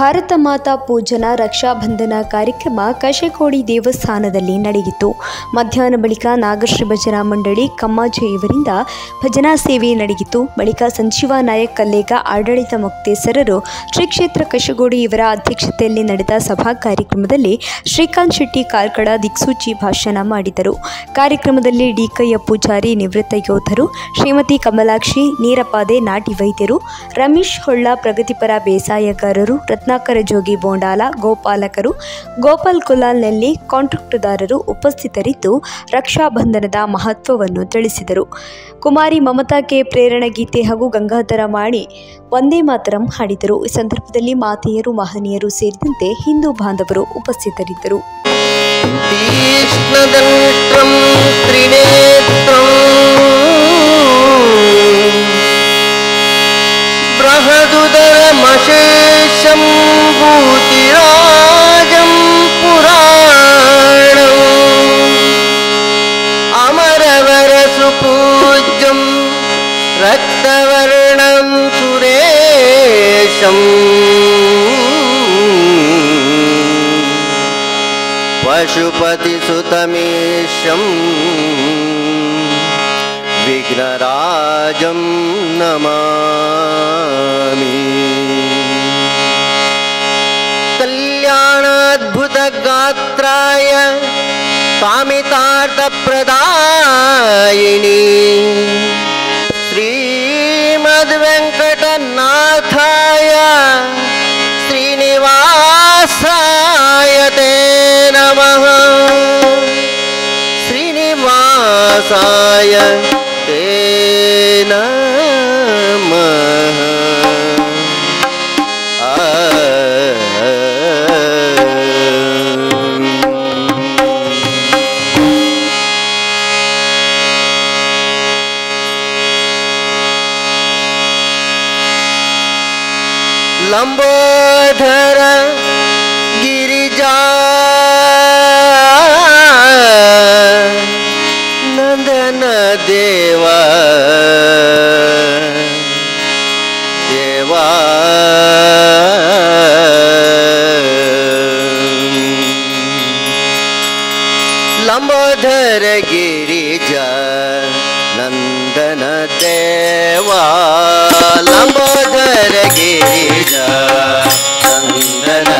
ಭಾರತ ಮಾತಾ ಪೂಜನ ರಕ್ಷಾಬಂಧನ ಕಾರ್ಯಕ್ರಮ ಕಶೆಕೋಡಿ ದೇವಸ್ಥಾನದಲ್ಲಿ ನಡೆಯಿತು. ಮಧ್ಯಾಹ್ನ ಬಳಿಕ ನಾಗಶ್ರೀ ಭಜನಾ ಮಂಡಳಿ ಕಮ್ಮಾಜೆ ಇವರಿಂದ ಭಜನಾ ಸೇವೆ ನಡೆಯಿತು. ಬಳಿಕ ಸಂಜೀವ ನಾಯಕ್ ಕಲ್ಲೇಗ ಆಡಳಿತ ಮುಕ್ತೇಸರರು ಶ್ರೀ ಕ್ಷೇತ್ರ ಕಶೆಕೋಡಿ ಇವರ ಅಧ್ಯಕ್ಷತೆಯಲ್ಲಿ ನಡೆದ ಸಭಾ ಕಾರ್ಯಕ್ರಮದಲ್ಲಿ ಶ್ರೀಕಾಂತ್ ಶೆಟ್ಟಿ ಕಾರ್ಕಳ ದಿಕ್ಸೂಚಿ ಭಾಷಣ ಮಾಡಿದರು. ಕಾರ್ಯಕ್ರಮದಲ್ಲಿ ಡಿಕಯ್ಯ ಪೂಜಾರಿ ನಿವೃತ್ತ ಯೋಧರು, ಶ್ರೀಮತಿ ಕಮಲಾಕ್ಷಿ ನೀರಪಾದೆ ನಾಟಿ ವೈದ್ಯರು, ರಮೇಶ್ ಹೊಳ್ಳ ಪ್ರಗತಿಪರ ಬೇಸಾಯಗಾರರು, ರತ್ನಾಕರ ಜೋಗಿ ಬೋಂಡಾಲ ಗೋಪಾಲಕರು, ಗೋಪಾಲ್ ಕುಲಾಲ್ನಲ್ಲಿ ಕಾಂಟ್ರಾಕ್ಟುದಾರರು ಉಪಸ್ಥಿತರಿದ್ದು ರಕ್ಷಾಬಂಧನದ ಮಹತ್ವವನ್ನು ತಿಳಿಸಿದರು. ಕುಮಾರಿ ಮಮತಾ ಕೆ ಪ್ರೇರಣಾ ಗೀತೆ ಹಾಗೂ ಗಂಗಾಧರ ಮಾಣಿ ವಂದೇ ಮಾತರಂ ಹಾಡಿದರು. ಈ ಸಂದರ್ಭದಲ್ಲಿ ಮಾತೆಯರು, ಮಹನೀಯರು ಸೇರಿದಂತೆ ಹಿಂದೂ ಬಾಂಧವರು ಉಪಸ್ಥಿತರಿದ್ದರು. बृहदुदरमशेषं भूतिराजं पुराणम् अमरवरसुपूज्यं रक्तवर्णं सुरेशम् पशुपतिसुतमेशं विघ्नराजं नमामि. कल्याणाद्भुतगात्राय कामितार्थप्रदायिनी श्रीमद्वेङ्कटनाथाय श्रीनिवासाय ते नमः. श्रीनिवासाय ते नमः. लंबोदर गिरिजा नंदन देवा देवा लंबोदर गिरिजा नंदन देवा लंबोदर गिरिजा नंदन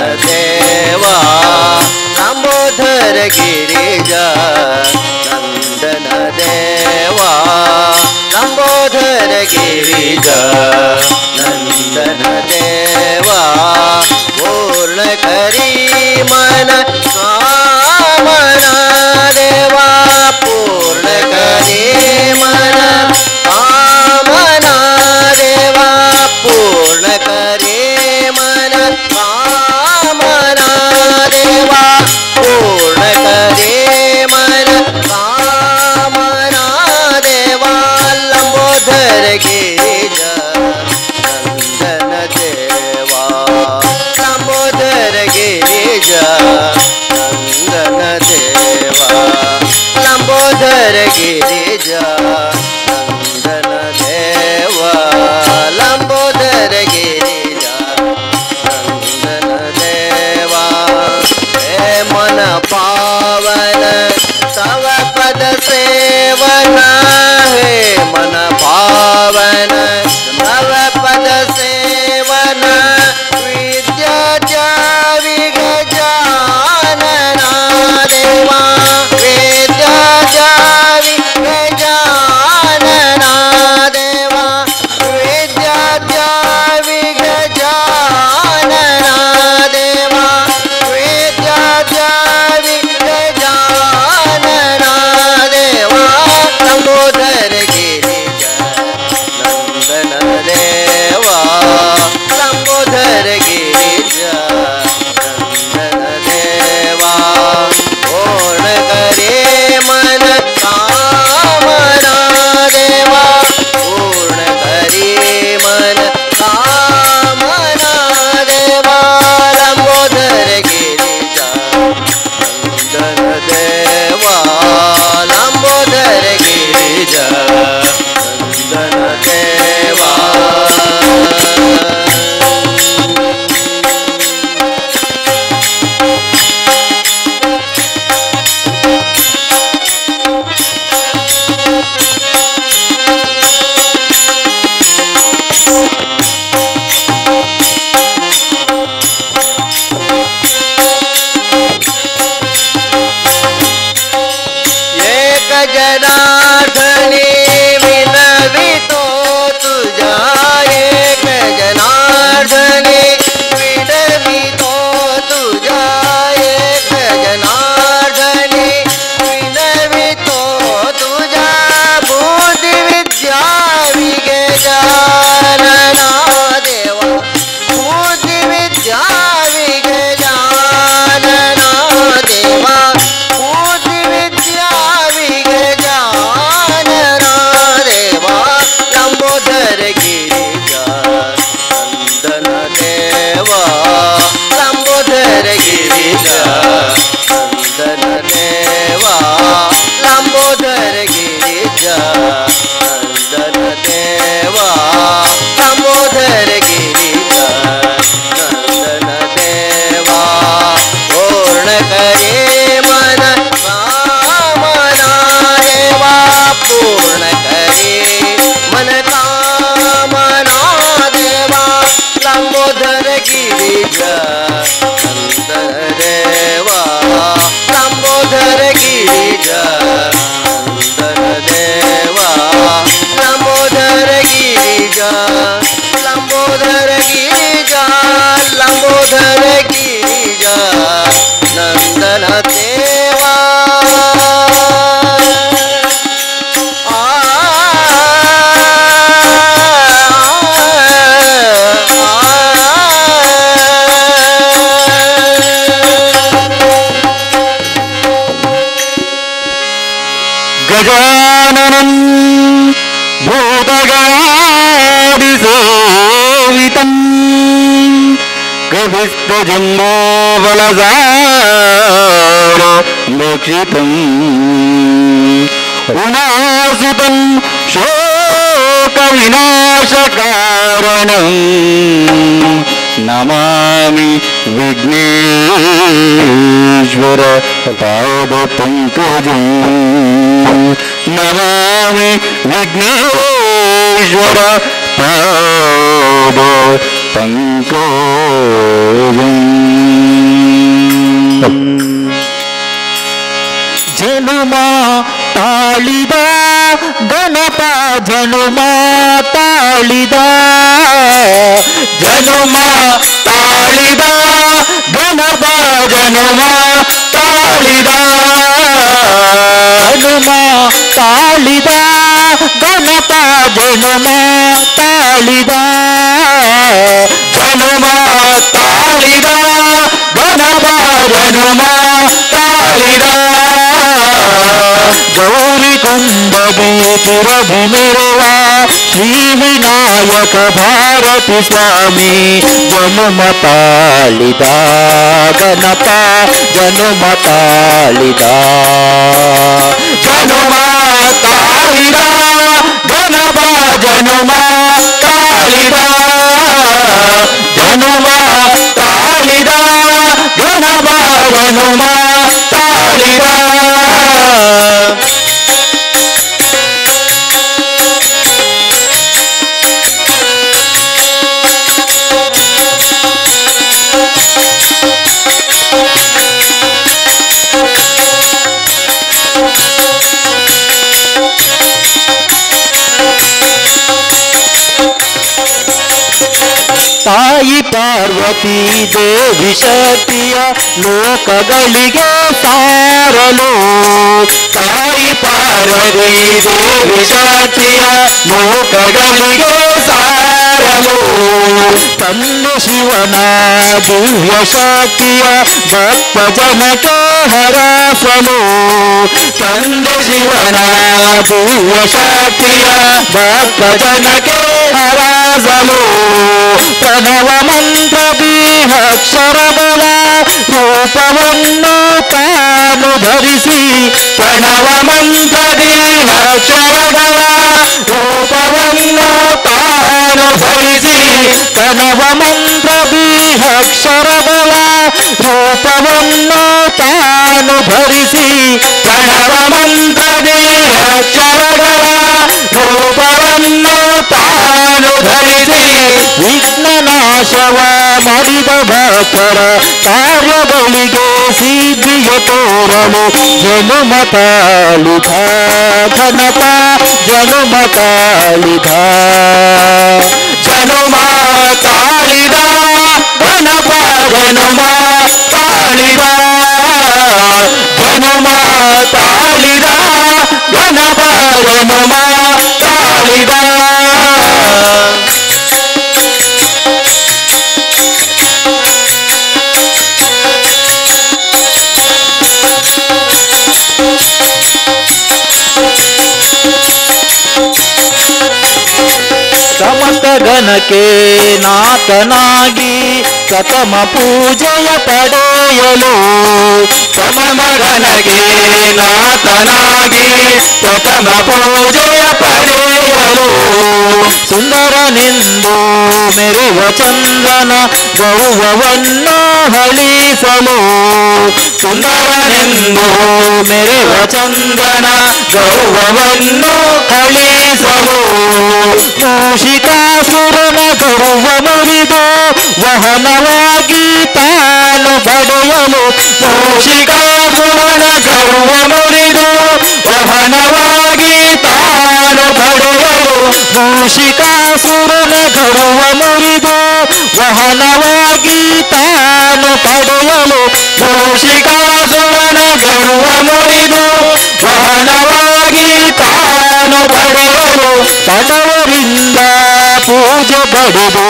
ಉನಾಸಿತಂ ಕವಿಸ್ತಜಂಬೋಬಲಸಾರ ಮೋಕ್ಷಿತಂ ಉನಾಸಿತಂ ಶೋಕ ವಿನಾಶಕಾರಣಂ ನಮಾಮಿ ವಿಘ್ನೇಶ್ವರ ಪಾದ ಪಂಕಜಂ ನಮಾಮಿ ವಿಘ್ನೇಶ್ವರ ಪಾದ ಪಂಕಜಂ ಜನುಮ ತಾಳಿದ ಗಣಪ ಜನುಮ ತಾಳಿದ ಜನುಮ ತಾಳಿದ ಗಣಪ ಜನುಮ ತಾಳಿದ ಜನುಮ ತಾಳಿದ ಗಣಪ ಜನುಮ ತಾಳಿದ ಜನುಮ ತಾಳಿದ ಗಣಪ ಜನುಮ ತಾಳಿದ ಗೌರಿ ಕುಂಭದಿ ಪುರಭಿ ಮೆರವ ಶ್ರೀ ವಿನಾಯಕ ಭಾರತಿ ಸ್ವಾಮಿ ಜನುಮ ತಾಳಿದ ಗಣಪ ಜನುಮ ತಾಳಿದ ಜನುಮ ತಾಳಿದ ಗಣಪ ಜನುಮ ತಾಳಿದ ಜನುಮ ತಾಳಿದ ಗಣಪ ಜನುಮ ತಾಳಿದ ತಾಯಿ ಪಾರ್ವತಿ ದೇವಿ ಶಕ್ತಿಯ ಲೋಕಗಳಿಗೆ ಸಾರಲು ತಾಯಿ ಪಾರ್ವತಿ ದೇವಿ ಶಕ್ತಿಯ ಲೋಕಗಳಿಗೆ ಸಾರಲು ತಂದೆ ಶಿವನ ದಿವ್ಯ ಶಕ್ತಿಯ ಭಕ್ತ ಜನಕ್ಕೆ ಹರಸಲು ತಂದೆ ಶಿವನ ದಿವ್ಯ ಶಕ್ತಿಯ ಭಕ್ತ ಜನಕ್ಕೆ ಹರಸಲು ಪ್ರಣವ ಮಂತ್ರ ಬೀಹಕ್ಷರ ಬಲ ರೂಪವನ್ನು ತಾನು ಧರಿಸಿ ಪ್ರಣವ ಮಂತ್ರ ಬೀಹಕ್ಷರ ಬಲ ರೂಪವನ್ನು ತಾನು ಧರಿಸಿ ಪ್ರಣವ ಮಂತ್ರ ಬೀಹಕ್ಷರ ಬಲ ರೂಪವನ್ನು ತಾನು ಧರಿಸಿ ಪ್ರಣವ ಮಂತ್ರ ಬೀಹಕ್ಷರ ಬಲ ರೂಪವನ್ನು ತಾನು ಧರಿಸಿ ವಿಘ್ನನಾಶವ ಮಾಡಿದ ಭಕ್ತರ ಕಾರ್ಯಗಳಿಗೆ ಸಿದ್ಧಿಯ ತೋರಲು ಜನುಮ ತಾಳಿದ ಘನಪ ಜನುಮ ತಾಳಿದ ಜನುಮ ತಾಳಿದ ಘನಪ ಜನುಮ ತಾಳಿದ ಜನುಮ ತಾಳಿದ ಘನಪ ಜನುಮ ತಾಳಿದ ಸಮಸ್ತ ಗಣಕ್ಕೆ ನಾಥನಾಗಿ ಪ್ರಥಮ ಪೂಜೆಯ ಪಡೆಯಲು ಸಮಮ ಗಣಕ್ಕೆ ನಾಥನಾಗಿ ಪ್ರಥಮ ಪೂಜೆಯ ಪಡೆಯಲು ಸುಂದರನೆಂದು ಮೆರುವ ಚಂದ್ರನ ಗೌರವವನ್ನು ಹಳಿಸಲು ಸುಂದರನೆಂದು ಮೆರುವ ಚಂದ್ರನ ಗೌರವವನ್ನು ಹಳಿಸಲು ಮೂಷಿಕಾಸುರನ ಗೌರವ ಮುರಿದು ವಾಹನವಾಗಿ ತಾನು ಪಡೆಯಲು ಮೂಷಿಕಾಸುರನ ಗೌರವ ಮುರಿದು ವಾಹನವಾಗಿ ತಾನು ಪಡೆಯಲು ಮೂಷಿಕಾಸುರನ ಗೌರವ ಮುರಿದು ವಾಹನವಾಗಿ ತಾನು ಪಡೆಯಲು ಮೂಷಿಕಾಸುರನ ಗೌರವ ಮುರಿದು ವಾಹನವಾಗಿ ತಾನು ಪಡೆಯಲು ಪದವರಿಂದ ಪೂಜೆ ಪಡೆದು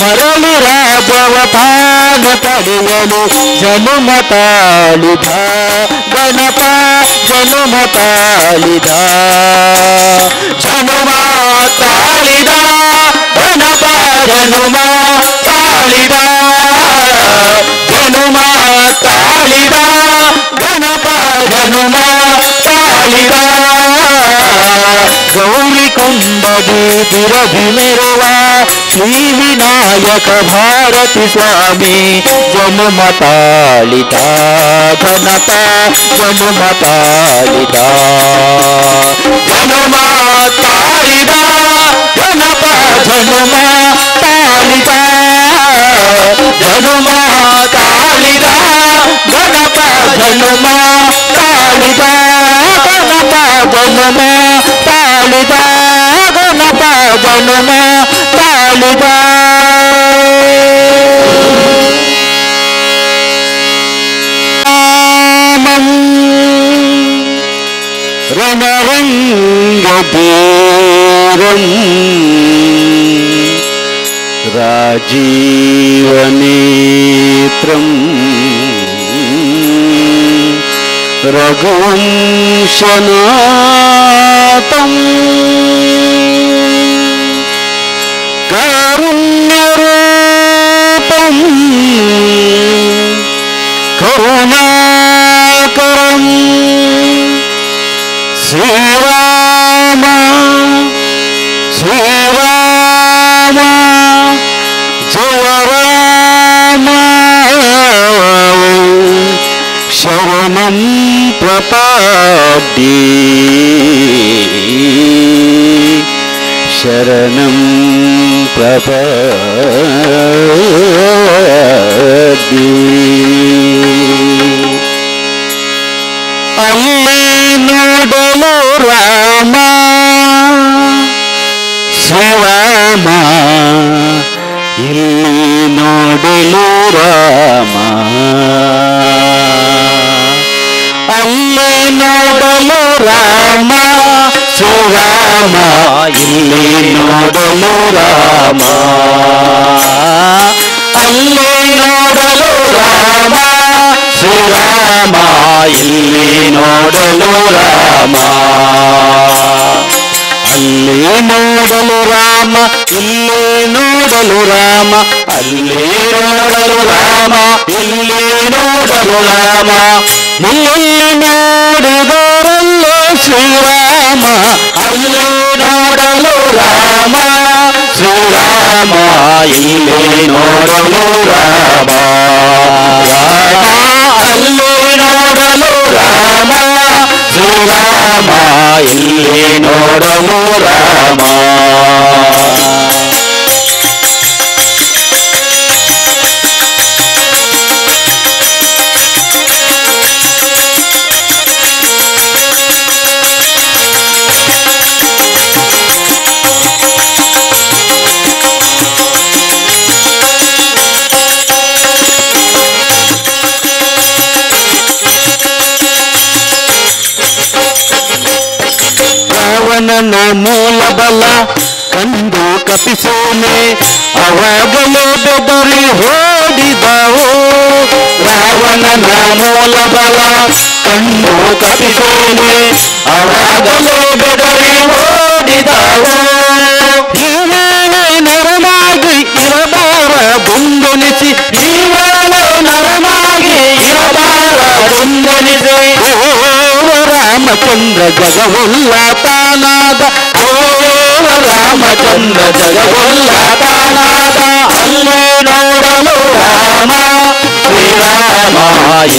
ಮರಳಿ ರಾಜವ ತಾನು ಪಡೆಯಲು ಜನುಮ ತಾಳಿದ ಗಣಪ ಜನುಮ ತಾಳಿದ ಜನುಮ ತಾಳಿದ ಗಣಪ ಜನುಮ ಮೆರುವ ಶ್ರೀ ವಿನಾಯಕ ಭಾರತಿ ಸ್ವಾಮಿ ಜನುಮ ತಾಳಿದ ಘನತ ಜನುಮ ತಾಳಿದ ಜನುಮ ತಾಳಿದ ಘನಪ ಜನುಮ ತಾಳಿದ ಜನುಮ ತಾಳಿದ ಘನಪ ಜನುಮ ತಾಳಿದ ಘನಪ ಜನುಮ ತಾಳಿದ ಘನಪ ಜನುಮ ತಾಳಿದ रणरङ्गधीरं राजीवनेत्रं रघुवंशनाथं कारुण्यरूपं करुणाकरं श्रीराम श्रीराम जय राम शरणं प्रपद्ये शरणं प्रपद्ये ಅಲ್ಲಿ ನೋಡಲು ರಾಮ ಶಿವರಾಮ ಇಲ್ಲಿ ನೋಡಲು ರಾಮ ಅಲ್ಲಿ ನೋಡಲು ರಾಮ ಶಿವರಾಮ ಇಲ್ಲಿ ನೋಡಲು ರಾಮ ಅಲ್ಲಿ ನೋಡಲು ರಾಮ ಶ್ರೀರಾಮ ಇಲ್ಲಿ ನೋಡಲು ರಾಮ ಅಲ್ಲಿ ನೋಡಲು ರಾಮ ಇಲ್ಲಿ ನೋಡಲು ರಾಮ ಅಲ್ಲಿ ನೋಡಲು ರಾಮ ಇಲ್ಲಿ ನೋಡಲು ರಾಮ ಇಲ್ಲಿ ನೋಡಿದರಲ್ಲೋ ಶ್ರೀರಾಮ ಅಲ್ಲಿ ನೋಡಲು ರಾಮ ಶ್ರೀರಾಮ ಇಲ್ಲಿ ನೋಡಲು ರಾಮ ಅಲ್ಲಿ ನೋಡಲು ರಾಮ ಶ್ರೀರಾಮ ಇಲ್ಲಿ ನೋಡಲು ರಾಮ ರಾವಣನ ಮೂಲ ಬಲ ಕಂಡು ಕಪಿಸೋನೆ ಅವಾಗಲೇ ಬೆದರಿ ಓಡಿದವು ರಾವಣನ ಮೂಲ ಬಲ ಕಂಡು ಕಪಿಸೋನೆ ಅವಾಗಲೇ ಬೆದರಿ ಓಡಿದವು ನೀವೇಳೆ ನರನಾಗಿ ಇರಬಾರದೆಂದೆನಿಸಿ ನೀವೇಳೆ ನರನಾಗಿ ಇರಬಾರದೆಂದೆನಿಸಿ ರಾಮಚಂದ್ರ ಜಗವುಲ್ಲ ತಾನಾದ ಓ ರಾಮಚಂದ್ರ ಜಗವುಲ್ಲ ತಾನಾದ ಅಲ್ಲಿ ನೋಡಲು ರಾಮ ಶ್ರೀರಾಮ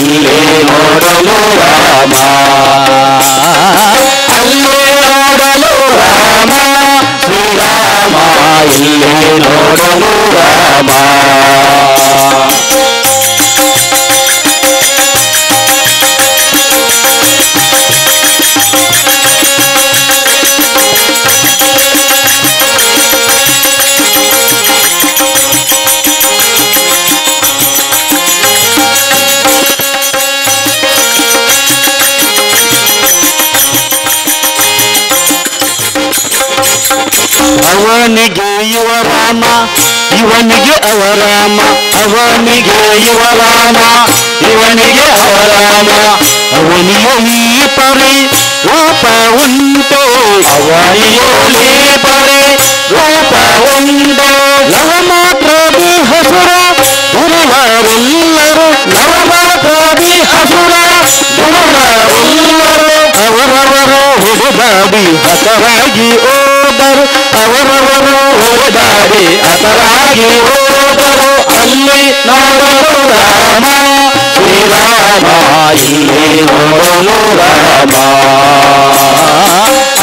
ಇಲ್ಲಿ ನೋಡಲು ರಾಮ ಅಲ್ಲಿ ನೋಡಲು ರಾಮ ಶ್ರೀರಾಮ ಇಲ್ಲಿ ನೋಡಲು ರಾಮ ಅವನಿಗೆ ಇವ ರಾಮ ಇವನಿಗೆ ಅವರಾಮ ಅವನಿಗೆ ಇವ ರಾಮ ಇವನಿಗೆ ಅವರಾಮ ಅವನಿಗೆ ಈ ಪರಿ ರೂಪ ಉಂಟು ಅವನಿಗೆ ಪರಿ ರೂಪ ಉಂಟು ಲವ ಮಾತ್ರದಿ ಹಸುರ ಗುರುವರೆಲ್ಲರೂ ಲವ ಮಾತ್ರದಿ ಹಸುರ ಗುರುವರೆಲ್ಲರೂ ಅವರವರು ಹುಡುಗಾಡಿ ಹತರಾಗಿ ಓದರ ಜನರು ಅವರವರು ಓದಾಡಿ ಹತರಾಗಿ ಹೋದರು. ಅಲ್ಲಿ ನೋಡಲು ರಾಮ ಶ್ರೀರಾಮ, ಇಲ್ಲಿ ನೋಡಲು ರಾಮ,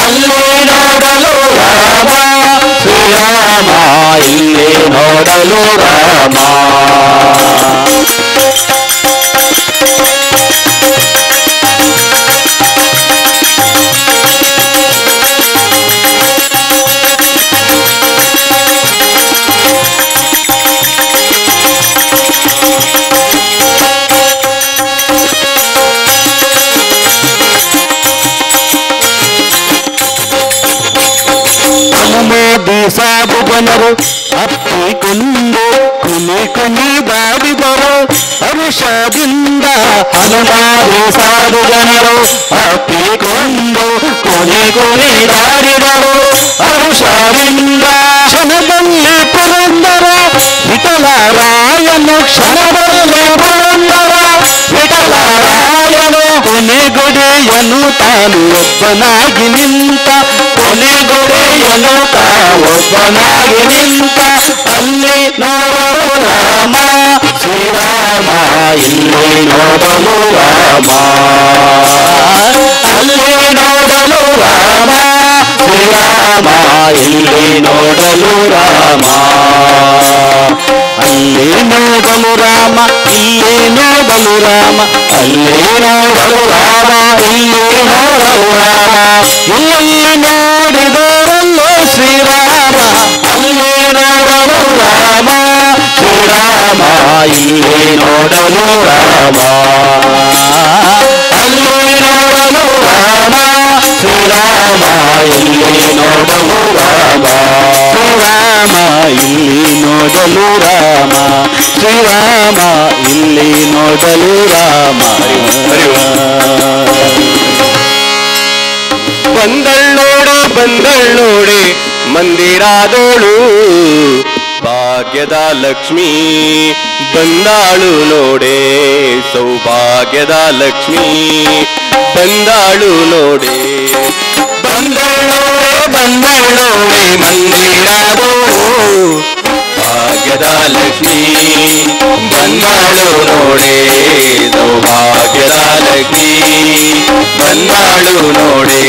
ಅಲ್ಲಿ ನೋಡಲು ರಾಮ ಶ್ರೀರಾಮ, ಇಲ್ಲಿ ನೋಡಲು ರಾಮ. ಸಾಧು ಜನರು ಅಪ್ಪಿಕೊಂಡು ಕುನಿ ಕುನಿ ಬಾಡಿದರು. ಹರುಷದಿಂದ ಹನುಮಾದಿ ಸಾಧು ಜನರು ಅಪ್ಪಿಕೊಂಡು ಕುನಿ ಕುನಿ ಬಾಡಿದರು. ಹರುಷದಿಂದ ಕ್ಷಣದಲ್ಲಿ ಪುರಂದರ ವಿಠಲರಾಯನು, ಕ್ಷಣದಲ್ಲಿ ಪುರಂದರ ವಿಠಲರಾಯನು ಕೊನೆಗೊಡೆಯನು ತಾನು ಒಬ್ಬನಾಗಿ ನಿಂತ, ಕೊನೆಗೊಡೆಯನು ಒಬ್ಬನಾಗಿ ನಿಂತ. ಅಲ್ಲಿ ನೋಡಲು ರಾಮ ಶ್ರೀರಾಮ, ಇಲ್ಲಿ ನೋಡಲು ರಾಮ, ಅಲ್ಲಿ ನೋಡಲು ರಾಮ ಶ್ರೀರಾಮ, ಇಲ್ಲಿ ನೋಡಲು ರಾಮ, ಅಲ್ಲಿ ನೋಡಲು ರಾಮ, ಇಲ್ಲಿ ನೋಡಲು ರಾಮ, ಅಲ್ಲಿ ನೋಡಲು ರಾಮ, ಇಲ್ಲಿ ನೋಡಲು ರಾಮ. ಇಲ್ಲಿ ನೋಡಿದರಲ್ಲೋ ಶ್ರೀರಾಮ, ಅಲ್ಲಿ ನೋಡಲು ರಾಮ ಶ್ರೀರಾಮ, ಇಲ್ಲಿ ನೋಡಲು ರಾಮ, ಅಲ್ಲಿ ನೋಡಲು ರಾಮ ಶ್ರೀರಾಮ, ಇಲ್ಲಿ ನೋಡಲು ರಾಮ, ಶ್ರೀರಾಮ ಇಲ್ಲಿ ನೋಡಲು ರಾಮ, ಶ್ರೀರಾಮ ಇಲ್ಲಿ ನೋಡಲು ರಾಮ. ಬಂದಳ್ಳೋಡೆ ಬಂದಳ್ಳೋಡೆ ಮಂದಿರಾದೋಳು, ಭಾಗ್ಯದ ಲಕ್ಷ್ಮೀ ಬಂದಾಳು ನೋಡೆ, ಸೌಭಾಗ್ಯದ ಲಕ್ಷ್ಮೀ ಬಂದಾಳು ನೋಡೆ. ಬಂದಳ್ಳೋಡೆ ಬಂದಳ್ಳೋಡೆ ಮಂದಿರಾದೋಳು, ಭಾಗ್ಯದ ಲಕ್ಷ್ಮೀ ಬಂದಾಳು ನೋಡೆ, ಸೌಭಾಗ್ಯದ ಲಕ್ಷ್ಮೀ ಬಂದಾಳು ನೋಡೆ.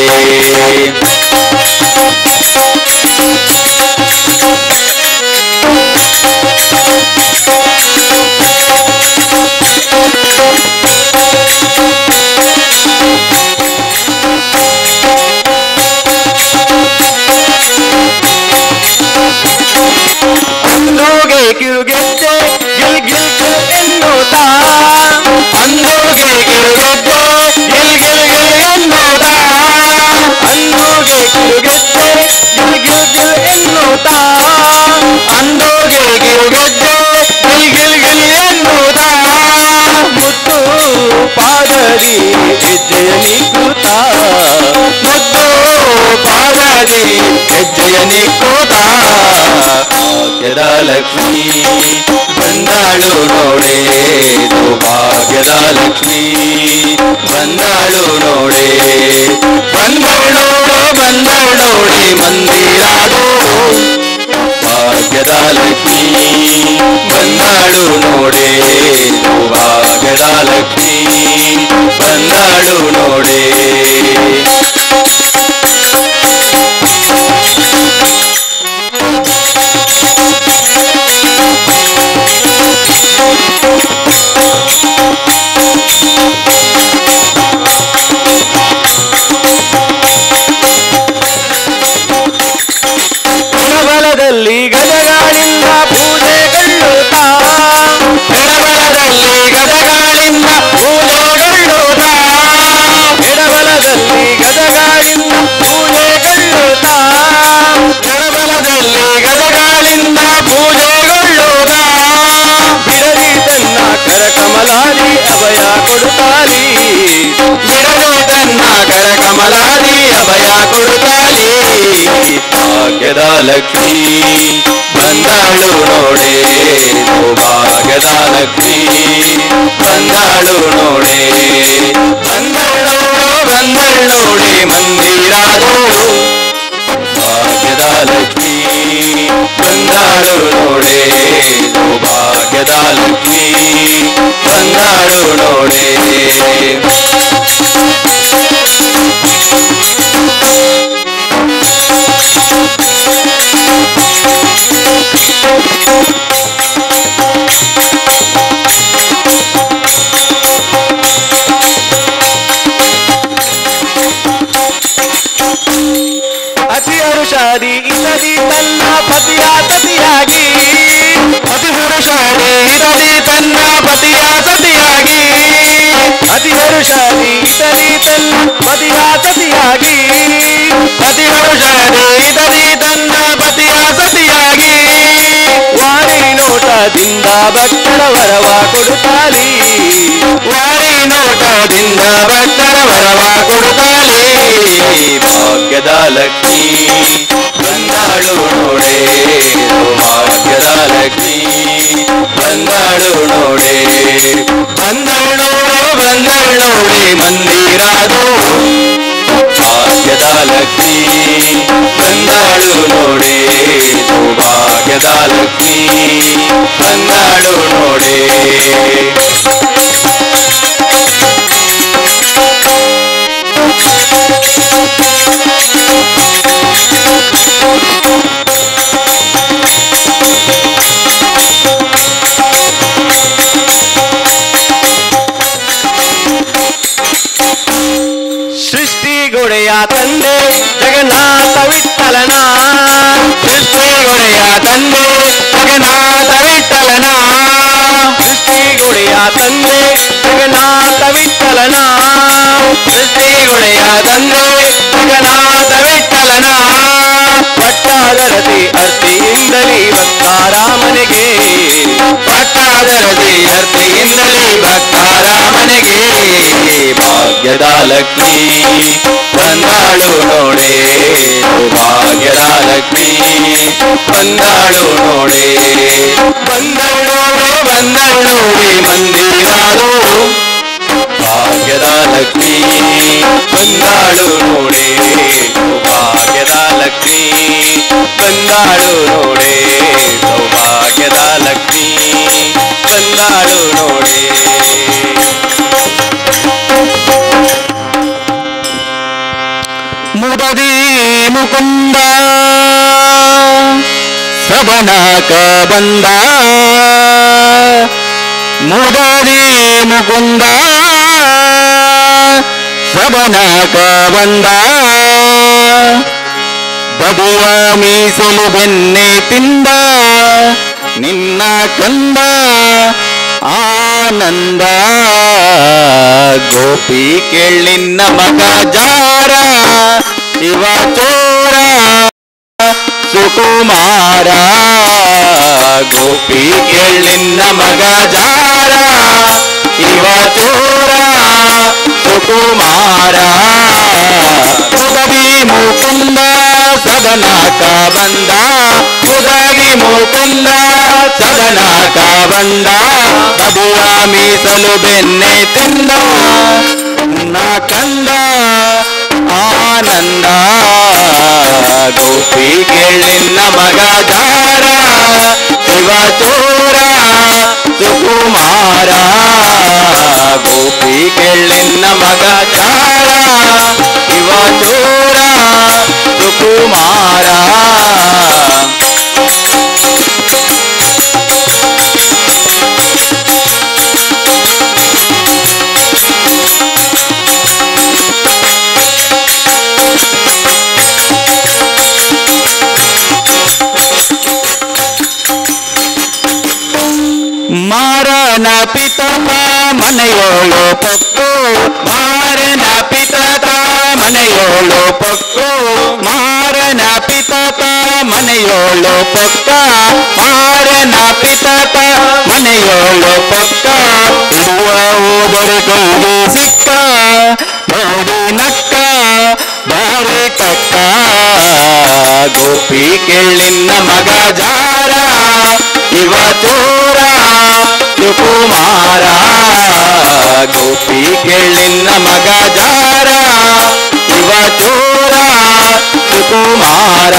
ಅಂದೋಗೆ ಕಿರುಗೆದ್ದೆ ಗಿಲ್ ಗಿಲ್ ಗಿಲ್ ಎನ್ನುತ್ತಾ, ಅಂದೋಗೆ ಕಿರುಗೆದ್ದೆ ಗಿಲ್ ಗಿಲ್ ಗಿಲ್ ಎನ್ನುತ್ತಾ, ಅಂದೋಗೆ ಕಿರುಗೆದ್ದೆ ಗಿಲ್ ಗಿಲ್ ಗಿಲ್ ಎನ್ನುತ್ತಾ, ಅಂದೋಗೆ ಕಿರುಗೆದ್ದೆ ಗಿಲ್ ಗಿಲ್ ಗಿಲ್ ಎನ್ನುತ್ತಾ, ಮುತ್ತು ಪಾದರಿ ಹೆಜ್ಜೆಯ ನಿಕ್ಕುತ್ತ, ಮುದ್ದು ಪಾದದಿ ಹೆಜ್ಜೆಯ ನಿಕ್ಕುತ್ತ. ಭಾಗ್ಯದ ಲಕ್ಷ್ಮೀ ಬಂದಾಳು ನೋಡೆ, ಸೌಭಾಗ್ಯದ ಲಕ್ಷ್ಮೀ ಬಂದಾಳು ನೋಡೆ. ಬಂದಳ್ಳೋಡೆ ಬಂದಳ್ಳೋಡೆ ಮಂದಿರಾದೋಳು, ಭಾಗ್ಯದ ಲಕ್ಷ್ಮೀ ಬಂದಾಳು ನೋಡೆ, ಸೌಭಾಗ್ಯದ ಲಕ್ಷ್ಮೀ ಬಂದಾಳು ನೋಡೆ. ಎಡಬಲದಲ್ಲಿ ಗಜಗಳಿಂದ ಪೂಜೆಗೊಳ್ಳುತ್ತಾ, ಎಡಬಲದಲ್ಲಿ ಗದಗಳಿಂದ ಪೂಜೆಗೊಳ್ಳುತ್ತಾ, ಎಡಬಲದಲ್ಲಿ ಗಜಗಳಿಂದ ಪೂಜೆಗೊಳ್ಳುತ್ತಾ, ಎಡಬಲದಲ್ಲಿ ಗದಗಳಿಂದ ಪೂಜೆಗೊಳ್ಳುತ್ತಾ, ಬಿಡದಿ ತನ್ನ ಕರಕಮಲಾದಿ ಅಭಯ ಕೊಡುತ್ತಾಲಿ, ಬಿಡದು ತನ್ನ ಕರಕಮಲಾದಿ ಅಭಯ ಕೊಡುತ್ತಾಲಿ. ಭಾಗ್ಯದ ಲಕ್ಷ್ಮೀ ಬಂದಾಳು ನೋಡೆ, ಸೌಭಾಗ್ಯದ ಲಕ್ಷ್ಮೀ ಬಂದಾಳು ನೋಡೆ. ಬಂದಳ್ಳೋಡೆ ಬಂದಳ್ಳೋಡೆ ಮಂದಿರಾದೋಳು, ಭಾಗ್ಯದ ವರ್ಷದಿ ಇತಲಿ ತನ್ನ ಪತಿಯ ಸತಿಯಾಗಿ ಪ್ರತಿ ವರ್ಷದಿ ಇತಲಿ ತನ್ನ ಪತಿಯ ಸತಿಯಾಗಿ ವಾರಿ ನೋಟದಿಂದ ಭಕ್ತರ ವರವ ಕೊಡುತ್ತಾಲಿ ವಾರಿ ನೋಟದಿಂದ ಭಕ್ತರ ವರವ ಕೊಡುತ್ತಾಲಿ ಭಾಗ್ಯದ ಲಕ್ಷ್ಮಿ ಬಂದಾಳು ನೋಡೆ ಭಾಗ್ಯದ ಲಕ್ಷ್ಮಿ ಬಂದಾಳು ನೋಡೆ ಬಂದಳು ನೋಡೆ ಮಂದಿರಾದು ಭಾಗ್ಯದ ಲಕ್ಷ್ಮಿ ಬಂದಾಳು ನೋಡೆ ಭಾಗ್ಯದ ಲಕ್ಷ್ಮಿ ಬಂದಾಳು ನೋಡೆ ಸೃಷ್ಟಿಗೊಡೆಯ ತಂದೆ ಜಗನ್ನಾಥ ವಿಠಲನ ಸೃಷ್ಟಿಗೊಡೆಯ ತಂದೆ ಜಗನ್ನಾಥ ವಿಠಲನ ಸೃಷ್ಟಿಗೊಡೆಯ ತಂದೆ ಜಗನ್ನಾಥ ವಿಠಲನ ಸೃಷ್ಟಿಗೊಡೆಯ ತಂದೆ ಜಗನ್ನಾಥ ವಿಠಲನ ಪಟ್ಟಾದರತಿ ಅರ್ತಿಯಿಂದಲೇ ಭಕ್ತಾರಾಮನಿಗೆ ಪಟ್ಟಾದರತಿ ಅರ್ತಿಯಿಂದಲೇ ಭಕ್ತಾರಾಮನಿಗೆ ಭಾಗ್ಯದ ಲಕ್ಷ್ಮಿ ಬಂದಾಳು ನೋಡೆ ಭಾಗ್ಯದ ಲಕ್ಷ್ಮಿ ಬಂದಾಳು ನೋಡೆ ಬಂದಳು ನೋಡೆ ಮಂದಿರಾದು ಭಾಗ್ಯದ ಲಕ್ಷ್ಮಿ ಬಂದಾಳು ನೋಡೆ ಭಾಗ್ಯದ ಲಕ್ಷ್ಮಿ ಬಂದಾಳು ನೋಡೆ ಸೌಭಾಗ್ಯದ ಲಕ್ಷ್ಮಿ ಬಂದಾಳು ನೋಡೆ ಮುದದಿ ಮುಕುಂದ ಸಬನಾಕ ಬಂದ ಮುದದಿ ಮುಕುಂದ ಸಬನಾಕ ಬಂದ ಬದುವ ಮೀಸಲು ಬೆನ್ನೆ ತಿಂದ ನಿನ್ನ ಕಂದ ಆನಂದ ಗೋಪಿ ಕೇಳಿನ್ನ ಮಗ ಜಾರ ಇವ ಚೋರ ಸುಕುಮಾರ ಗೋಪಿ ಕೇಳಿನ್ನ ಮಗ ಜಾರ ಇವ ಚೋರ ಸುಕುಮಾರ ಮುದಗಿ ಮುಕುಂದ ಸದನಾಕ ಬಂದ ಮುದಗಿ ಮುಕುಂದ ಸದನಾಕ ಬಂದ ಬದುವ ಮೀಸಲು ಬೆನ್ನೆ ತಿಂದ ನಾ ಕಂದ ಆನಂದ ಗೋಪಿ ಕೇಳಿನ್ನ ಮಗ ಜಾರ ಶಿವ ಚೋರ ಸುಕುಮಾರ ಗೋಪಿ ಕೇಳಿನ್ನ ಮಗ ಜಾರ ಶಿವ ಚೋರ ಸುಕುಮಾರ ಮಾರನ ಪಿತತ ಮನೆಯೋಳು ಪಕ್ಕು ಮಾರನ ಪಿತತ ಮನೆಯೋಳು ಪಕ್ಕು ಮಾರನ ಪಿತತ ಮನೆಯೋಳು ಪಕ್ಕ ಮಾರನ ಪಿತತ ಮನೆಯೋಳು ಪಕ್ಕ ಇರುವ ಹೋದರೆ ಕೈಗೆ ಸಿಕ್ಕ ನೋಡಿ ನಕ್ಕ ಬಾರಿ ತಕ್ಕ ಗೋಪಿ ಕೇಳಿನ್ನ ಮಗ ಜಾರ ಇವ ಚೋರ ಸುಕುಮಾರ ಗೋಪಿ ಕೇಳಿನ್ನ ಮಗ ಜಾರ ಇವ ಚೋರ ಸುಕುಮಾರ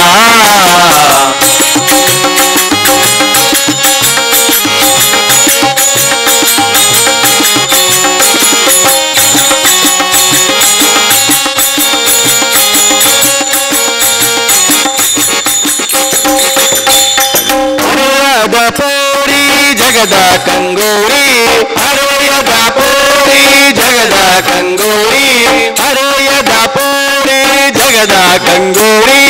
ಪೋರಿ ಜಗದ ಕಂಗೋರಿ ಹರೆಯದ ಪೋರಿ ಜಗದ ಕಂಗೋರಿ ಹರೆಯದ ಪೋರಿ ಜಗದ ಕಂಗೋರಿ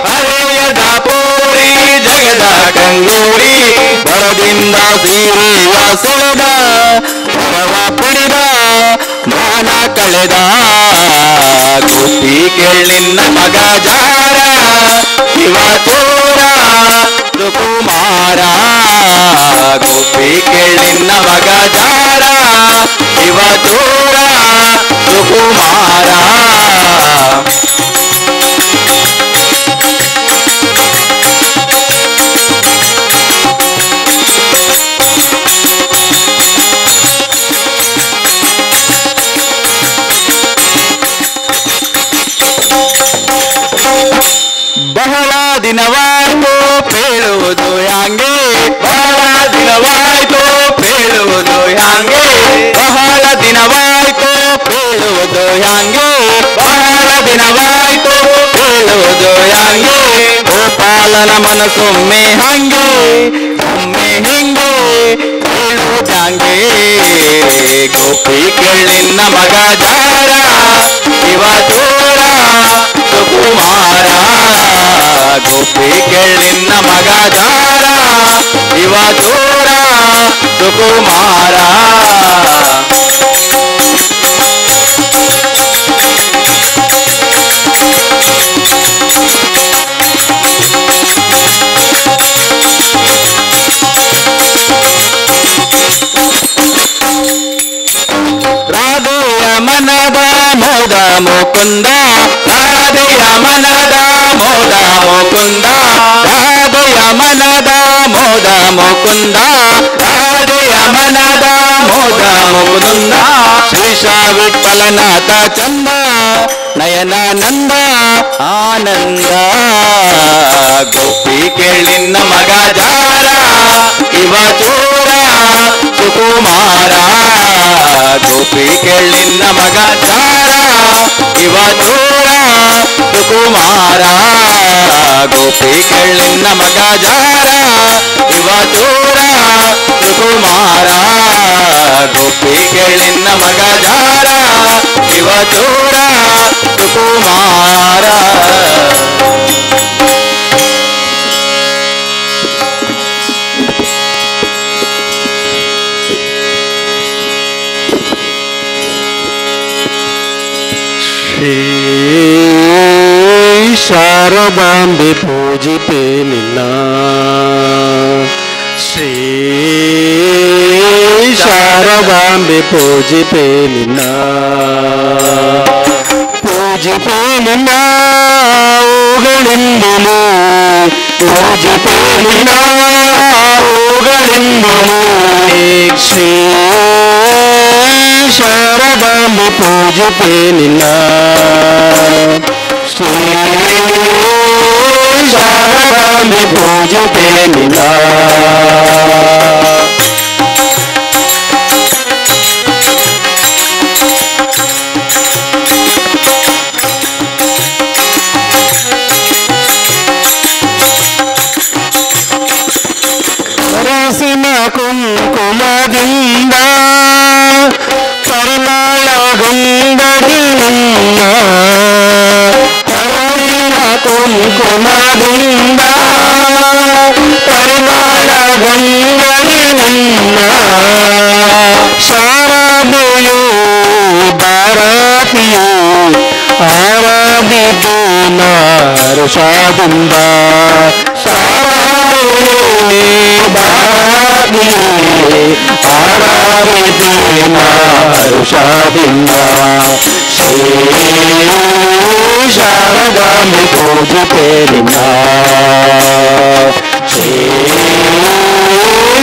ಹರೆಯದ ಪೋರಿ ಜಗದ ಕಂಗೋರಿ ಬರದಿಂದ ಸೀರೆಯ ಸೆಳೆದ ಬರವ ಪುಡಿದ ಮಾನ ಭಾಗ್ಯದ ಗೋಪಿ ಕೇಳಿನ್ನ ಮಗ ಜಾರ ಶಿವ ಚೋರ ಸುಕುಮಾರ ಗೋಪಿ ಕೇಳಿನ್ನ ಮಗ ಜಾರ ಶಿವ ಚೋರ ಸುಕುಮಾರ ಬಹಳ ದಿನವಾಯ್ತು ಪೇಳುವುದು ಹ್ಯಾಂಗೆ ಬಹಳ ದಿನವಾಯ್ತು ಪೇಳುವುದು ಹ್ಯಾಂಗೆ ಬಹಳ ದಿನವಾಯ್ತು ಪೇಳುವುದು ಹ್ಯಾಂಗೆ ಬಹಳ ದಿನವಾಯ್ತು ಪೇಳುವುದು ಹ್ಯಾಂಗೆ ಗೋಪಾಲನ ಮನಸ್ಸೊಮ್ಮೆ ಹಂಗೆ ಒಮ್ಮೆ ಹಿಂಗೆ ಹೇಳುವುದು ಹ್ಯಾಂಗೆ ಗೋಪಿ ಕೇಳಿನ್ನ ಮಗ ಜಾರ ಶಿವ ಚೋರ ಸುಕುಮಾರ ಗೋಪಿ ಕೇಳಿನ್ನ ಮಗ ಜಾರ ಶಿವ ಚೋರ ಸುಕುಮಾರ ರಾಧೆಯ ಮನದ ಮೋದ ಮುಕುಂದ ರಾಧೆಯ ಮನದ ಮೋದ ಮುಕುಂದ ರಾಧೆಯ ಮನದ ಮೋದ ಮುಕುಂದ ರಾಧೆಯ ಮನದ ಮೋದ ಮುಕುಂದ ಶ್ರೀಶ ವಿಠಲನಾಥ ಚಂದ ನಯನಾನಂದ ಆನಂದ ಗೋಪಿ ಕೇಳಿನ್ನ ಮಗ ಜಾರ ಇವ ಚೋರ ಸುಕುಮಾರ ಗೋಪಿ ಕೇಳಿನ್ನ ಮಗ ಜಾರ ಇವ ಚೋರ ಸುಕುಮಾರ ಗೋಪಿ ಕೇಳಿನ್ನ ಮಗ ಜಾರ ಇವ ಚೋರ ಸುಕುಮಾರ ಗೋಪಿ ಕೇಳಿನ್ನ ಮಗ ಜಾರ ಇವ ಚೋರ ಸುಕುಮಾರ ಶಾರದಾಂಬೆ ಪೂಜಿಪೆ ನಿನ್ನ ಶ್ರೀ ಶಾರದಾಂಬೆ ಪೂಜಿಪೆ ನಿನ್ನ ಪೂಜಿಪೆ ನಿನ್ನ ಊಗಳಿಂದಲೂ ಪೂಜಿಪೆ ನಿನ್ನ ಊಗಳಿಂದಲೂ ಶ್ರೀ ಶಾರದಾಂಬೆ ಪೂಜಿಪೆ ನಿನ್ನ ಶ್ರೀ ಶಾರದಾಂಬೆ ಪೂಜಿಪೆ ನಿನ್ನ ಅರಸಿನ ಕುಂಕುಮದಿಂದ ಪರಿಮಳಗೊಂಡಡಿ ನಿನ್ನ ಅರಸಿನ ಕುಂಕುಮದಿಂದ ಪರಿಮಳಗೊಂಡಡಿ ನಿನ್ನ ಶಾರದೆಯು ಭಾರತೀಯು ಆರಾಧಿತು ನಾರುಷದಿಂದ ಆರಾಧಿತು ನಾರುಷದಿಂದ ಶ್ರೀ ಶಾರದಾಂಬೆ ಪೂಜಿಪೆ ನಿನ್ನ ಶ್ರೀ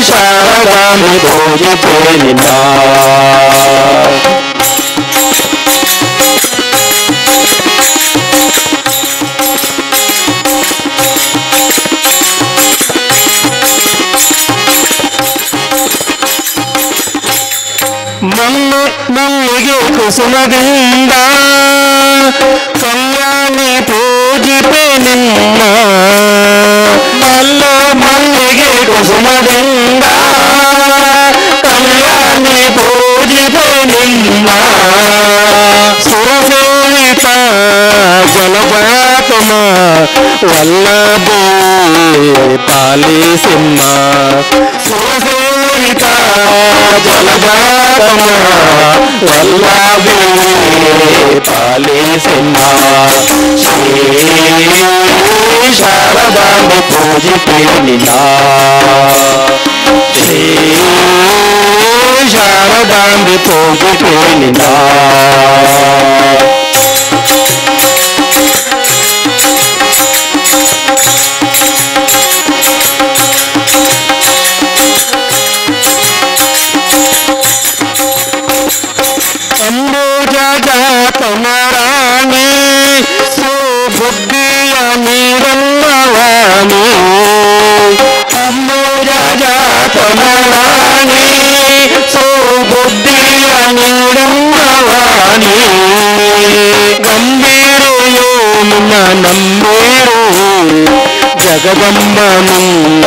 ಶಾರದಾಂಬೆ ಪೂಜಿಪೆ ನಿನ್ನ ಮಲ್ಲಿಗೆ ಕುಸುಮದಿಂದ ಕಲ್ಯಾಣಿ ಪೂಜಿಪೆ ನಿನ್ನ ಮಲ್ಲಿಗೆ ಕುಸುಮದಿಂದ ಕಲ್ಯಾಣಿ ಪೂಜಿಪೆ ನಿನ್ನ ಸುರಸೇವಿತ ಜಲಪಾತಮ ವಲ್ಲಭೆ ಪಾಲಿಸಿಮ್ಮ ಸುರಸೇವಿತ ಶೋಭಿತ ಜಲಜಾತಮ ವಲ್ಲಭೇ ಪಾಲಿಸಮ್ಮ ಶ್ರೀ ಶಾರದಾಂಬೆ ಪೂಜಿಪೆ ನಿನ್ನ ಶ್ರೀ ಶಾರದಾಂಬೆ ಪೂಜಿಪೆ ನಿನ್ನ ಅಂಬುಜಾತನರಾಣಿ ಸುಬುದ್ಧಿಯ ನೀರನ್ನವಾಣಿ ಅಂಬುಜಾತನರಾಣಿ ಸುಬುದ್ಧಿಯ ನೀರನ್ನವಾಣಿ ಗಂಭೀರೆಯೋ ಮುನ್ನ ನಂಬಿರು ಜಗದಂಬ ಮುನ್ನ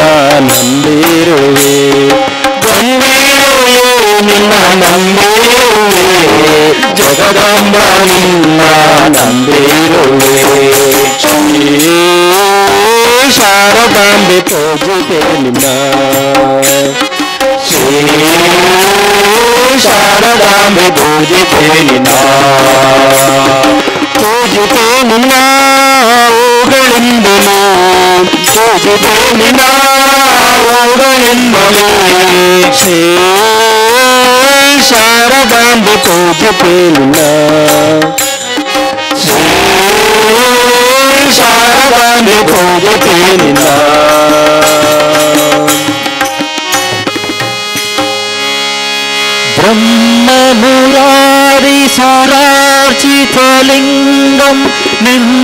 ನಂಬಿರುವೆ ಗಂಭೀರೆಯೋ ನಿನ್ನ ನಂಬಿರುವೆ ಜಗದಂಬ ನಿನ್ನ ನಂಬಿರುವೆ ಶ್ರೀ ಶಾರದಾಂಬೆ ಪೂಜಿಪೆ ನಿನ್ನ ಶ್ರೀ ಶಾರದಾಂಬೆ ಪೂಜಿಪೆ ನಿನ್ನ ಪೂಜಿಪೆ ನಿನ್ನ ಓಗಳಿಂದಲೂ ಪೂಜಿಪೆ ನಿನ್ನ ಓಗಳಿಂದಲೂ ಶ್ರೀ ಶಾರದಾಂಬೆ ಪೂಜಿಪೆ ನಿನ್ನ ಶ್ರೀ ಶಾರದಾಂಬೆ ಪೂಜಿಪೆ ನಿನ್ನ ಬ್ರಹ್ಮಮುರಾರಿ ಸುರಾರ್ಚಿತಲಿಂಗಂ ನಿರ್ಮಲಭಾಸಿತ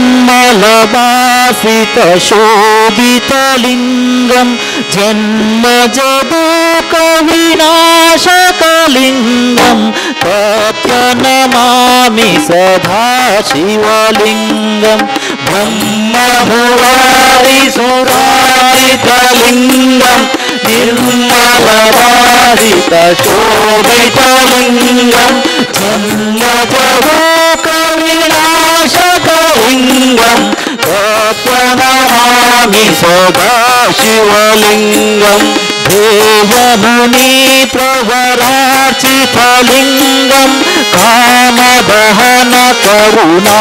ಶೋಭಿತಲಿಂಗಂ ಜನ್ಮಜದುಃಖ ವಿನಾಶಕಲಿಂಗಂ ತತ್ಪ್ರಣಮಾಮಿ ಸದಾ ಶಿವಲಿಂಗಂ ಬ್ರಹ್ಮಮುರಾರಿ ಸುರಾರ್ಚಿತಲಿಂಗಂ ನಿರ್ಮಲಭಾಸಿತ ಶೋಭಿತಲಿಂಗಂ ಜನ್ಮಜದುಃಖ ವಿನಾಶಕಲಿಂಗಂ ತತ್ಪ್ರಣಮಾಮಿ ಸದಾ ಶಿವಲಿಂಗಂ ದೇವಮುನಿ ಪ್ರವರಾರ್ಚಿತಲಿಂಗಂ ಕಾಮದಹನ ಕರುಣಾಕರಲಿಂಗಂ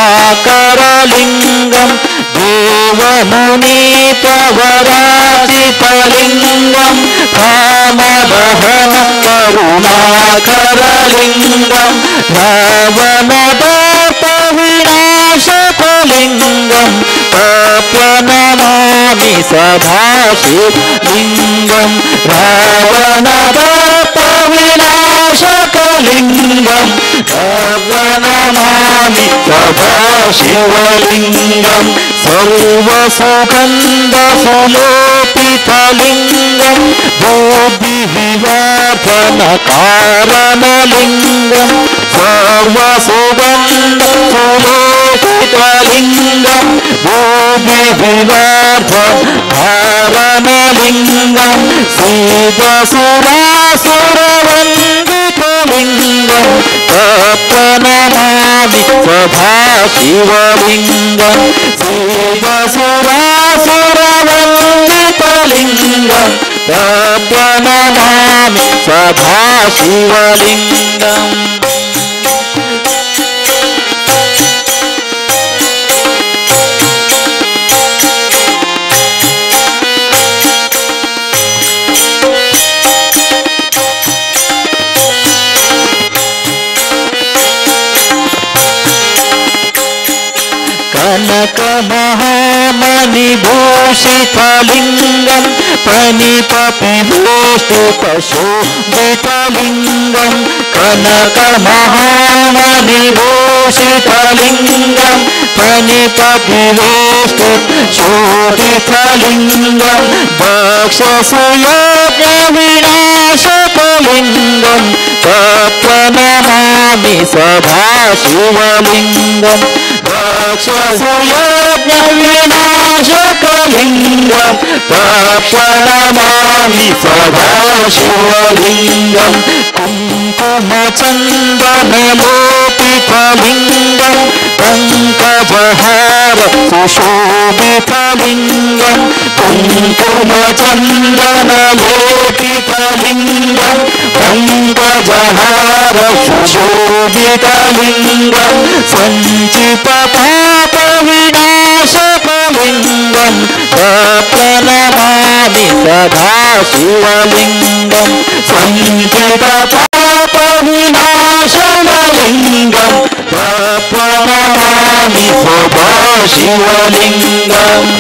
ದೇವಮುನಿ ಪ್ರವರಾರ್ಚಿತಲಿಂಗಂ ಕಾಮದಹನ ಕರುಣಾಕರಲಿಂಗಂ ರಾವಣದರ್ಪ ವಿನಾಶಕಲಿಂಗಂ ತತ್ಪ್ರಣಮಾಮಿ ಸದಾ ಶಿವಲಿಂಗಂ ರಾವಣದರ್ಪ ವಿನಾಶಕಲಿಂಗಂ ತತ್ಪ್ರಣಮಾಮಿ ಸದಾ ಶಿವಲಿಂಗಂ ಸರ್ವಸುಗಂಧ ಸುಲೋಪಿತಲಿಂಗಂ ಬುದ್ಧಿವಿವರ್ಧನ ಕಾರಣಲಿಂಗಂ ಸರ್ವಸುಗಂಧ ಸುಲೋಪಿತಲಿಂಗಂ ಬುದ್ಧಿವಿವರ್ಧನ ಕಾರಣಲಿಂಗಂ ಸಿದ್ಧಸುರಾಸುರವಂದಿತಲಿಂಗಂ ತತ್ಪ್ರಣಮಾಮಿ ಸದಾ ಶಿವಲಿಂಗಂ ಸಿದ್ಧಸುರಾಸುರವಂದಿತಲಿಂಗಂ ತತ್ಪ್ರಣಮಾಮಿ ಸದಾ ಶಿವಲಿಂಗಂ ಕನಕ ಮಹಾಮಣಿಭೂಷಿತಲಿಂಗಂ ಪನಿಪಪಿಭೂಷಿತ ಶೋಭಿತಲಿಂಗಂ ಕನಕ ಮಹಾಮಣಿಭೂಷಿತಲಿಂಗಂ ಪನಿಪಪಿಭೂಷಿತ ಶೋಭಿತಲಿಂಗಂ ದಕ್ಷಸುಯೋಗ ವಿನಾಶಕಲಿಂಗಂ ತತ್ಪ್ರಣಮಾಮಿ ಸದಾ ಶಿವಲಿಂಗಂ ದಕ್ಷಸುಯೋಗ ವಿನಾಶಕಲಿಂಗಂ ತತ್ಪ್ರಣಮಾಮಿ ಸದಾ ಶಿವಲಿಂಗಂ ಕುಂಕುಮ ಚಂದನ ಲೋಪಿತ सुशोभितलिङ्गं पङ्कजहार सुशोभितलिङ्गं कुङ्कुमचन्दनलेपितलिङ्गं पङ्कजहार सुशोभितलिङ्गं सञ्चितपापविनाशकलिङ्गं प्रणमामि सदा शिवलिङ्गं सञ्चितपापविनाशकलिङ्गं प्रणमामि सदा शिवलिङ्गम्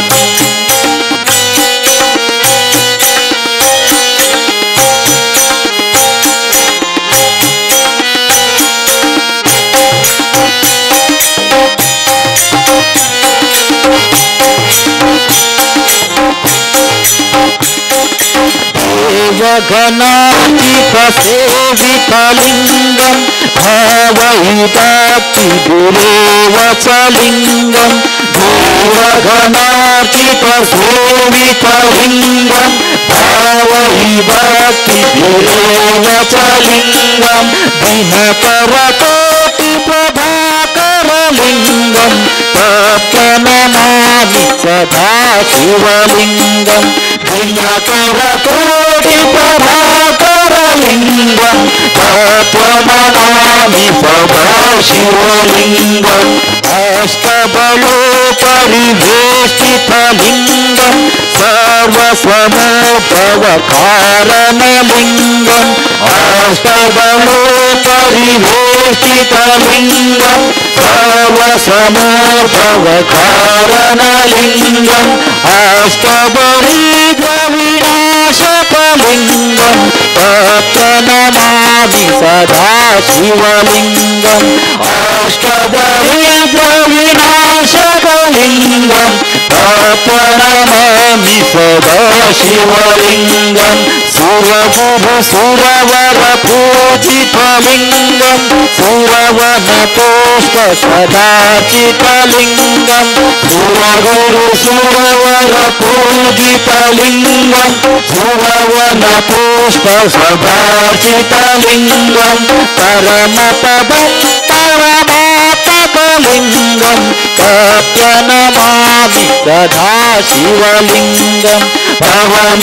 देवगणाधिपसेवितलिङ्गं भावैतात्तिगुरेवचलिङ्गं देवगणार्चितसेवितलिङ्गं भावैतात्तिगुरेवचलिङ्गं दिनकरकोटिप्रभाकरलिङ्गं तत्प्रणमामि सदा शिवलिङ्गं दिनकरकोटिप्रभाकरलिङ्गं तत्प्रणमामि सदा शिवलिङ्गम् अष्टबलोपरिवेष्टितलिङ्गं सर्वस्वमोद्भवकारणलिङ्गम् अष्टबलोपरिवेष्टितलिङ्गं सर्वस्वमोद्भवकारणलिङ्गम् अष्टबलिग्रविनाशकलिङ्गं तत्प्रणमामि सदा शिवलिङ्गम् अष्टबलिग्रविनाशकलिङ्गं तत्प्रणमामि सदा शिवलिङ्गं सुरवरपूजितलिङ्गं सुरवनपुष्पसदाचितलिङ्गं सुरवरपूजितलिङ्गं सुरवनपुष्पसदाचितलिङ्गं परमपदं परमापदलिङ्गं तत्प्रणमामि सदा शिवलिङ्गं परमपदलिङ्गं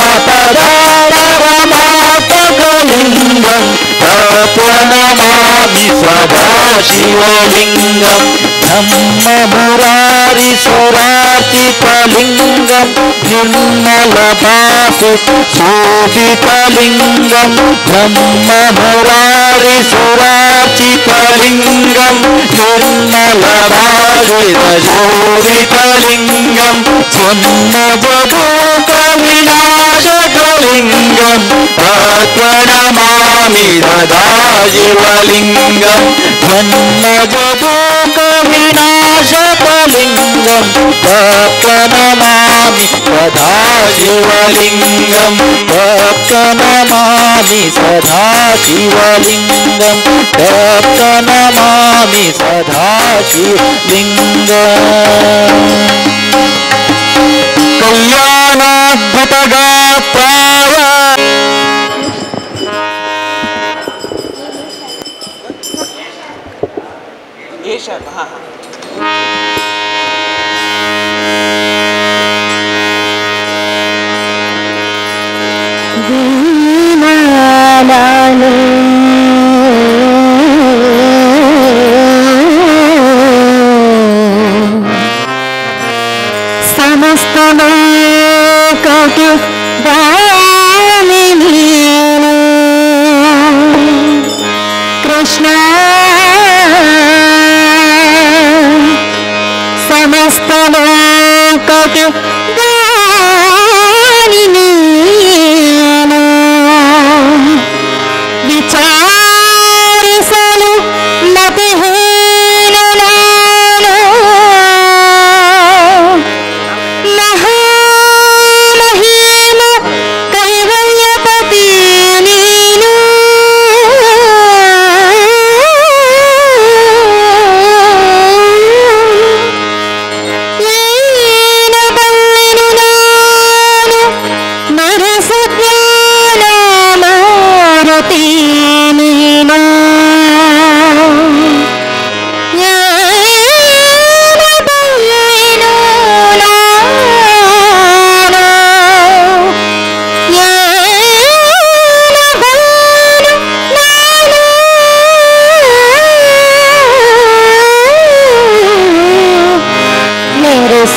तत्प्रणमामि सदा शिवलिङ्गं ब्रह्ममुरारिसुरार्चितलिङ्गं निर्मलभासु शोभितलिङ्गं ब्रह्ममुरारिसुरार्चितलिङ्गं निर्मलभासुशोभितलिङ्गं स्वन्नवधूकविनाशकलिङ्गं तत्प्रणमामि सदा शिवलिङ्गं स्वन्नवधूकविनाशकलिङ्गं तत्प्रणमामि सदा शिवलिङ्गं तत्प्रणमामि सदा शिवलिङ्गं तत्प्रणमामि सदा शिवलिङ्गम् कल्याणाद्भुतगात्राय ಸಮಸ್ತ ಲೋಕಕ್ಕೆ ದಾಮಿನಿ ಕೃಷ್ಣ ಸಮಸ್ತ ಲೋಕಕ್ಕೆ ದಾಮಿನಿ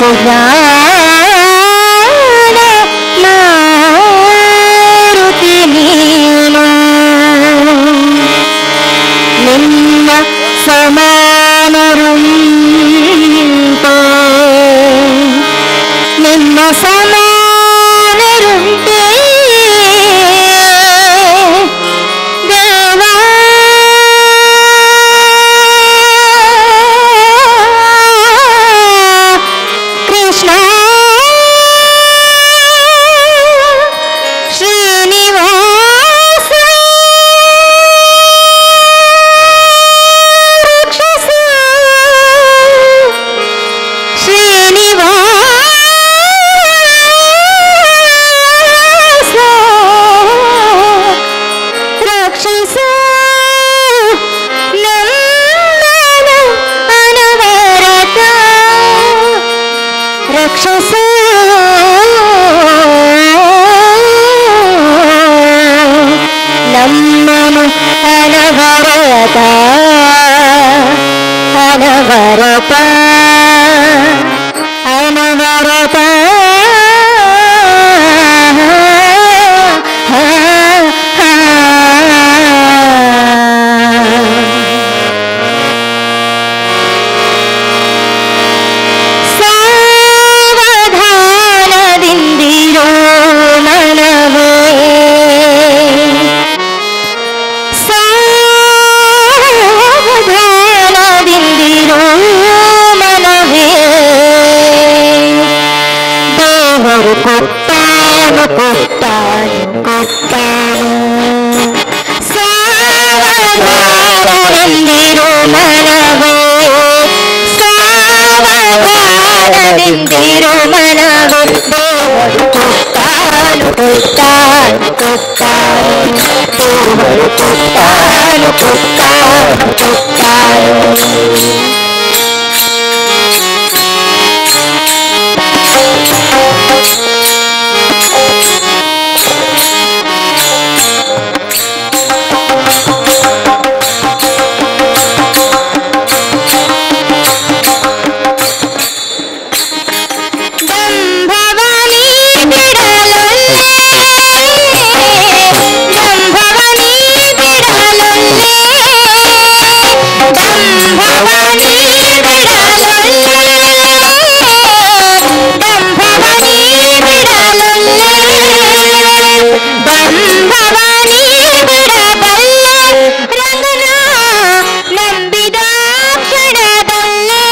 ಪುರಾಣ ಮಾರುತಿ ನೀನು ನಿನ್ನ ಸಮಾನರುಂಟೋ ನಿನ್ನ ಸಮಾನರುಂಟೇ ದೇವಾ ಕೃಷ್ಣ ಶ್ರೀನಿವಾಸ ರಾಕ್ಷಸ ಶ್ರೀನಿವಾಸ ರಾಕ್ಷಸ ನಮ್ಮನ ಅನವರತ ರಕ್ಷಸ ನಮ್ಮನು ಅನವರತ ಅನವರತ ಅನವರತ ಸಾವಧಾನದಿಂದಿರೋ ಮನವೇ ಸಾವಧಾನದಿಂದಿರೋ ಮನವೇ ದೇವರು ಕೊಟ್ಟಾನು ಕೊಟ್ಟಾನು ಕೊಟ್ಟಾನು ಸಾವಧಾನದಿಂದಿರೋ ಮನವೇ ಸಾವಧಾನದಿಂದಿರೋ ಮನವೇ ದೇವರು ಕೊಟ್ಟಾನು ಕೊಟ್ಟಾನು ಕೊಟ್ಟಾನು ದೇವರು ಕೊಟ್ಟಾನು ಕೊಟ್ಟಾನು ಕೊಟ್ಟಾನು ದಂಭವನಿ ಬಿಡಲೊಲ್ಲೆ ದಂಭವನಿ ಬಿಡಲೊಲ್ಲೆ ದಂಭವನಿ ಬಿಡಲೊಲ್ಲೆ ದಂಭವನಿ ಬಿಡಲೊಲ್ಲೆ ಬಂಧವನಿ ಬಿಡಬಲ್ಲ ರಂಗನ ನಂಬಿದ ಕ್ಷಣದಲ್ಲೇ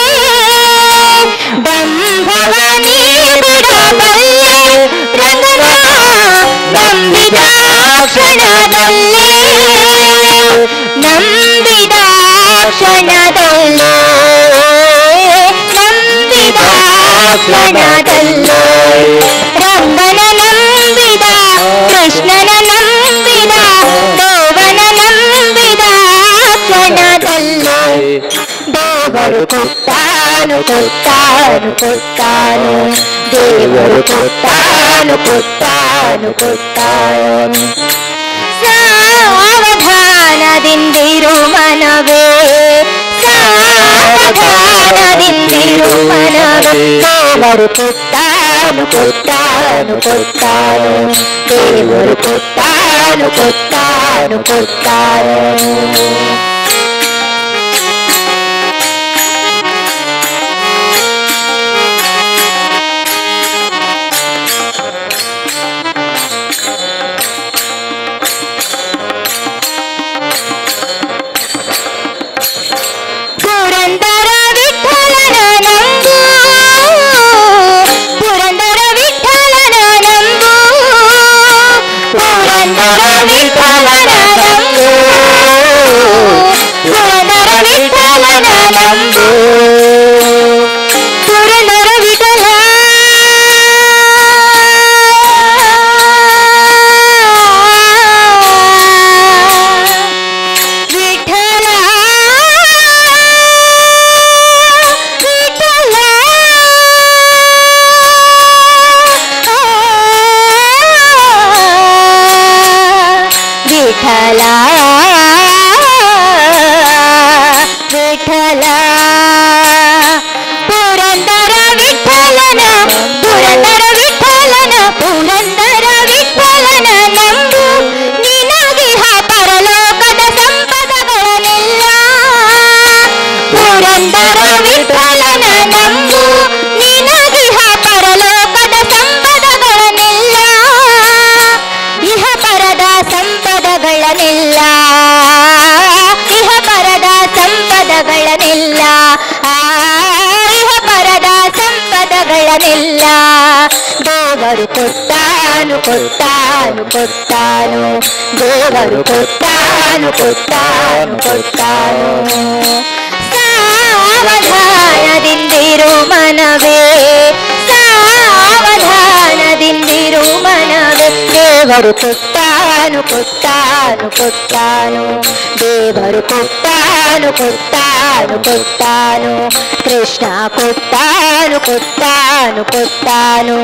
ಬಂಧವನಿ ಬಿಡಬಲ್ಲ ರಂಗನ ನಂಬಿದ ಕ್ಷಣದಲ್ಲೇ ನಂಬಿದ ಕ್ಷಣದಲ್ಲೇ ನಂಬಿದ ಕ್ಷಣದಲ್ಲೇ ರಂಗನ ನಂಬಿದ ಕೃಷ್ಣನ ನಂಬಿದ ದೇವನ ನಂಬಿದ ಕ್ಷಣದಲ್ಲೇ ದೇವರು ಕೊಟ್ಟಾನು ಕೊಟ್ಟಾನು ಕೊಟ್ಟಾನು ದೇವರು ಕೊಟ್ಟಾನು ಕೊಟ್ಟಾನು ಕೊಟ್ಟಾನು ಸಾವಧಾನದಿಂದಿರು ಮನವೇ ಸಾವಧಾನದಿಂದಿರು ಮನವೇ ದೇವರು ಕೊಟ್ಟಾನು ಕೊಟ್ಟಾನು ಕೊಟ್ಟಾನು ದೇವರು ಕೊಟ್ಟಾನು ಕೊಟ್ಟಾನು ಕೊಟ್ಟಾನು ಪುರಂದರ ವಿಠಲನ ನಂಬು ಪುರಂದರ ವಿಠಲನ ನಂಬು ಪುರಂದರ ವಿಠಲನ ನಂಬು ಪುರಂದರ ವಿಠಲನ ನಂಬು ಪುರಂದರ ವಿಠಲ ವಿಠಲ ವಿಠಲ ವಿಠಲ ಪುರಂದರ ವಿಠಲ ದೇವರು ಕೊಟ್ಟಾನು ಕೊಟ್ಟಾನು ಕೊಟ್ಟಾನು ದೇವರು ಕೊಟ್ಟಾನು ಕೊಟ್ಟಾನು ಕೊಟ್ಟಾನು ಸಾವಧಾನದಿಂದಿರು ಮನವೇ ಸಾವಧಾನದಿಂದಿರು ಮನವೇ ದೇವರು ಕೊಟ್ಟಾನು ಕೊಟ್ಟಾನು ಕೊಟ್ಟಾನು ದೇವರು ಕೊಟ್ಟಾನು ಕೊಟ್ಟಾನು ಕೊಟ್ಟಾನು ಕೃಷ್ಣ ಕೊಟ್ಟಾನು ಕೊಟ್ಟಾನು ಕೊಟ್ಟಾನು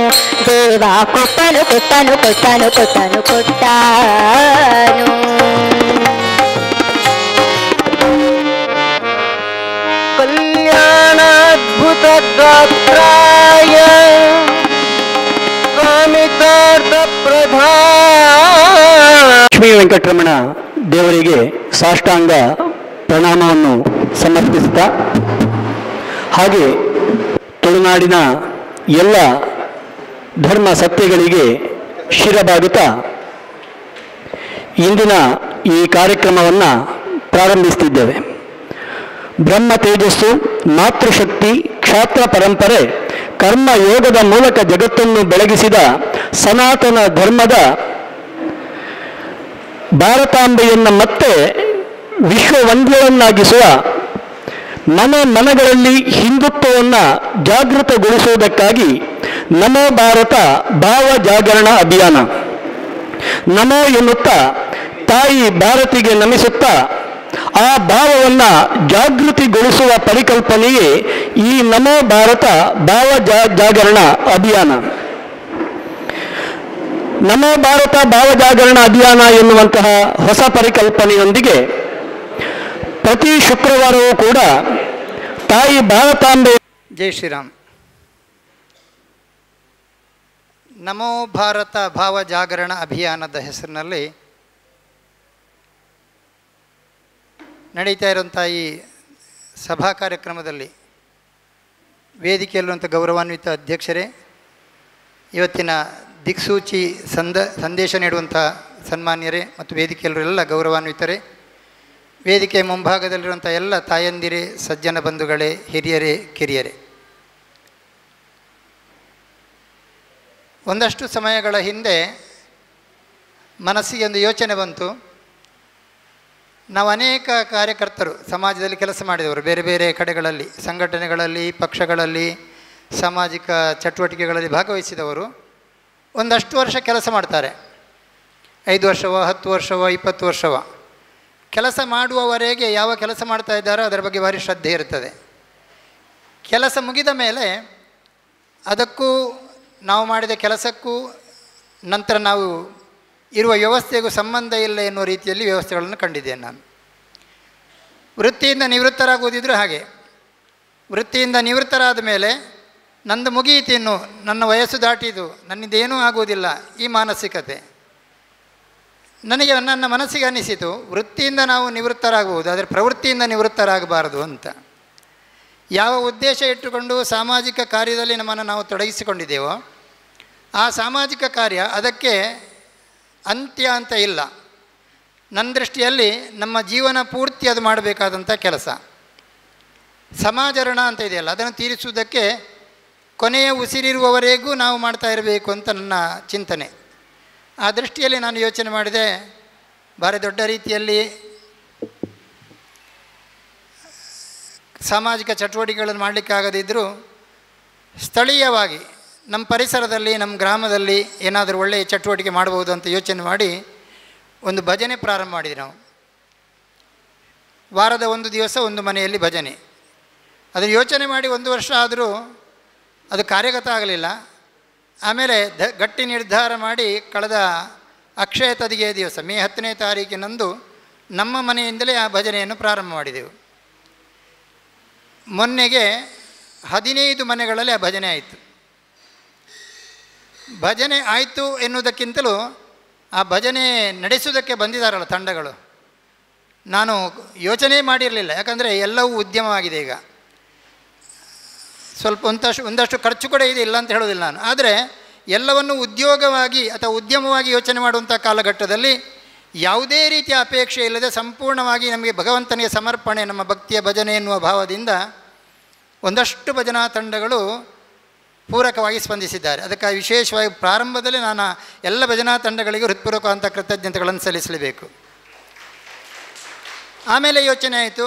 ದೇವ ಕೊಟ್ಟನು ಕೊಟ್ಟನು ಕೊಟ್ಟನು ಕೊಟ್ಟನು ಕೊಟ್ಟಾನು ಕಲ್ಯಾಣಾದ್ಭುತ ಗಾತ್ರಾಯ ಕಾಮಿತಾರ್ಥ ಲಕ್ಷ್ಮೀ ವೆಂಕಟರಮಣ ದೇವರಿಗೆ ಸಾಷ್ಟಾಂಗ ಪ್ರಣಾಮವನ್ನು ಸಮರ್ಪಿಸುತ್ತಾ ಹಾಗೆ ತುಳುನಾಡಿನ ಎಲ್ಲ ಧರ್ಮ ಸತ್ಯಗಳಿಗೆ ಶಿರಬಾಗುತ್ತಾ ಇಂದಿನ ಈ ಕಾರ್ಯಕ್ರಮವನ್ನು ಪ್ರಾರಂಭಿಸುತ್ತಿದ್ದೇವೆ. ಬ್ರಹ್ಮ ತೇಜಸ್ಸು, ಮಾತೃಶಕ್ತಿ, ಕ್ಷಾತ್ರ ಪರಂಪರೆ, ಕರ್ಮ ಯೋಗದ ಮೂಲಕ ಜಗತ್ತನ್ನು ಬೆಳಗಿಸಿದ ಸನಾತನ ಧರ್ಮದ ಭಾರತಾಂಬೆಯನ್ನು ಮತ್ತೆ ವಿಶ್ವವಂದ್ಯವನ್ನಾಗಿಸುವ ಮನಗಳಲ್ಲಿ ಹಿಂದುತ್ವವನ್ನು ಜಾಗೃತಗೊಳಿಸುವುದಕ್ಕಾಗಿ ನಮೋ ಭಾರತ ಭಾವ ಜಾಗರಣ ಅಭಿಯಾನ. ನಮೋ ಎನ್ನುತ್ತಾ ತಾಯಿ ಭಾರತಿಗೆ ನಮಿಸುತ್ತಾ ಆ ಭಾವವನ್ನು ಜಾಗೃತಿಗೊಳಿಸುವ ಪರಿಕಲ್ಪನೆಯೇ ಈ ನಮೋ ಭಾರತ ಭಾವ ಜಾಗರಣ ಅಭಿಯಾನ. ನಮೋ ಭಾರತ ಭಾವ ಜಾಗರಣ ಅಭಿಯಾನ ಎನ್ನುವಂತಹ ಹೊಸ ಪರಿಕಲ್ಪನೆಯೊಂದಿಗೆ ಪ್ರತಿ ಶುಕ್ರವಾರವೂ ಕೂಡ ತಾಯಿ ಭಾರತಾಂಬೆ. ಜೈ ಶ್ರೀರಾಮ್. ನಮೋ ಭಾರತ ಭಾವ ಜಾಗರಣ ಅಭಿಯಾನದ ಹೆಸರಿನಲ್ಲಿ ನಡೀತಾ ಇರುವಂಥ ಈ ಸಭಾ ಕಾರ್ಯಕ್ರಮದಲ್ಲಿ ವೇದಿಕೆಯಲ್ಲಿರುವಂಥ ಗೌರವಾನ್ವಿತ ಅಧ್ಯಕ್ಷರೇ, ಇವತ್ತಿನ ದಿಕ್ಸೂಚಿ ಸಂದೇಶ ನೀಡುವಂಥ ಸನ್ಮಾನ್ಯರೇ ಮತ್ತು ವೇದಿಕೆಯಲ್ಲಿರುವ ಗೌರವಾನ್ವಿತರೇ, ವೇದಿಕೆ ಮುಂಭಾಗದಲ್ಲಿರುವಂಥ ಎಲ್ಲ ತಾಯಂದಿರೇ, ಸಜ್ಜನ ಬಂಧುಗಳೇ, ಹಿರಿಯರೇ, ಕಿರಿಯರೇ, ಒಂದಷ್ಟು ಸಮಯಗಳ ಹಿಂದೆ ಮನಸ್ಸಿಗೆ ಒಂದು ಯೋಚನೆ ಬಂತು. ನಾವು ಅನೇಕ ಕಾರ್ಯಕರ್ತರು ಸಮಾಜದಲ್ಲಿ ಕೆಲಸ ಮಾಡಿದವರು, ಬೇರೆ ಬೇರೆ ಕಡೆಗಳಲ್ಲಿ, ಸಂಘಟನೆಗಳಲ್ಲಿ, ಪಕ್ಷಗಳಲ್ಲಿ, ಸಾಮಾಜಿಕ ಚಟುವಟಿಕೆಗಳಲ್ಲಿ ಭಾಗವಹಿಸಿದವರು ಒಂದಷ್ಟು ವರ್ಷ ಕೆಲಸ ಮಾಡ್ತಾರೆ. 5 ವರ್ಷವೋ 10 ವರ್ಷವೋ 20 ವರ್ಷವೋ ಕೆಲಸ ಮಾಡುವವರೆಗೆ ಯಾವ ಕೆಲಸ ಮಾಡ್ತಾ ಇದ್ದಾರೋ ಅದರ ಬಗ್ಗೆ ಭಾರಿ ಶ್ರದ್ಧೆ ಇರ್ತದೆ. ಕೆಲಸ ಮುಗಿದ ಮೇಲೆ ಅದಕ್ಕೂ ನಾವು ಮಾಡಿದ ಕೆಲಸಕ್ಕೂ ನಂತರ ನಾವು ಇರುವ ವ್ಯವಸ್ಥೆಗೂ ಸಂಬಂಧ ಇಲ್ಲ ಎನ್ನುವ ರೀತಿಯಲ್ಲಿ ವ್ಯವಸ್ಥೆಗಳನ್ನು ಕಂಡಿದ್ದೇನೆ ನಾನು. ವೃತ್ತಿಯಿಂದ ನಿವೃತ್ತರಾಗುವುದಿದ್ರೂ ಹಾಗೆ, ವೃತ್ತಿಯಿಂದ ನಿವೃತ್ತರಾದ ಮೇಲೆ ನಂದು ಮುಗಿಯಿತು, ಇನ್ನು ನನ್ನ ವಯಸ್ಸು ದಾಟಿದು, ನನ್ನಿಂದೇನೂ ಆಗುವುದಿಲ್ಲ, ಈ ಮಾನಸಿಕತೆ ನನಗೆ ನನ್ನ ಮನಸ್ಸಿಗೆ ಅನ್ನಿಸಿತು. ವೃತ್ತಿಯಿಂದ ನಾವು ನಿವೃತ್ತರಾಗಬಹುದು, ಆದರೆ ಪ್ರವೃತ್ತಿಯಿಂದ ನಿವೃತ್ತರಾಗಬಾರದು ಅಂತ. ಯಾವ ಉದ್ದೇಶ ಇಟ್ಟುಕೊಂಡು ಸಾಮಾಜಿಕ ಕಾರ್ಯದಲ್ಲಿ ನಮ್ಮನ್ನು ನಾವು ತೊಡಗಿಸಿಕೊಂಡಿದ್ದೇವೋ ಆ ಸಾಮಾಜಿಕ ಕಾರ್ಯ ಅದಕ್ಕೆ ಅಂತ್ಯ ಅಂತ ಇಲ್ಲ. ನನ್ನ ದೃಷ್ಟಿಯಲ್ಲಿ ನಮ್ಮ ಜೀವನ ಪೂರ್ತಿ ಅದು ಮಾಡಬೇಕಾದಂಥ ಕೆಲಸ. ಸಮಾಜ ಋಣ ಅಂತ ಇದೆಯಲ್ಲ, ಅದನ್ನು ತೀರಿಸುವುದಕ್ಕೆ ಕೊನೆಯ ಉಸಿರಿರುವವರೆಗೂ ನಾವು ಮಾಡ್ತಾ ಇರಬೇಕು ಅಂತ ನನ್ನ ಚಿಂತನೆ. ಆ ದೃಷ್ಟಿಯಲ್ಲಿ ನಾನು ಯೋಚನೆ ಮಾಡಿದೆ, ಭಾರಿ ದೊಡ್ಡ ರೀತಿಯಲ್ಲಿ ಸಾಮಾಜಿಕ ಚಟುವಟಿಕೆಗಳನ್ನು ಮಾಡಲಿಕ್ಕಾಗದಿದ್ದರೂ ಸ್ಥಳೀಯವಾಗಿ ನಮ್ಮ ಪರಿಸರದಲ್ಲಿ, ನಮ್ಮ ಗ್ರಾಮದಲ್ಲಿ ಏನಾದರೂ ಒಳ್ಳೆಯ ಚಟುವಟಿಕೆ ಮಾಡ್ಬೋದು ಅಂತ ಯೋಚನೆ ಮಾಡಿ ಒಂದು ಭಜನೆ ಪ್ರಾರಂಭ ಮಾಡಿದ್ವಿ ನಾವು. ವಾರದ ಒಂದು ದಿವಸ ಒಂದು ಮನೆಯಲ್ಲಿ ಭಜನೆ. ಅದನ್ನು ಯೋಚನೆ ಮಾಡಿ 1 ವರ್ಷ ಆದರೂ ಅದು ಕಾರ್ಯಗತ ಆಗಲಿಲ್ಲ. ಆಮೇಲೆ ಗಟ್ಟಿ ನಿರ್ಧಾರ ಮಾಡಿ ಕಳೆದ ಅಕ್ಷಯ ತದಿಗೆಯ ದಿವಸ ಮೇ 10ನೇ ತಾರೀಕಿನಂದು ನಮ್ಮ ಮನೆಯಿಂದಲೇ ಆ ಭಜನೆಯನ್ನು ಪ್ರಾರಂಭ ಮಾಡಿದೆವು. ಮೊನ್ನೆಗೆ 15 ಮನೆಗಳಲ್ಲಿ ಆ ಭಜನೆ ಆಯಿತು. ಭಜನೆ ಆಯಿತು ಎನ್ನುವುದಕ್ಕಿಂತಲೂ ಆ ಭಜನೆ ನಡೆಸುವುದಕ್ಕೆ ಬಂದಿದ್ದಾರಲ್ಲ ತಂಡಗಳು, ನಾನು ಯೋಚನೆ ಮಾಡಿರಲಿಲ್ಲ. ಯಾಕಂದರೆ ಎಲ್ಲವೂ ಉದ್ಯಮವಾಗಿದೆ ಈಗ. ಸ್ವಲ್ಪ ಒಂದಷ್ಟು ಖರ್ಚು ಕೂಡ ಇದೆ, ಇಲ್ಲ ಅಂತ ಹೇಳೋದಿಲ್ಲ ನಾನು. ಆದರೆ ಎಲ್ಲವನ್ನು ಉದ್ಯೋಗವಾಗಿ ಅಥವಾ ಉದ್ಯಮವಾಗಿ ಯೋಚನೆ ಮಾಡುವಂಥ ಕಾಲಘಟ್ಟದಲ್ಲಿ ಯಾವುದೇ ರೀತಿಯ ಅಪೇಕ್ಷೆ ಇಲ್ಲದೆ ಸಂಪೂರ್ಣವಾಗಿ ನಮಗೆ ಭಗವಂತನಿಗೆ ಸಮರ್ಪಣೆ, ನಮ್ಮ ಭಕ್ತಿಯ ಭಜನೆ ಎನ್ನುವ ಭಾವದಿಂದ ಒಂದಷ್ಟು ಭಜನಾ ತಂಡಗಳು ಪೂರಕವಾಗಿ ಸ್ಪಂದಿಸಿದ್ದಾರೆ. ಅದಕ್ಕಾಗಿ ವಿಶೇಷವಾಗಿ ಪ್ರಾರಂಭದಲ್ಲಿ ನಾನು ಎಲ್ಲ ಭಜನಾ ತಂಡಗಳಿಗೂ ಹೃತ್ಪೂರ್ವಕವಂತ ಕೃತಜ್ಞತೆಗಳನ್ನು ಸಲ್ಲಿಸಲೇಬೇಕು. ಆಮೇಲೆ ಯೋಚನೆ ಆಯಿತು,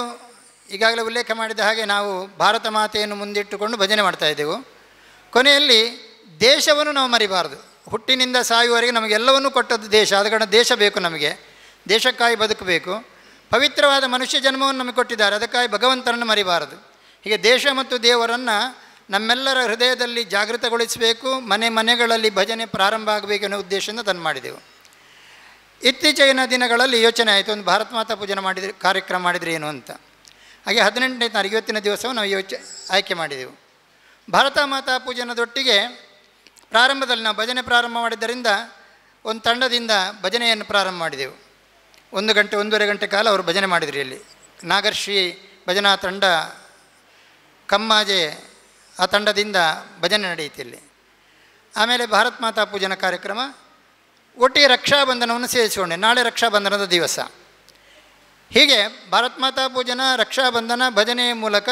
ಈಗಾಗಲೇ ಉಲ್ಲೇಖ ಮಾಡಿದ ಹಾಗೆ ನಾವು ಭಾರತ ಮಾತೆಯನ್ನು ಮುಂದಿಟ್ಟುಕೊಂಡು ಭಜನೆ ಮಾಡ್ತಾಯಿದ್ದೆವು. ಕೊನೆಯಲ್ಲಿ ದೇಶವನ್ನು ನಾವು ಮರಿಬಾರ್ದು. ಹುಟ್ಟಿನಿಂದ ಸಾಯುವವರೆಗೆ ನಮಗೆಲ್ಲವನ್ನೂ ಕೊಟ್ಟದ್ದು ದೇಶ. ಆದ ಕಾರಣ ದೇಶ ಬೇಕು ನಮಗೆ, ದೇಶಕ್ಕಾಗಿ ಬದುಕಬೇಕು. ಪವಿತ್ರವಾದ ಮನುಷ್ಯ ಜನ್ಮವನ್ನು ನಮಗೆ ಕೊಟ್ಟಿದ್ದಾರೆ, ಅದಕ್ಕಾಗಿ ಭಗವಂತನನ್ನು ಮರಿಬಾರದು. ಹೀಗೆ ದೇಶ ಮತ್ತು ದೇವರನ್ನು ನಮ್ಮೆಲ್ಲರ ಹೃದಯದಲ್ಲಿ ಜಾಗೃತಗೊಳಿಸಬೇಕು, ಮನೆ ಮನೆಗಳಲ್ಲಿ ಭಜನೆ ಪ್ರಾರಂಭ ಆಗಬೇಕು ಅನ್ನೋ ಉದ್ದೇಶದಿಂದ ಅದನ್ನು ಮಾಡಿದೆವು. ಇತ್ತೀಚಿನ ದಿನಗಳಲ್ಲಿ ಯೋಚನೆ ಆಯಿತು, ಒಂದು ಭಾರತ ಮಾತಾ ಪೂಜನೆ ಮಾಡಿದರೆ ಕಾರ್ಯಕ್ರಮ ಮಾಡಿದರೆ ಏನು ಅಂತ. ಹಾಗೆ 18ನೇ ತಾರೀಕು ಇವತ್ತಿನ ದಿವಸವು ನಾವು ಆಯ್ಕೆ ಮಾಡಿದೆವು. ಭಾರತ ಮಾತಾ ಪೂಜನದೊಟ್ಟಿಗೆ ಪ್ರಾರಂಭದಲ್ಲಿ ನಾವು ಭಜನೆ ಪ್ರಾರಂಭ ಮಾಡಿದ್ದರಿಂದ ಒಂದು ತಂಡದಿಂದ ಭಜನೆಯನ್ನು ಪ್ರಾರಂಭ ಮಾಡಿದೆವು. 1 ಗಂಟೆ 1.5 ಗಂಟೆ ಕಾಲ ಅವರು ಭಜನೆ ಮಾಡಿದ್ರು. ಇಲ್ಲಿ ನಾಗರ್ಷಿ ಭಜನಾ ತಂಡ ಕಮ್ಮಾಜೆ ಆ ತಂಡದಿಂದ ಭಜನೆ ನಡೆಯಿತು ಇಲ್ಲಿ. ಆಮೇಲೆ ಭಾರತ ಮಾತಾ ಪೂಜನ ಕಾರ್ಯಕ್ರಮ ಒಟ್ಟಿಗೆ ರಕ್ಷಾಬಂಧನವನ್ನು ಸೇರಿಸಿಕೊಂಡೆ. ನಾಳೆ ರಕ್ಷಾಬಂಧನದ ದಿವಸ. ಹೀಗೆ ಭಾರತ ಮಾತಾ ಪೂಜನ, ರಕ್ಷಾಬಂಧನ, ಭಜನೆಯ ಮೂಲಕ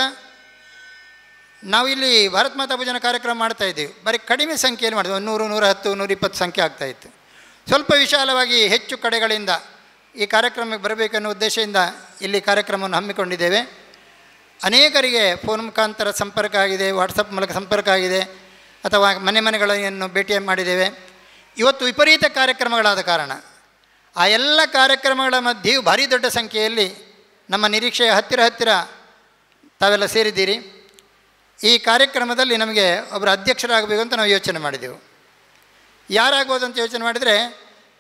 ನಾವಿಲ್ಲಿ ಭಾರತ ಮಾತಾ ಪೂಜನ ಕಾರ್ಯಕ್ರಮ ಮಾಡ್ತಾಯಿದ್ದೀವಿ. ಬರೀ ಕಡಿಮೆ ಸಂಖ್ಯೆಯಲ್ಲಿ ಮಾಡಿದ್ವಿ, 100, 110, 120 ಸಂಖ್ಯೆ ಆಗ್ತಾಯಿತ್ತು. ಸ್ವಲ್ಪ ವಿಶಾಲವಾಗಿ ಹೆಚ್ಚು ಕಡೆಗಳಿಂದ ಈ ಕಾರ್ಯಕ್ರಮಕ್ಕೆ ಬರಬೇಕನ್ನೋ ಉದ್ದೇಶದಿಂದ ಇಲ್ಲಿ ಕಾರ್ಯಕ್ರಮವನ್ನು ಹಮ್ಮಿಕೊಂಡಿದ್ದೇವೆ. ಅನೇಕರಿಗೆ ಫೋನ್ ಮುಖಾಂತರ ಸಂಪರ್ಕ ಆಗಿದೆ, ವಾಟ್ಸಪ್ ಮೂಲಕ ಸಂಪರ್ಕ ಆಗಿದೆ, ಅಥವಾ ಮನೆಗಳನ್ನು ಭೇಟಿ ಮಾಡಿದ್ದೇವೆ. ಇವತ್ತು ವಿಪರೀತ ಕಾರ್ಯಕ್ರಮಗಳಾದ ಕಾರಣ ಆ ಎಲ್ಲ ಕಾರ್ಯಕ್ರಮಗಳ ಮಧ್ಯೆಯೂ ಭಾರಿ ದೊಡ್ಡ ಸಂಖ್ಯೆಯಲ್ಲಿ ನಮ್ಮ ನಿರೀಕ್ಷೆಯ ಹತ್ತಿರ ತಾವೆಲ್ಲ ಸೇರಿದ್ದೀರಿ. ಈ ಕಾರ್ಯಕ್ರಮದಲ್ಲಿ ನಮಗೆ ಒಬ್ಬರು ಅಧ್ಯಕ್ಷರಾಗಬೇಕು ಅಂತ ನಾವು ಯೋಚನೆ ಮಾಡಿದೆವು. ಯಾರಾಗ್ಬೋದು ಅಂತ ಯೋಚನೆ ಮಾಡಿದರೆ,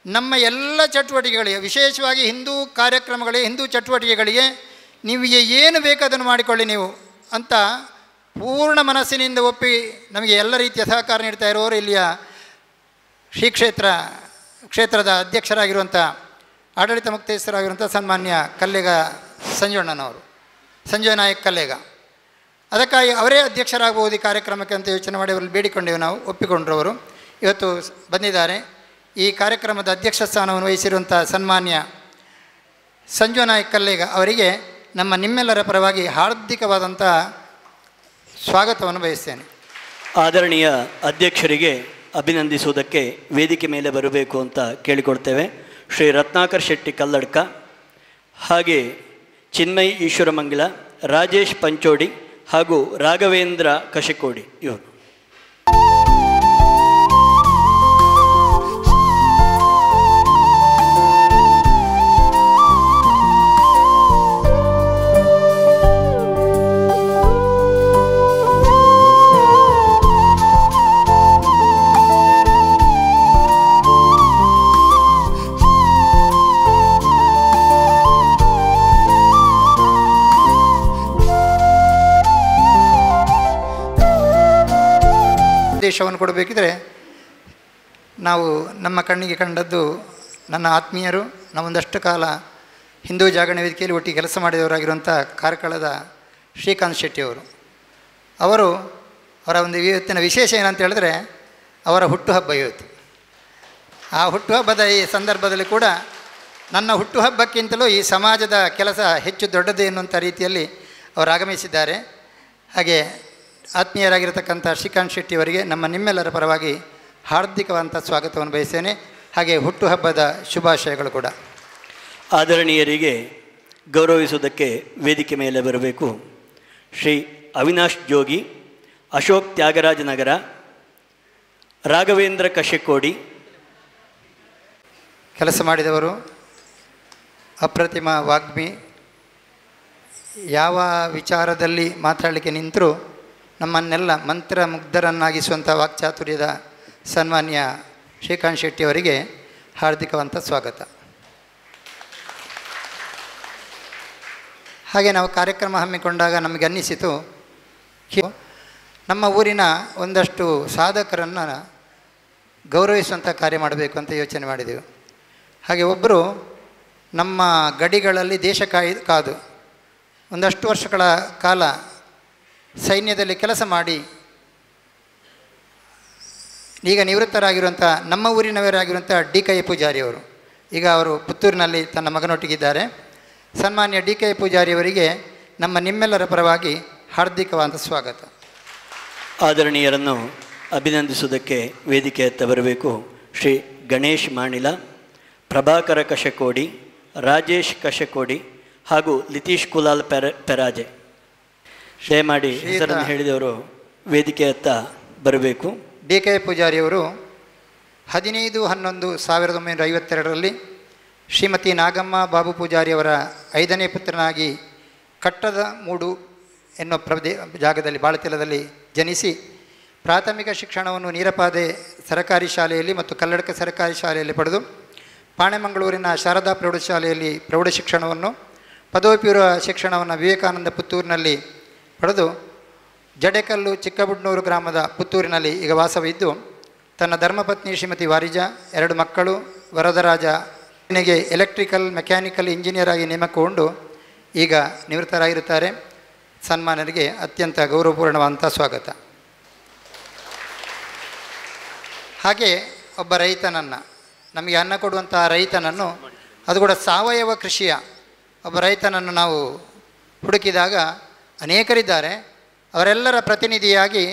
ನಮ್ಮ ಎಲ್ಲ ಚಟುವಟಿಕೆಗಳಿಗೆ, ವಿಶೇಷವಾಗಿ ಹಿಂದೂ ಕಾರ್ಯಕ್ರಮಗಳಿಗೆ, ಹಿಂದೂ ಚಟುವಟಿಕೆಗಳಿಗೆ ನಿಮಗೆ ಏನು ಬೇಕು ಅದನ್ನು ಮಾಡಿಕೊಳ್ಳಿ ನೀವು ಅಂತ ಪೂರ್ಣ ಮನಸ್ಸಿನಿಂದ ಒಪ್ಪಿ ನಮಗೆ ಎಲ್ಲ ರೀತಿಯ ಸಹಕಾರ ನೀಡ್ತಾ ಇರೋರು ಇಲ್ಲಿಯ ಶ್ರೀ ಕ್ಷೇತ್ರದ ಅಧ್ಯಕ್ಷರಾಗಿರುವಂಥ, ಆಡಳಿತ ಮುಕ್ತೇಶ್ವರಾಗಿರುವಂಥ ಸನ್ಮಾನ್ಯ ಕಲ್ಲೇಗ ಸಂಜಯ್ ನಾಯಕ್ ಕಲ್ಲೇಗ. ಅದಕ್ಕಾಗಿ ಅವರೇ ಅಧ್ಯಕ್ಷರಾಗಬಹುದು ಈ ಕಾರ್ಯಕ್ರಮಕ್ಕೆ ಅಂತ ಯೋಚನೆ ಮಾಡಿ ಅವರಲ್ಲಿ ಬೇಡಿಕೊಂಡೆವು. ನಾವು ಒಪ್ಪಿಕೊಂಡ್ರವರು ಇವತ್ತು ಬಂದಿದ್ದಾರೆ. ಈ ಕಾರ್ಯಕ್ರಮದ ಅಧ್ಯಕ್ಷ ಸ್ಥಾನವನ್ನು ವಹಿಸಿರುವಂಥ ಸನ್ಮಾನ್ಯ ಸಂಜಯ್ ನಾಯಕ್ ಕಲ್ಲೇಗ ಅವರಿಗೆ ನಿಮ್ಮೆಲ್ಲರ ಪರವಾಗಿ ಹಾರ್ದಿಕವಾದಂಥ ಸ್ವಾಗತವನ್ನು ಬಯಸ್ತೇನೆ. ಆದರಣೀಯ ಅಧ್ಯಕ್ಷರಿಗೆ ಅಭಿನಂದಿಸುವುದಕ್ಕೆ ವೇದಿಕೆ ಮೇಲೆ ಬರಬೇಕು ಅಂತ ಕೇಳಿಕೊಡ್ತೇವೆ. ಶ್ರೀ ರತ್ನಾಕರ್ ಶೆಟ್ಟಿ ಕಲ್ಲಡ್ಕ, ಹಾಗೆ ಚಿನ್ಮಯ್ ಈಶ್ವರಮಂಗಲ, ರಾಜೇಶ್ ಪಂಚೋಡಿ ಹಾಗೂ ರಾಘವೇಂದ್ರ ಕಶೆಕೋಡಿ ಇವರು. ಸಂದೇಶವನ್ನು ಕೊಡಬೇಕಿದ್ರೆ ನಾವು ನಮ್ಮ ಕಣ್ಣಿಗೆ ಕಂಡದ್ದು, ನನ್ನ ಆತ್ಮೀಯರು, ನಾವೊಂದಷ್ಟು ಕಾಲ ಹಿಂದೂ ಜಾಗರಣೆ ವೇದಿಕೆಯಲ್ಲಿ ಒಟ್ಟಿಗೆ ಕೆಲಸ ಮಾಡಿದವರಾಗಿರುವಂಥ ಕಾರ್ಕಳದ ಶ್ರೀಕಾಂತ್ ಶೆಟ್ಟಿಯವರು. ಅವರ ಒಂದು ಇವತ್ತಿನ ವಿಶೇಷ ಏನಂತ ಹೇಳಿದ್ರೆ ಅವರ ಹುಟ್ಟುಹಬ್ಬ ಇವತ್ತು. ಆ ಹುಟ್ಟುಹಬ್ಬದ ಈ ಸಂದರ್ಭದಲ್ಲಿ ಕೂಡ ನನ್ನ ಹುಟ್ಟುಹಬ್ಬಕ್ಕಿಂತಲೂ ಈ ಸಮಾಜದ ಕೆಲಸ ಹೆಚ್ಚು ದೊಡ್ಡದು ಎನ್ನುವಂಥ ರೀತಿಯಲ್ಲಿ ಅವರು ಆಗಮಿಸಿದ್ದಾರೆ. ಹಾಗೆ ಆತ್ಮೀಯರಾಗಿರತಕ್ಕಂಥ ಶ್ರೀಕಾಂತ್ ಶೆಟ್ಟಿಯವರಿಗೆ ನಿಮ್ಮೆಲ್ಲರ ಪರವಾಗಿ ಹಾರ್ದಿಕವಾದಂಥ ಸ್ವಾಗತವನ್ನು ಬಯಸ್ತೇನೆ. ಹಾಗೆ ಹುಟ್ಟುಹಬ್ಬದ ಶುಭಾಶಯಗಳು ಕೂಡ. ಆದರಣೀಯರಿಗೆ ಗೌರವಿಸುವುದಕ್ಕೆ ವೇದಿಕೆ ಮೇಲೆ ಬರಬೇಕು. ಶ್ರೀ ಅವಿನಾಶ್ ಜೋಗಿ, ಅಶೋಕ್ ತ್ಯಾಗರಾಜ ನಗರ, ರಾಘವೇಂದ್ರ ಕಶೆಕೋಡಿ. ಕೆಲಸ ಮಾಡಿದವರು, ಅಪ್ರತಿಮ ವಾಗ್ಮಿ. ಯಾವ ವಿಚಾರದಲ್ಲಿ ಮಾತಾಡಲಿಕ್ಕೆ ನಿಂತರೂ ನಮ್ಮನ್ನೆಲ್ಲ ಮಂತ್ರಮುಗ್ಧರನ್ನಾಗಿಸುವಂಥ ವಾಕ್ಚಾತುರ್ಯದ ಸನ್ಮಾನ್ಯ ಶ್ರೀಕಾಂತ್ ಶೆಟ್ಟಿಯವರಿಗೆ ಹಾರ್ದಿಕವಂತ ಸ್ವಾಗತ. ಹಾಗೆ ನಾವು ಕಾರ್ಯಕ್ರಮ ಹಮ್ಮಿಕೊಂಡಾಗ ನಮಗೆ ಅನ್ನಿಸಿತು, ನಮ್ಮ ಊರಿನ ಒಂದಷ್ಟು ಸಾಧಕರನ್ನು ಗೌರವಿಸುವಂಥ ಕಾರ್ಯ ಮಾಡಬೇಕು ಅಂತ ಯೋಚನೆ ಮಾಡಿದೆವು. ಹಾಗೆ ಒಬ್ಬರು ನಮ್ಮ ಗಡಿಗಳಲ್ಲಿ ದೇಶ ಕಾದು ಒಂದಷ್ಟು ವರ್ಷಗಳ ಕಾಲ ಸೈನ್ಯದಲ್ಲಿ ಕೆಲಸ ಮಾಡಿ ಈಗ ನಿವೃತ್ತರಾಗಿರುವಂಥ ನಮ್ಮ ಊರಿನವರಾಗಿರುವಂಥ DK ಪೂಜಾರಿಯವರು, ಈಗ ಅವರು ಪುತ್ತೂರಿನಲ್ಲಿ ತನ್ನ ಮಗನೊಟ್ಟಿಗಿದ್ದಾರೆ. ಸನ್ಮಾನ್ಯ DK ಪೂಜಾರಿಯವರಿಗೆ ನಿಮ್ಮೆಲ್ಲರ ಪರವಾಗಿ ಹಾರ್ದಿಕವಾದ ಸ್ವಾಗತ. ಆದರಣೀಯರನ್ನು ಅಭಿನಂದಿಸುವುದಕ್ಕೆ ವೇದಿಕೆಯತ್ತ ಬರಬೇಕು ಶ್ರೀ ಗಣೇಶ್ ಮಾಣಿಲ, ಪ್ರಭಾಕರ ಕಶಕೋಡಿ, ರಾಜೇಶ್ ಕಶಕೋಡಿ ಹಾಗೂ ಲಿತೀಶ್ ಕುಲಾಲ್ ಪೆರಾಜೆ. ದಯಮಾಡಿ ಹೆಸರನ್ನು ಹೇಳಿದವರು ವೇದಿಕೆಯತ್ತ ಬರಬೇಕು. DK ಪೂಜಾರಿಯವರು 15/11/1952 ಶ್ರೀಮತಿ ನಾಗಮ್ಮ ಬಾಬು ಪೂಜಾರಿಯವರ 5ನೇ ಪುತ್ರನಾಗಿ ಕಟ್ಟದ ಮೂಡು ಎನ್ನುವ ಜಾಗದಲ್ಲಿ ಬಾಳತಿಲದಲ್ಲಿ ಜನಿಸಿ ಪ್ರಾಥಮಿಕ ಶಿಕ್ಷಣವನ್ನು ನೀರಪಾದೆ ಸರಕಾರಿ ಶಾಲೆಯಲ್ಲಿ ಮತ್ತು ಕಲ್ಲಡ್ಕ ಸರಕಾರಿ ಶಾಲೆಯಲ್ಲಿ ಪಡೆದು ಪಾಣೆಮಂಗಳೂರಿನ ಶಾರದಾ ಪ್ರೌಢಶಾಲೆಯಲ್ಲಿ ಪ್ರೌಢ ಶಿಕ್ಷಣವನ್ನು, ಪದವಿ ಪೂರ್ವ ಶಿಕ್ಷಣವನ್ನು ವಿವೇಕಾನಂದ ಪುತ್ತೂರಿನಲ್ಲಿ ಪಡೆದು ಜಡೆಕಲ್ಲು ಚಿಕ್ಕಬುಡ್ನೂರು ಗ್ರಾಮದ ಪುತ್ತೂರಿನಲ್ಲಿ ಈಗ ವಾಸವಿದ್ದು ತನ್ನ ಧರ್ಮಪತ್ನಿ ಶ್ರೀಮತಿ ವಾರಿಜ, 2 ಮಕ್ಕಳು ವರದರಾಜ ಗೆ ಎಲೆಕ್ಟ್ರಿಕಲ್ ಮೆಕ್ಯಾನಿಕಲ್ ಇಂಜಿನಿಯರ್ ಆಗಿ ನೇಮಕಗೊಂಡು ಈಗ ನಿವೃತ್ತರಾಗಿರುತ್ತಾರೆ. ಸನ್ಮಾನರಿಗೆ ಅತ್ಯಂತ ಗೌರವಪೂರ್ಣವಾದಂಥ ಸ್ವಾಗತ. ಹಾಗೆ ಒಬ್ಬ ರೈತನನ್ನು, ನಮಗೆ ಅನ್ನ ಕೊಡುವಂತಹ ರೈತನನ್ನು, ಅದು ಕೂಡ ಸಾವಯವ ಕೃಷಿಯ ಒಬ್ಬ ರೈತನನ್ನು ನಾವು ಹುಡುಕಿದಾಗ ಅನೇಕರಿದ್ದಾರೆ. ಅವರೆಲ್ಲರ ಪ್ರತಿನಿಧಿಯಾಗಿ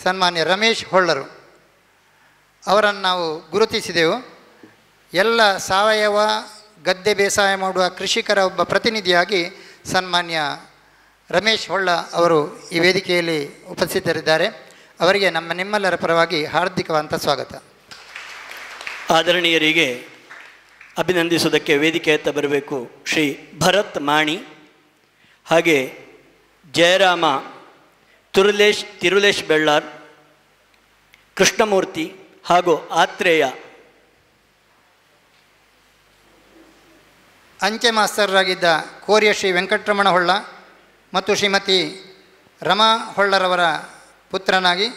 ಸನ್ಮಾನ್ಯ ರಮೇಶ್ ಹೊಳ್ಳರು ಅವರನ್ನು ನಾವು ಗುರುತಿಸಿದೆವು. ಎಲ್ಲ ಸಾವಯವ ಗದ್ದೆ ಬೇಸಾಯ ಮಾಡುವ ಕೃಷಿಕರ ಒಬ್ಬ ಪ್ರತಿನಿಧಿಯಾಗಿ ಸನ್ಮಾನ್ಯ ರಮೇಶ್ ಹೊಳ್ಳ ಅವರು ಈ ವೇದಿಕೆಯಲ್ಲಿ ಉಪಸ್ಥಿತರಿದ್ದಾರೆ. ಅವರಿಗೆ ನಿಮ್ಮೆಲ್ಲರ ಪರವಾಗಿ ಹಾರ್ದಿಕವಾದಂಥ ಸ್ವಾಗತ. ಆದರಣೀಯರಿಗೆ ಅಭಿನಂದಿಸುವುದಕ್ಕೆ ವೇದಿಕೆಯತ್ತ ಬರಬೇಕು ಶ್ರೀ ಭರತ್ ಮಾಣಿ, ಹಾಗೆ ಜಯರಾಮ ತಿರುಲೇಶ್ ಬೆಳ್ಳಾರ್, ಕೃಷ್ಣಮೂರ್ತಿ ಹಾಗೂ ಆತ್ರೇಯ. ಅಂಚೆ ಮಾಸ್ತರರಾಗಿದ್ದ ಕೋರಿಯ ಶ್ರೀ ವೆಂಕಟರಮಣ ಹೊಳ್ಳ ಮತ್ತು ಶ್ರೀಮತಿ ರಮಾ ಹೊಳ್ಳರವರ ಪುತ್ರನಾಗಿ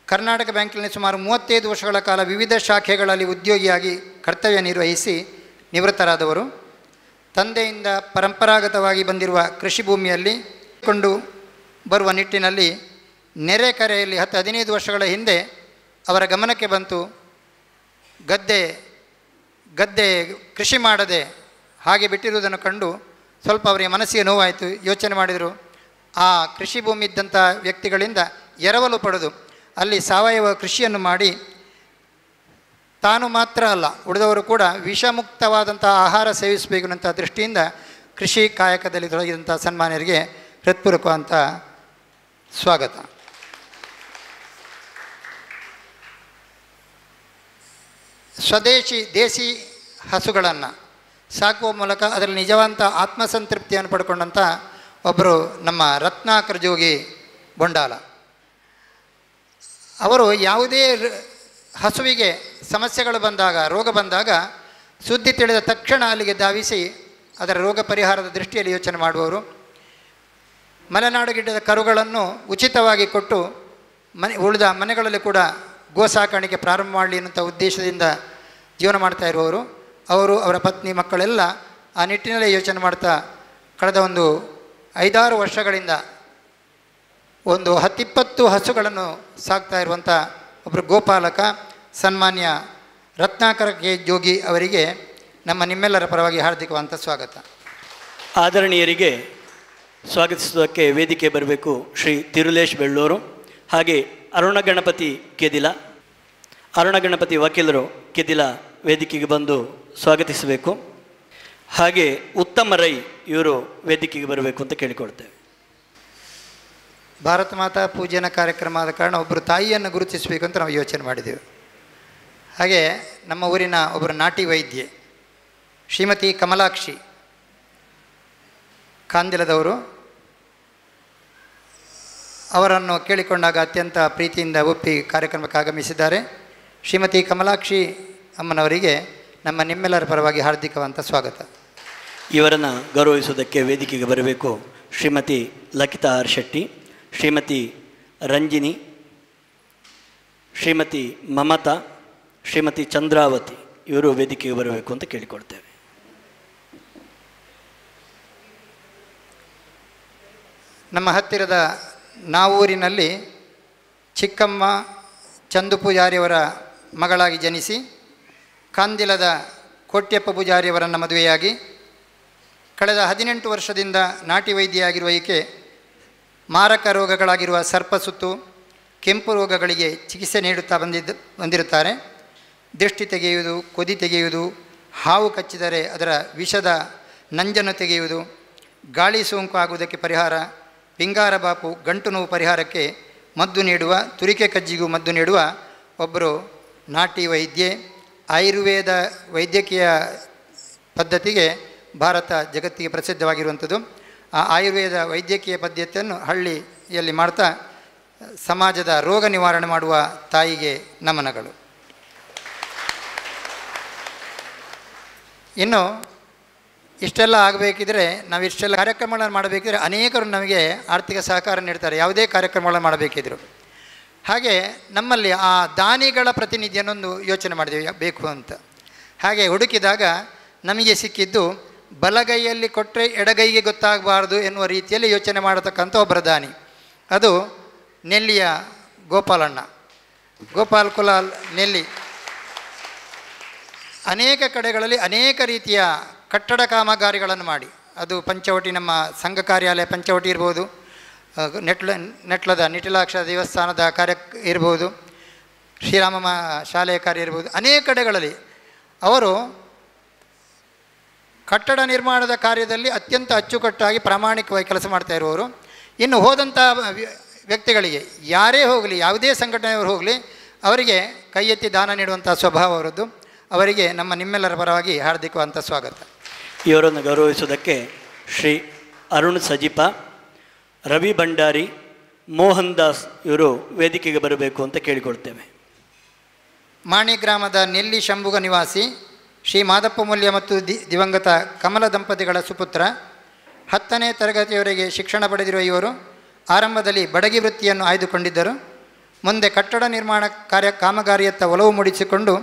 ಕರ್ನಾಟಕ ಬ್ಯಾಂಕಿನಲ್ಲಿ ಸುಮಾರು 35 ವರ್ಷಗಳ ಕಾಲ ವಿವಿಧ ಶಾಖೆಗಳಲ್ಲಿ ಉದ್ಯೋಗಿಯಾಗಿ ಕರ್ತವ್ಯ ನಿರ್ವಹಿಸಿ ನಿವೃತ್ತರಾದವರು. ತಂದೆಯಿಂದ ಪರಂಪರಾಗತವಾಗಿ ಬಂದಿರುವ ಕೃಷಿ ಭೂಮಿಯಲ್ಲಿ ಕೊಂಡು ಬರುವ ನಿಟ್ಟಿನಲ್ಲಿ ನೆರೆಕರೆಯಲ್ಲಿ 10-15 ವರ್ಷಗಳ ಹಿಂದೆ ಅವರ ಗಮನಕ್ಕೆ ಬಂತು, ಗದ್ದೆ ಕೃಷಿ ಮಾಡದೆ ಹಾಗೆ ಬಿಟ್ಟಿರುವುದನ್ನು ಕಂಡು ಸ್ವಲ್ಪ ಅವರಿಗೆ ಮನಸ್ಸಿಗೆ ನೋವಾಯಿತು. ಯೋಚನೆ ಮಾಡಿದರು, ಆ ಕೃಷಿ ಭೂಮಿ ಇದ್ದಂಥ ವ್ಯಕ್ತಿಗಳಿಂದ ಎರವಲು ಪಡೆದು ಅಲ್ಲಿ ಸಾವಯವ ಕೃಷಿಯನ್ನು ಮಾಡಿ ತಾನು ಮಾತ್ರ ಅಲ್ಲ ಉಳಿದವರು ಕೂಡ ವಿಷಮುಕ್ತವಾದಂಥ ಆಹಾರ ಸೇವಿಸಬೇಕು ಅನ್ನೋ ದೃಷ್ಟಿಯಿಂದ ಕೃಷಿ ಕಾಯಕದಲ್ಲಿ ತೊಡಗಿದಂಥ ಸನ್ಮಾನ್ಯರಿಗೆ ಹೃತ್ಪೂರ್ವಕವಾದಂಥ ಸ್ವಾಗತ. ದೇಸಿ ಹಸುಗಳನ್ನು ಸಾಕುವ ಮೂಲಕ ಅದರಲ್ಲಿ ನಿಜವಂತ ಆತ್ಮಸಂತೃಪ್ತಿಯನ್ನು ಪಡ್ಕೊಂಡಂಥ ಒಬ್ಬರು ನಮ್ಮ ರತ್ನಾಕರ್ ಜೋಗಿ ಬೊಂಡಾಲ. ಅವರು ಯಾವುದೇ ಹಸುವಿಗೆ ಸಮಸ್ಯೆಗಳು ಬಂದಾಗ, ರೋಗ ಬಂದಾಗ ಸುದ್ದಿ ತಿಳಿದ ತಕ್ಷಣ ಅಲ್ಲಿಗೆ ಧಾವಿಸಿ ಅದರ ರೋಗ ಪರಿಹಾರದ ದೃಷ್ಟಿಯಲ್ಲಿ ಯೋಚನೆ ಮಾಡುವವರು. ಮಲೆನಾಡು ಗಿಡ್ಡದ ಕರುಗಳನ್ನು ಉಚಿತವಾಗಿ ಕೊಟ್ಟು ಉಳಿದ ಮನೆಗಳಲ್ಲಿ ಕೂಡ ಗೋ ಸಾಕಾಣಿಕೆ ಪ್ರಾರಂಭ ಮಾಡಲಿ ಅನ್ನೋಂಥ ಉದ್ದೇಶದಿಂದ ಜೀವನ ಮಾಡ್ತಾ ಇರುವವರು. ಅವರು, ಅವರ ಪತ್ನಿ, ಮಕ್ಕಳೆಲ್ಲ ಆ ನಿಟ್ಟಿನಲ್ಲೇ ಯೋಚನೆ ಮಾಡ್ತಾ ಕಳೆದ ಒಂದು 5-6 ವರ್ಷಗಳಿಂದ ಒಂದು 10-20 ಹಸುಗಳನ್ನು ಸಾಕ್ತಾ ಇರುವಂಥ ಒಬ್ಬರು ಗೋಪಾಲಕ ಸನ್ಮಾನ್ಯ ರತ್ನಾಕರ ಕೆ ಜೋಗಿ ಅವರಿಗೆ ನಿಮ್ಮೆಲ್ಲರ ಪರವಾಗಿ ಹಾರ್ದಿಕವಾದಂಥ ಸ್ವಾಗತ. ಆದರಣೀಯರಿಗೆ ಸ್ವಾಗತಿಸುವುದಕ್ಕೆ ವೇದಿಕೆ ಬರಬೇಕು ಶ್ರೀ ತಿರುಲೇಶ್ ಬೆಳ್ಳೂರು, ಹಾಗೆ ಅರುಣ ಗಣಪತಿ ವಕೀಲರು ಕೆದಿಲ ವೇದಿಕೆಗೆ ಬಂದು ಸ್ವಾಗತಿಸಬೇಕು. ಹಾಗೆ ಉತ್ತಮ ರೈ ಇವರು ವೇದಿಕೆಗೆ ಬರಬೇಕು ಅಂತ ಕೇಳಿಕೊಳ್ತೇವೆ. ಭಾರತ ಮಾತಾ ಪೂಜೆನ ಕಾರ್ಯಕ್ರಮ ಆದ ಕಾರಣ ಒಬ್ಬರು ತಾಯಿಯನ್ನು ಗುರುತಿಸಬೇಕು ಅಂತ ನಾವು ಯೋಚನೆ ಮಾಡಿದೆವು. ಹಾಗೆ ನಮ್ಮ ಊರಿನ ಒಬ್ಬರು ನಾಟಿ ವೈದ್ಯೆ ಶ್ರೀಮತಿ ಕಮಲಾಕ್ಷಿ ಕಾಂದಿಲದವರು, ಅವರನ್ನು ಕೇಳಿಕೊಂಡಾಗ ಅತ್ಯಂತ ಪ್ರೀತಿಯಿಂದ ಒಪ್ಪಿ ಕಾರ್ಯಕ್ರಮಕ್ಕೆ ಆಗಮಿಸಿದ್ದಾರೆ. ಶ್ರೀಮತಿ ಕಮಲಾಕ್ಷಿ ಅಮ್ಮನವರಿಗೆ ನಿಮ್ಮೆಲ್ಲರ ಪರವಾಗಿ ಹಾರ್ದಿಕವಾದಂಥ ಸ್ವಾಗತ. ಇವರನ್ನು ಗೌರವಿಸುವುದಕ್ಕೆ ವೇದಿಕೆಗೆ ಬರಬೇಕು ಶ್ರೀಮತಿ ಲಕಿತಾ ಆರ್ ಶೆಟ್ಟಿ, ಶ್ರೀಮತಿ ರಂಜಿನಿ, ಶ್ರೀಮತಿ ಮಮತಾ, ಶ್ರೀಮತಿ ಚಂದ್ರಾವತಿ. ಇವರು ವೇದಿಕೆಗೆ ಬರಬೇಕು ಅಂತ ಕೇಳಿಕೊಡ್ತೇವೆ. ನಮ್ಮ ಹತ್ತಿರದ ನಾವೂರಿನಲ್ಲಿ ಚಿಕ್ಕಮ್ಮ ಚಂದು ಪೂಜಾರಿಯವರ ಮಗಳಾಗಿ ಜನಿಸಿ ಕಾಂದಿಲದ ಕೋಟ್ಯಪ್ಪ ಪೂಜಾರಿಯವರನ್ನು ಮದುವೆಯಾಗಿ ಕಳೆದ 18 ವರ್ಷದಿಂದ ನಾಟಿ ವೈದ್ಯೆಯಾಗಿರುವ ಈಕೆ ಮಾರಕ ರೋಗಗಳಾಗಿರುವ ಸರ್ಪಸುತ್ತು, ಕೆಂಪು ರೋಗಗಳಿಗೆ ಚಿಕಿತ್ಸೆ ನೀಡುತ್ತಾ ಬಂದಿರುತ್ತಾರೆ. ದೃಷ್ಟಿ ತೆಗೆಯುವುದು, ಕೊದಿ ತೆಗೆಯುವುದು, ಹಾವು ಕಚ್ಚಿದರೆ ಅದರ ವಿಷದ ನಂಜನ್ನು ತೆಗೆಯುವುದು, ಗಾಳಿ ಸೋಂಕು ಆಗುವುದಕ್ಕೆ ಪರಿಹಾರ, ಪಿಂಗಾರ ಬಾಪು ಗಂಟು ನೋವು ಪರಿಹಾರಕ್ಕೆ ಮದ್ದು ನೀಡುವ, ತುರಿಕೆ ಕಜ್ಜಿಗೂ ಮದ್ದು ನೀಡುವ ಒಬ್ಬರು ನಾಟಿ ವೈದ್ಯೆ. ಆಯುರ್ವೇದ ವೈದ್ಯಕೀಯ ಪದ್ಧತಿಗೆ ಭಾರತ ಜಗತ್ತಿಗೆ ಪ್ರಸಿದ್ಧವಾಗಿರುವಂಥದ್ದು. ಆ ಆಯುರ್ವೇದ ವೈದ್ಯಕೀಯ ಪದ್ಧತಿಯನ್ನು ಹಳ್ಳಿಯಲ್ಲಿ ಮಾಡ್ತಾ ಸಮಾಜದ ರೋಗ ನಿವಾರಣೆ ಮಾಡುವ ತಾಯಿಗೆ ನಮನಗಳು. ಇನ್ನು ಇಷ್ಟೆಲ್ಲ ಆಗಬೇಕಿದ್ರೆ ನಾವು ಇಷ್ಟೆಲ್ಲ ಕಾರ್ಯಕ್ರಮಗಳನ್ನು ಮಾಡಬೇಕಿದ್ರೆ ಅನೇಕರು ನಮಗೆ ಆರ್ಥಿಕ ಸಹಕಾರ ನೀಡ್ತಾರೆ, ಯಾವುದೇ ಕಾರ್ಯಕ್ರಮಗಳನ್ನು ಮಾಡಬೇಕಿದ್ರು. ಹಾಗೆ ನಮ್ಮಲ್ಲಿ ಆ ದಾನಿಗಳ ಪ್ರತಿನಿಧಿಯನ್ನೊಂದು ಯೋಚನೆ ಮಾಡಿದೆವು ಬೇಕು ಅಂತ. ಹಾಗೆ ಹುಡುಕಿದಾಗ ನಮಗೆ ಸಿಕ್ಕಿದ್ದು ಬಲಗೈಯಲ್ಲಿ ಕೊಟ್ಟರೆ ಎಡಗೈಗೆ ಗೊತ್ತಾಗಬಾರ್ದು ಎನ್ನುವ ರೀತಿಯಲ್ಲಿ ಯೋಚನೆ ಮಾಡತಕ್ಕಂಥ ಒಬ್ಬರ ದಾನಿ. ಅದು ನೆಲ್ಲಿಯ ಗೋಪಾಲಣ್ಣ, ಗೋಪಾಲ್ ಕುಲಾಲ್ ನೆಲ್ಲಿ. ಅನೇಕ ಕಡೆಗಳಲ್ಲಿ ಅನೇಕ ರೀತಿಯ ಕಟ್ಟಡ ಕಾಮಗಾರಿಗಳನ್ನು ಮಾಡಿ, ಅದು ಪಂಚವಟಿ, ನಮ್ಮ ಸಂಘ ಕಾರ್ಯಾಲಯ ಪಂಚವಟಿ ಇರ್ಬೋದು, ನೆಟ್ಲದ ನಿಟಿಲಾಕ್ಷ ದೇವಸ್ಥಾನದ ಕಾರ್ಯ ಇರ್ಬೋದು, ಶ್ರೀರಾಮ ಶಾಲೆಯ ಕಾರ್ಯ ಇರ್ಬೋದು, ಅನೇಕ ಕಡೆಗಳಲ್ಲಿ ಅವರು ಕಟ್ಟಡ ನಿರ್ಮಾಣದ ಕಾರ್ಯದಲ್ಲಿ ಅತ್ಯಂತ ಅಚ್ಚುಕಟ್ಟಾಗಿ ಪ್ರಾಮಾಣಿಕವಾಗಿ ಕೆಲಸ ಮಾಡ್ತಾ ಇರುವವರು. ಇನ್ನು ಹೋದಂಥ ವ್ಯಕ್ತಿಗಳಿಗೆ ಯಾರೇ ಹೋಗಲಿ, ಯಾವುದೇ ಸಂಘಟನೆಯವರು ಹೋಗಲಿ, ಅವರಿಗೆ ಕೈ ಎತ್ತಿ ದಾನ ನೀಡುವಂಥ ಸ್ವಭಾವ ಅವರದ್ದು. ಅವರಿಗೆ ನಿಮ್ಮೆಲ್ಲರ ಪರವಾಗಿ ಹಾರ್ದಿಕವಾದಂಥ ಸ್ವಾಗತ. ಇವರನ್ನು ಗೌರವಿಸುವುದಕ್ಕೆ ಶ್ರೀ ಅರುಣ್ ಸಜಿಪ, ರವಿ ಭಂಡಾರಿ, ಮೋಹನ್ ದಾಸ್ ಇವರು ವೇದಿಕೆಗೆ ಬರಬೇಕು ಅಂತ ಕೇಳಿಕೊಳ್ತೇವೆ. ಮಾಣಿ ಗ್ರಾಮದ ನೆಲ್ಲಿ ಶಂಭುಗ ನಿವಾಸಿ ಶ್ರೀ ಮಾದಪ್ಪ ಮೂಲ್ಯ ಮತ್ತು ದಿವಂಗತ ಕಮಲ ದಂಪತಿಗಳ ಸುಪುತ್ರ. 10ನೇ ತರಗತಿಯವರೆಗೆ ಶಿಕ್ಷಣ ಪಡೆದಿರುವ ಇವರು ಆರಂಭದಲ್ಲಿ ಬಡಗಿ ವೃತ್ತಿಯನ್ನು ಆಯ್ದುಕೊಂಡಿದ್ದರು. ಮುಂದೆ ಕಟ್ಟಡ ನಿರ್ಮಾಣ ಕಾಮಗಾರಿಯತ್ತ ಒಲವು ಮೂಡಿಸಿಕೊಂಡು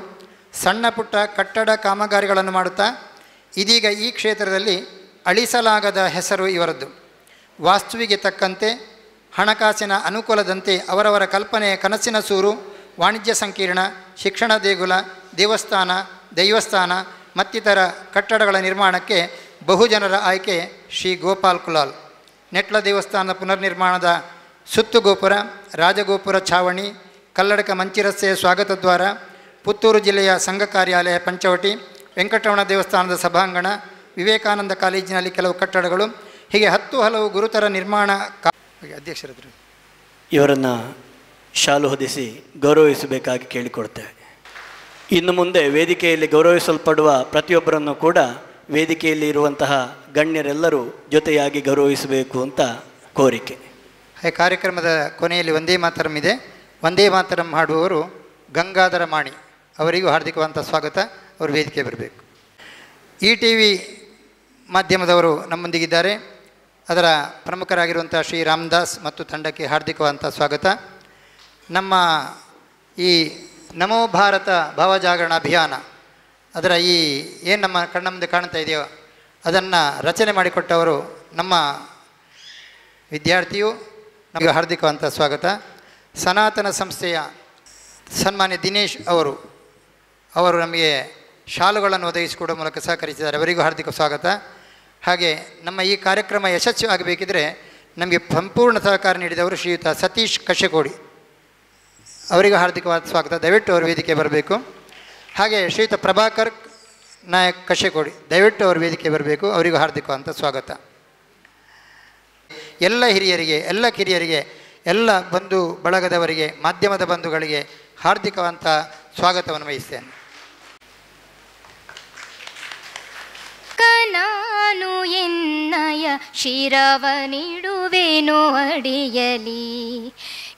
ಸಣ್ಣ ಪುಟ್ಟ ಕಟ್ಟಡ ಕಾಮಗಾರಿಗಳನ್ನು ಮಾಡುತ್ತಾ ಇದೀಗ ಈ ಕ್ಷೇತ್ರದಲ್ಲಿ ಅಳಿಸಲಾಗದ ಹೆಸರು ಇವರದ್ದು. ವಾಸ್ತುವಿಗೆ ತಕ್ಕಂತೆ, ಹಣಕಾಸಿನ ಅನುಕೂಲದಂತೆ ಅವರವರ ಕಲ್ಪನೆಯ ಕನಸಿನ ಸೂರು, ವಾಣಿಜ್ಯ ಸಂಕೀರ್ಣ, ಶಿಕ್ಷಣ ದೇಗುಲ, ದೈವಸ್ಥಾನ ಮತ್ತಿತರ ಕಟ್ಟಡಗಳ ನಿರ್ಮಾಣಕ್ಕೆ ಬಹುಜನರ ಆಯ್ಕೆ ಶ್ರೀ ಗೋಪಾಲ್ ಕುಲಾಲ್. ನೆಟ್ಲ ದೇವಸ್ಥಾನದ ಪುನರ್ನಿರ್ಮಾಣದ ಸುತ್ತು ಗೋಪುರ, ರಾಜಗೋಪುರ ಛಾವಣಿ, ಕಲ್ಲಡಕ ಮಂಚಿರಸ್ತೆಯ ಸ್ವಾಗತ ದ್ವಾರ, ಪುತ್ತೂರು ಜಿಲ್ಲೆಯ ಸಂಘ ಕಾರ್ಯಾಲಯ ಪಂಚವಟಿ, ವೆಂಕಟರಮಣ ದೇವಸ್ಥಾನದ ಸಭಾಂಗಣ, ವಿವೇಕಾನಂದ ಕಾಲೇಜಿನಲ್ಲಿ ಕೆಲವು ಕಟ್ಟಡಗಳು, ಹೀಗೆ 10 ಹಲವು ಗುರುತರ ನಿರ್ಮಾಣ ಅಧ್ಯಕ್ಷರಾದರು. ಇವರನ್ನು ಶಾಲು ಹೊದಿಸಿ ಗೌರವಿಸಬೇಕಾಗಿ ಕೇಳಿಕೊಡ್ತೇವೆ. ಇನ್ನು ಮುಂದೆ ವೇದಿಕೆಯಲ್ಲಿ ಗೌರವಿಸಲ್ಪಡುವ ಪ್ರತಿಯೊಬ್ಬರನ್ನು ಕೂಡ ವೇದಿಕೆಯಲ್ಲಿ ಇರುವಂತಹ ಗಣ್ಯರೆಲ್ಲರೂ ಜೊತೆಯಾಗಿ ಗೌರವಿಸಬೇಕು ಅಂತ ಕೋರಿಕೆ. ಕಾರ್ಯಕ್ರಮದ ಕೊನೆಯಲ್ಲಿ ವಂದೇ ಮಾತರಂ ಇದೆ. ವಂದೇ ಮಾತರಂ ಹಾಡುವವರು ಗಂಗಾಧರ ಮಾಣಿ, ಅವರಿಗೂ ಹಾರ್ದಿಕವಾದಂಥ ಸ್ವಾಗತ. ಅವರು ವೇದಿಕೆ ಬರಬೇಕು. ETV ಮಾಧ್ಯಮದವರು ನಮ್ಮೊಂದಿಗಿದ್ದಾರೆ. ಅದರ ಪ್ರಮುಖರಾಗಿರುವಂಥ ಶ್ರೀ ರಾಮದಾಸ್ ಮತ್ತು ತಂಡಕ್ಕೆ ಹಾರ್ದಿಕವಾದಂಥ ಸ್ವಾಗತ. ನಮ್ಮ ಈ ನಮೋ ಭಾರತ ಭಾವಜಾಗರಣ ಅಭಿಯಾನ, ಅದರ ಏನು ನಮ್ಮ ಕಣ್ಣ ಮುಂದೆ ಕಾಣ್ತಾ ಇದೆಯೋ ಅದನ್ನು ರಚನೆ ಮಾಡಿಕೊಟ್ಟವರು ನಮ್ಮ ವಿದ್ಯಾರ್ಥಿಯು, ನಮಗೆ ಹಾರ್ದಿಕವಾದಂಥ ಸ್ವಾಗತ. ಸನಾತನ ಸಂಸ್ಥೆಯ ಸನ್ಮಾನ್ಯ ದಿನೇಶ್ ಅವರು ನಮಗೆ ಶಾಲುಗಳನ್ನು ಒದಗಿಸಿಕೊಡುವ ಮೂಲಕ ಸಹಕರಿಸಿದ್ದಾರೆ. ಅವರಿಗೂ ಹಾರ್ದಿಕ ಸ್ವಾಗತ. ಹಾಗೆ ನಮ್ಮ ಈ ಕಾರ್ಯಕ್ರಮ ಯಶಸ್ವಿ ಆಗಬೇಕಿದ್ರೆ ನಮಗೆ ಸಂಪೂರ್ಣ ಸಹಕಾರ ನೀಡಿದವರು ಶ್ರೀಯುತ ಸತೀಶ್ ಕಶೆಕೋಡಿ, ಅವರಿಗೂ ಹಾರ್ದಿಕವಾದ ಸ್ವಾಗತ. ದಯವಿಟ್ಟು ಅವರು ವೇದಿಕೆ ಬರಬೇಕು. ಹಾಗೆ ಶ್ರೀಯುತ ಪ್ರಭಾಕರ್ ನಾಯಕ್ ಕಶೆಕೋಡಿ, ದಯವಿಟ್ಟು ಅವರು ವೇದಿಕೆ ಬರಬೇಕು. ಅವರಿಗೂ ಹಾರ್ದಿಕವಾದಂಥ ಸ್ವಾಗತ. ಎಲ್ಲ ಹಿರಿಯರಿಗೆ, ಎಲ್ಲ ಕಿರಿಯರಿಗೆ, ಎಲ್ಲ ಬಂಧು ಬಳಗದವರಿಗೆ, ಮಾಧ್ಯಮದ ಬಂಧುಗಳಿಗೆ ಹಾರ್ದಿಕವಾದಂಥ ಸ್ವಾಗತವನ್ನು ವಹಿಸ್ತೇನೆ. ನಾನು ಎನ್ನಯ ಶಿರವನಿಡುವೆನು ಅಡಿಯಲಿ,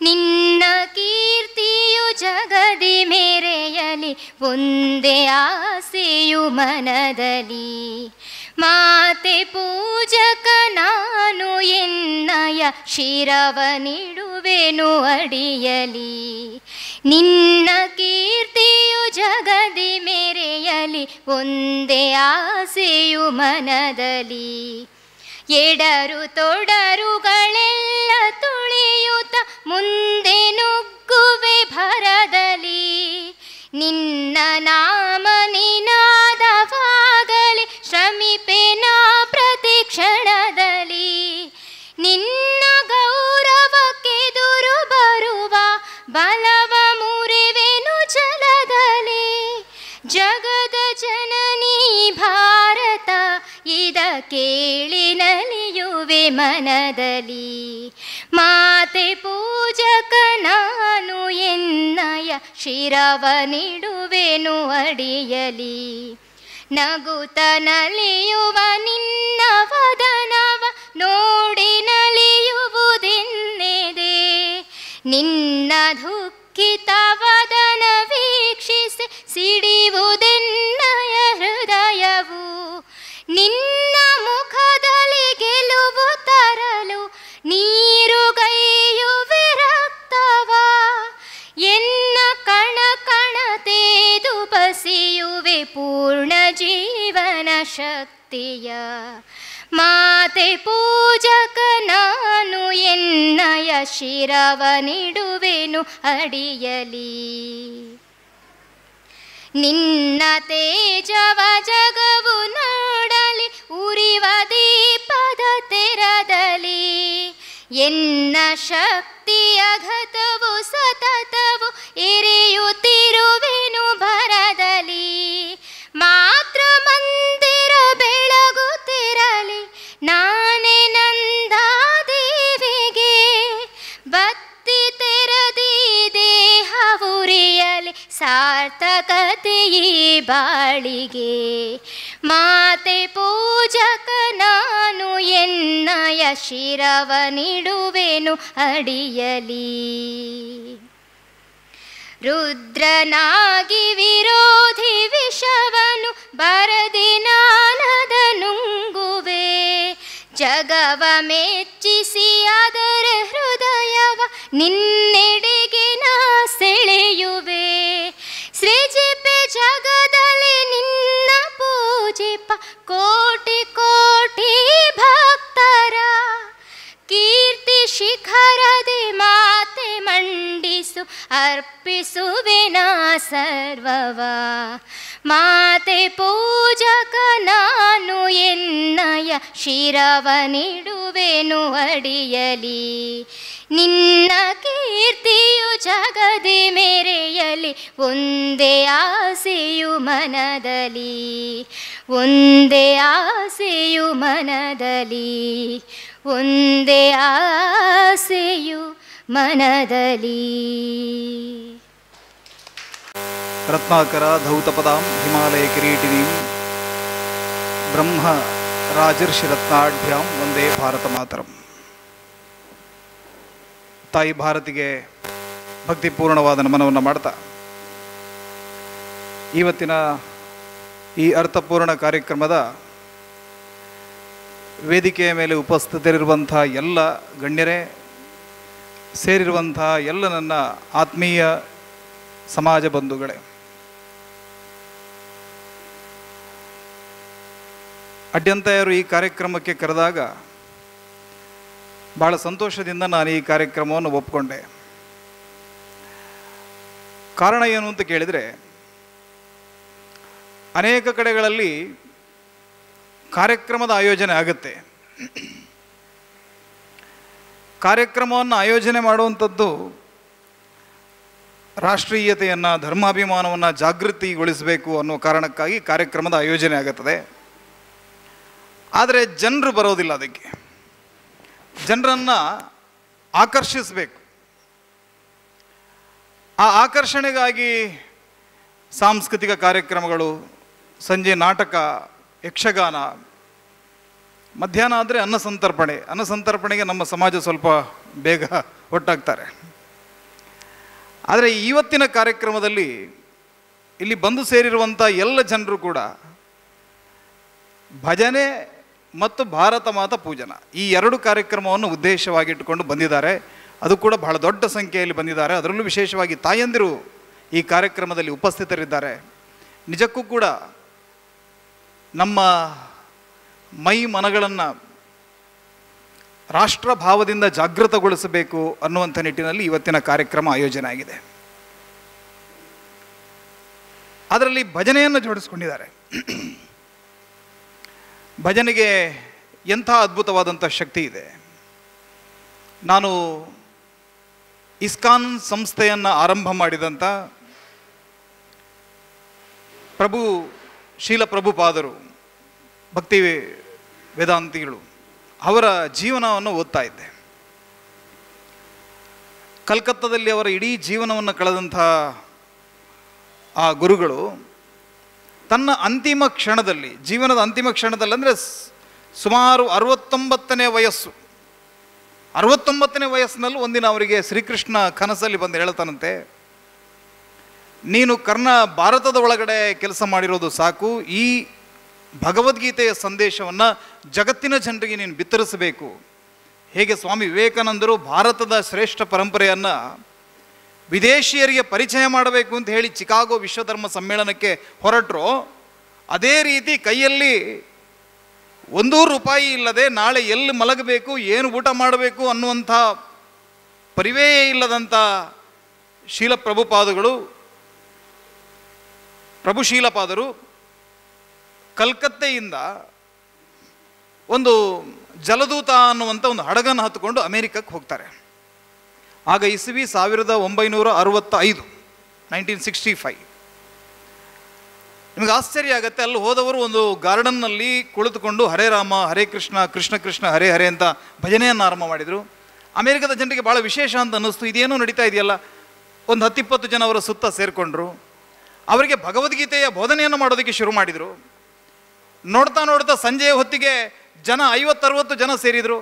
ನಿನ್ನ ಕೀರ್ತಿಯು ಜಗದಿ ಮೆರೆಯಲಿ, ಒಂದೇ ಆಸೆಯು ಮನದಲ್ಲಿ. ಮಾತೆ ಪೂಜಕ ನಾನು ಎನ್ನಯ ಶಿರವನಿಡುವೆನು ಅಡಿಯಲಿ, ನಿನ್ನ ಕೀರ್ತಿಯು ಜಗದಿ ಮೆರೆಯಲಿ, ಒಂದೇ ಆಸೆಯು ಮನದಲ್ಲಿ. ಎಡರು ತೊಡರುಗಳೆಲ್ಲ ತುಳಿಯುತ್ತ ಮುಂದೆ ನುಗ್ಗುವೆ ಭರದಲ್ಲಿ, ನಿನ್ನ ನಾಮ ನಿನಾದವಾಗಲಿ ಶ್ರಮಿಪೆನ ಪ್ರತಿಕ್ಷಣದಲ್ಲಿ. ನಿನ್ನ ಗೌರವಕ್ಕೆದುರು ಬರುವ ಕೇಳಿ ನಲಿಯುವೆ ಮನದಲ್ಲಿ. ಮಾತೆ ಪೂಜಕ ನಾನು ಎನ್ನಯ ಶಿರವ ನಿಡುವೆನು ಅಡಿಯಲಿ. ನಗುತ್ತ ನಲಿಯುವ ನಿನ್ನ ವದನವ ನೋಡಿ ನಲಿಯುವುದೆನ್ನೆದೆ. ನಿನ್ನ ದುಃಖಿತ ವದನ ವೀಕ್ಷಿಸಿ ಸಿಡಿಯುವುದೆನ್ನಯ ಹೃದಯವು. ನಿನ್ನ ಮುಖದಲ್ಲಿ ಗೆಲುವು ತರಲು ನೀರುಗೈಯುವೆ ರಕ್ತವ. ಎನ್ನ ಕಣ ಕಣ ತೇದು ಬಸಿಯುವೆ ಪೂರ್ಣ ಜೀವನ ಶಕ್ತಿಯ. ಮಾತೆ ಪೂಜಕ ನಾನು ಎನ್ನಯ ಶಿರವ ನಿಡುವೆನು ಅಡಿಯಲಿ. ನಿನ್ನ ತೇಜವ ಜಗವು ನೋಡಲಿ ಉರಿವ ದೀಪದ ತೆರದಲ್ಲಿ. ಎನ್ನ ಶಕ್ತಿಯ ಘತವು ಸತತವು ಎರೆಯುತ್ತಿರುವೆನು ಭರದಲ್ಲಿ. ಮಾತ್ರ ಮಂದಿರ ಬೆಳಗುತ್ತಿರಲಿ ನಾನೇ ನಂದಾದೇವಿಗೆ. ಬತ್ತಿ ತೆರದಿ ದೇಹ ಉರಿಯಲಿ ಸಾರ್ಥಕತೆ ಈ ಬಾಳಿಗೆ. ಮಾತೆ ಪೂಜಕ ನಾನು ಎನ್ನಯ ಶಿರವ ನಿಡುವೆನು ಅಡಿಯಲಿ. ರುದ್ರನಾಗಿ ವಿರೋಧಿ ವಿಷವನು ಬರದಿ ನಾನದ ನುಂಗುವೆ. ಜಗವ ಮೆಚ್ಚಿಸಿ ಅದರ ಹೃದಯವ ನಿನ್ನೆಡೆಗೆ ನಾ ಸೆಳೆಯುವೆ. ಸೃಜಿಪೆ ಜಗದಲ್ಲಿ ನಿನ್ನ ಪೂಜಿಪ ಕೋಟಿ ಕೋಟಿ ಭಕ್ತರ. ಕೀರ್ತಿ ಶಿಖರದಿ ಮಾತೆ ಮಂಡಿಸು ಅರ್ಪಿಸುವೆ ನಾ ಸರ್ವವ. ಮಾತೆ ಪೂಜಕ ನಾನು ಎನ್ನಯ ಶಿರವ ನಿಡುವೆನು ಅಡಿಯಲಿ. ನಿನ್ನ ಕೀರ್ತಿಯು ಜಗದಿ ಮೆರೆಯಲಿ ಒಂದೇ ಆಸೆಯು ಮನದಲ್ಲಿ. ಒಂದೇ ಆಸೆಯು ಮನದಲ್ಲಿ. ಒಂದೇ ಆಸೆಯು ಮನದಲ್ಲಿ. ರತ್ನಾಕರ ಧೌತಪದಾಂ ಹಿಮಾಲಯ ಕಿರೀಟಿನೀಂ ಬ್ರಹ್ಮ ರಾಜರ್ಷಿ ರತ್ನಾಢ್ಯಾಂ ವಂದೇ ಭಾರತ ಮಾತರಂ. ತಾಯಿ ಭಾರತಿಗೆ ಭಕ್ತಿಪೂರ್ಣವಾದ ನಮನವನ್ನು ಮಾಡ್ತಾ ಇವತ್ತಿನ ಈ ಅರ್ಥಪೂರ್ಣ ಕಾರ್ಯಕ್ರಮದ ವೇದಿಕೆಯ ಮೇಲೆ ಉಪಸ್ಥಿತರಿರುವಂಥ ಎಲ್ಲ ಗಣ್ಯರೇ, ಸೇರಿರುವಂಥ ಎಲ್ಲ ನನ್ನ ಆತ್ಮೀಯ ಸಮಾಜ ಬಂಧುಗಳೇ, ಅಡ್ಯಂತಯರು ಈ ಕಾರ್ಯಕ್ರಮಕ್ಕೆ ಕರೆದಾಗ ಭಾಳ ಸಂತೋಷದಿಂದ ನಾನು ಈ ಕಾರ್ಯಕ್ರಮವನ್ನು ಒಪ್ಪಿಕೊಂಡೆ. ಕಾರಣ ಏನು ಅಂತ ಕೇಳಿದರೆ, ಅನೇಕ ಕಡೆಗಳಲ್ಲಿ ಕಾರ್ಯಕ್ರಮದ ಆಯೋಜನೆ ಆಗುತ್ತೆ. ಕಾರ್ಯಕ್ರಮವನ್ನು ಆಯೋಜನೆ ಮಾಡುವಂಥದ್ದು ರಾಷ್ಟ್ರೀಯತೆಯನ್ನು, ಧರ್ಮಾಭಿಮಾನವನ್ನು ಜಾಗೃತಿಗೊಳಿಸಬೇಕು ಅನ್ನೋ ಕಾರಣಕ್ಕಾಗಿ ಕಾರ್ಯಕ್ರಮದ ಆಯೋಜನೆ ಆಗುತ್ತದೆ. ಆದರೆ ಜನರು ಬರೋದಿಲ್ಲ. ಅದಕ್ಕೆ ಜನರನ್ನು ಆಕರ್ಷಿಸಬೇಕು. ಆ ಆಕರ್ಷಣೆಗಾಗಿ ಸಾಂಸ್ಕೃತಿಕ ಕಾರ್ಯಕ್ರಮಗಳು, ಸಂಜೆ ನಾಟಕ, ಯಕ್ಷಗಾನ, ಮಧ್ಯಾಹ್ನ ಆದರೆ ಅನ್ನಸಂತರ್ಪಣೆಗೆ ನಮ್ಮ ಸಮಾಜ ಸ್ವಲ್ಪ ಬೇಗ ಒಟ್ಟಾಗ್ತಾರೆ. ಆದರೆ ಇವತ್ತಿನ ಕಾರ್ಯಕ್ರಮದಲ್ಲಿ ಇಲ್ಲಿ ಬಂದು ಸೇರಿರುವಂಥ ಎಲ್ಲ ಜನರು ಕೂಡ ಭಜನೆ ಮತ್ತು ಭಾರತ ಮಾತಾ ಪೂಜನ ಈ ಎರಡು ಕಾರ್ಯಕ್ರಮವನ್ನು ಉದ್ದೇಶವಾಗಿಟ್ಟುಕೊಂಡು ಬಂದಿದ್ದಾರೆ. ಅದು ಕೂಡ ಬಹಳ ದೊಡ್ಡ ಸಂಖ್ಯೆಯಲ್ಲಿ ಬಂದಿದ್ದಾರೆ. ಅದರಲ್ಲೂ ವಿಶೇಷವಾಗಿ ತಾಯಂದಿರು ಈ ಕಾರ್ಯಕ್ರಮದಲ್ಲಿ ಉಪಸ್ಥಿತರಿದ್ದಾರೆ. ನಿಜಕ್ಕೂ ಕೂಡ ನಮ್ಮ ಮೈ ಮನಗಳನ್ನು ರಾಷ್ಟ್ರಭಾವದಿಂದ ಜಾಗೃತಗೊಳಿಸಬೇಕು ಅನ್ನುವಂಥ ನಿಟ್ಟಿನಲ್ಲಿ ಇವತ್ತಿನ ಕಾರ್ಯಕ್ರಮ ಆಯೋಜನೆ ಆಗಿದೆ. ಅದರಲ್ಲಿ ಭಜನೆಯನ್ನು ಜೋಡಿಸ್ಕೊಂಡಿದ್ದಾರೆ. ಭಜನೆಗೆ ಎಂಥ ಅದ್ಭುತವಾದಂಥ ಶಕ್ತಿ ಇದೆ. ನಾನು ಇಸ್ಕಾನ್ ಸಂಸ್ಥೆಯನ್ನು ಆರಂಭ ಮಾಡಿದಂಥ ಶೀಲ ಪ್ರಭುಪಾದರು, ಭಕ್ತಿ ವೇದಾಂತಿಗಳು ಅವರ ಜೀವನವನ್ನು ಓದ್ತಾ ಇದ್ದೆ. ಕಲ್ಕತ್ತಾದಲ್ಲಿ ಅವರ ಇಡೀ ಜೀವನವನ್ನು ಕಳೆದಂಥ ಆ ಗುರುಗಳು ತನ್ನ ಅಂತಿಮ ಕ್ಷಣದಲ್ಲಿ, ಜೀವನದ ಅಂತಿಮ ಕ್ಷಣದಲ್ಲಿ, ಅಂದರೆ ಸುಮಾರು 69ನೇ ವಯಸ್ಸು, 69ನೇ ವಯಸ್ಸಿನಲ್ಲೂ ಒಂದಿನ ಅವರಿಗೆ ಶ್ರೀಕೃಷ್ಣ ಕನಸಲ್ಲಿ ಬಂದು ಹೇಳ್ತಾನಂತೆ, ನೀನು ಭಾರತದ ಒಳಗಡೆ ಕೆಲಸ ಮಾಡಿರೋದು ಸಾಕು, ಈ ಭಗವದ್ಗೀತೆಯ ಸಂದೇಶವನ್ನು ಜಗತ್ತಿನ ಜನರಿಗೆ ನೀನು ಬಿತ್ತರಿಸಬೇಕು. ಹೇಗೆ ಸ್ವಾಮಿ ವಿವೇಕಾನಂದರು ಭಾರತದ ಶ್ರೇಷ್ಠ ಪರಂಪರೆಯನ್ನು ವಿದೇಶಿಯರಿಗೆ ಪರಿಚಯ ಮಾಡಬೇಕು ಅಂತ ಹೇಳಿ ಚಿಕಾಗೋ ವಿಶ್ವಧರ್ಮ ಸಮ್ಮೇಳನಕ್ಕೆ ಹೊರಟರು, ಅದೇ ರೀತಿ ಕೈಯಲ್ಲಿ ₹1 ಇಲ್ಲದೆ ನಾಳೆ ಎಲ್ಲಿ ಮಲಗಬೇಕು, ಏನು ಊಟ ಮಾಡಬೇಕು ಅನ್ನುವಂಥ ಪರಿವೆಯೇ ಇಲ್ಲದಂಥ ಪ್ರಭುಶೀಲಪಾದರು ಕಲ್ಕತ್ತೆಯಿಂದ ಒಂದು ಜಲದೂತ ಅನ್ನುವಂಥ ಒಂದು ಹಡಗನ್ನು ಹತ್ತುಕೊಂಡು ಅಮೇರಿಕಕ್ಕೆ ಹೋಗ್ತಾರೆ. ಆಗ ಇಸವಿ 1965, 1965. ನಿಮಗೆ ಆಶ್ಚರ್ಯ ಆಗುತ್ತೆ, ಅಲ್ಲಿ ಹೋದವರು ಒಂದು ಗಾರ್ಡನ್ನಲ್ಲಿ ಕುಳಿತುಕೊಂಡು ಹರೇ ರಾಮ ಹರೇ ಕೃಷ್ಣ ಕೃಷ್ಣ ಕೃಷ್ಣ ಹರೇ ಹರೇ ಅಂತ ಭಜನೆಯನ್ನು ಆರಂಭ ಮಾಡಿದರು. ಅಮೇರಿಕದ ಜನರಿಗೆ ಭಾಳ ವಿಶೇಷ ಅಂತ ಅನ್ನಿಸ್ತು, ಇದೇನೋ ನಡೀತಾ ಇದೆಯಲ್ಲ. ಒಂದು 10-20 ಜನ ಅವರ ಸುತ್ತ ಸೇರಿಕೊಂಡ್ರು. ಅವರಿಗೆ ಭಗವದ್ಗೀತೆಯ ಬೋಧನೆಯನ್ನು ಮಾಡೋದಕ್ಕೆ ಶುರು ಮಾಡಿದರು. ನೋಡ್ತಾ ನೋಡ್ತಾ ಸಂಜೆಯ ಹೊತ್ತಿಗೆ ಜನ 50-60 ಜನ ಸೇರಿದರು.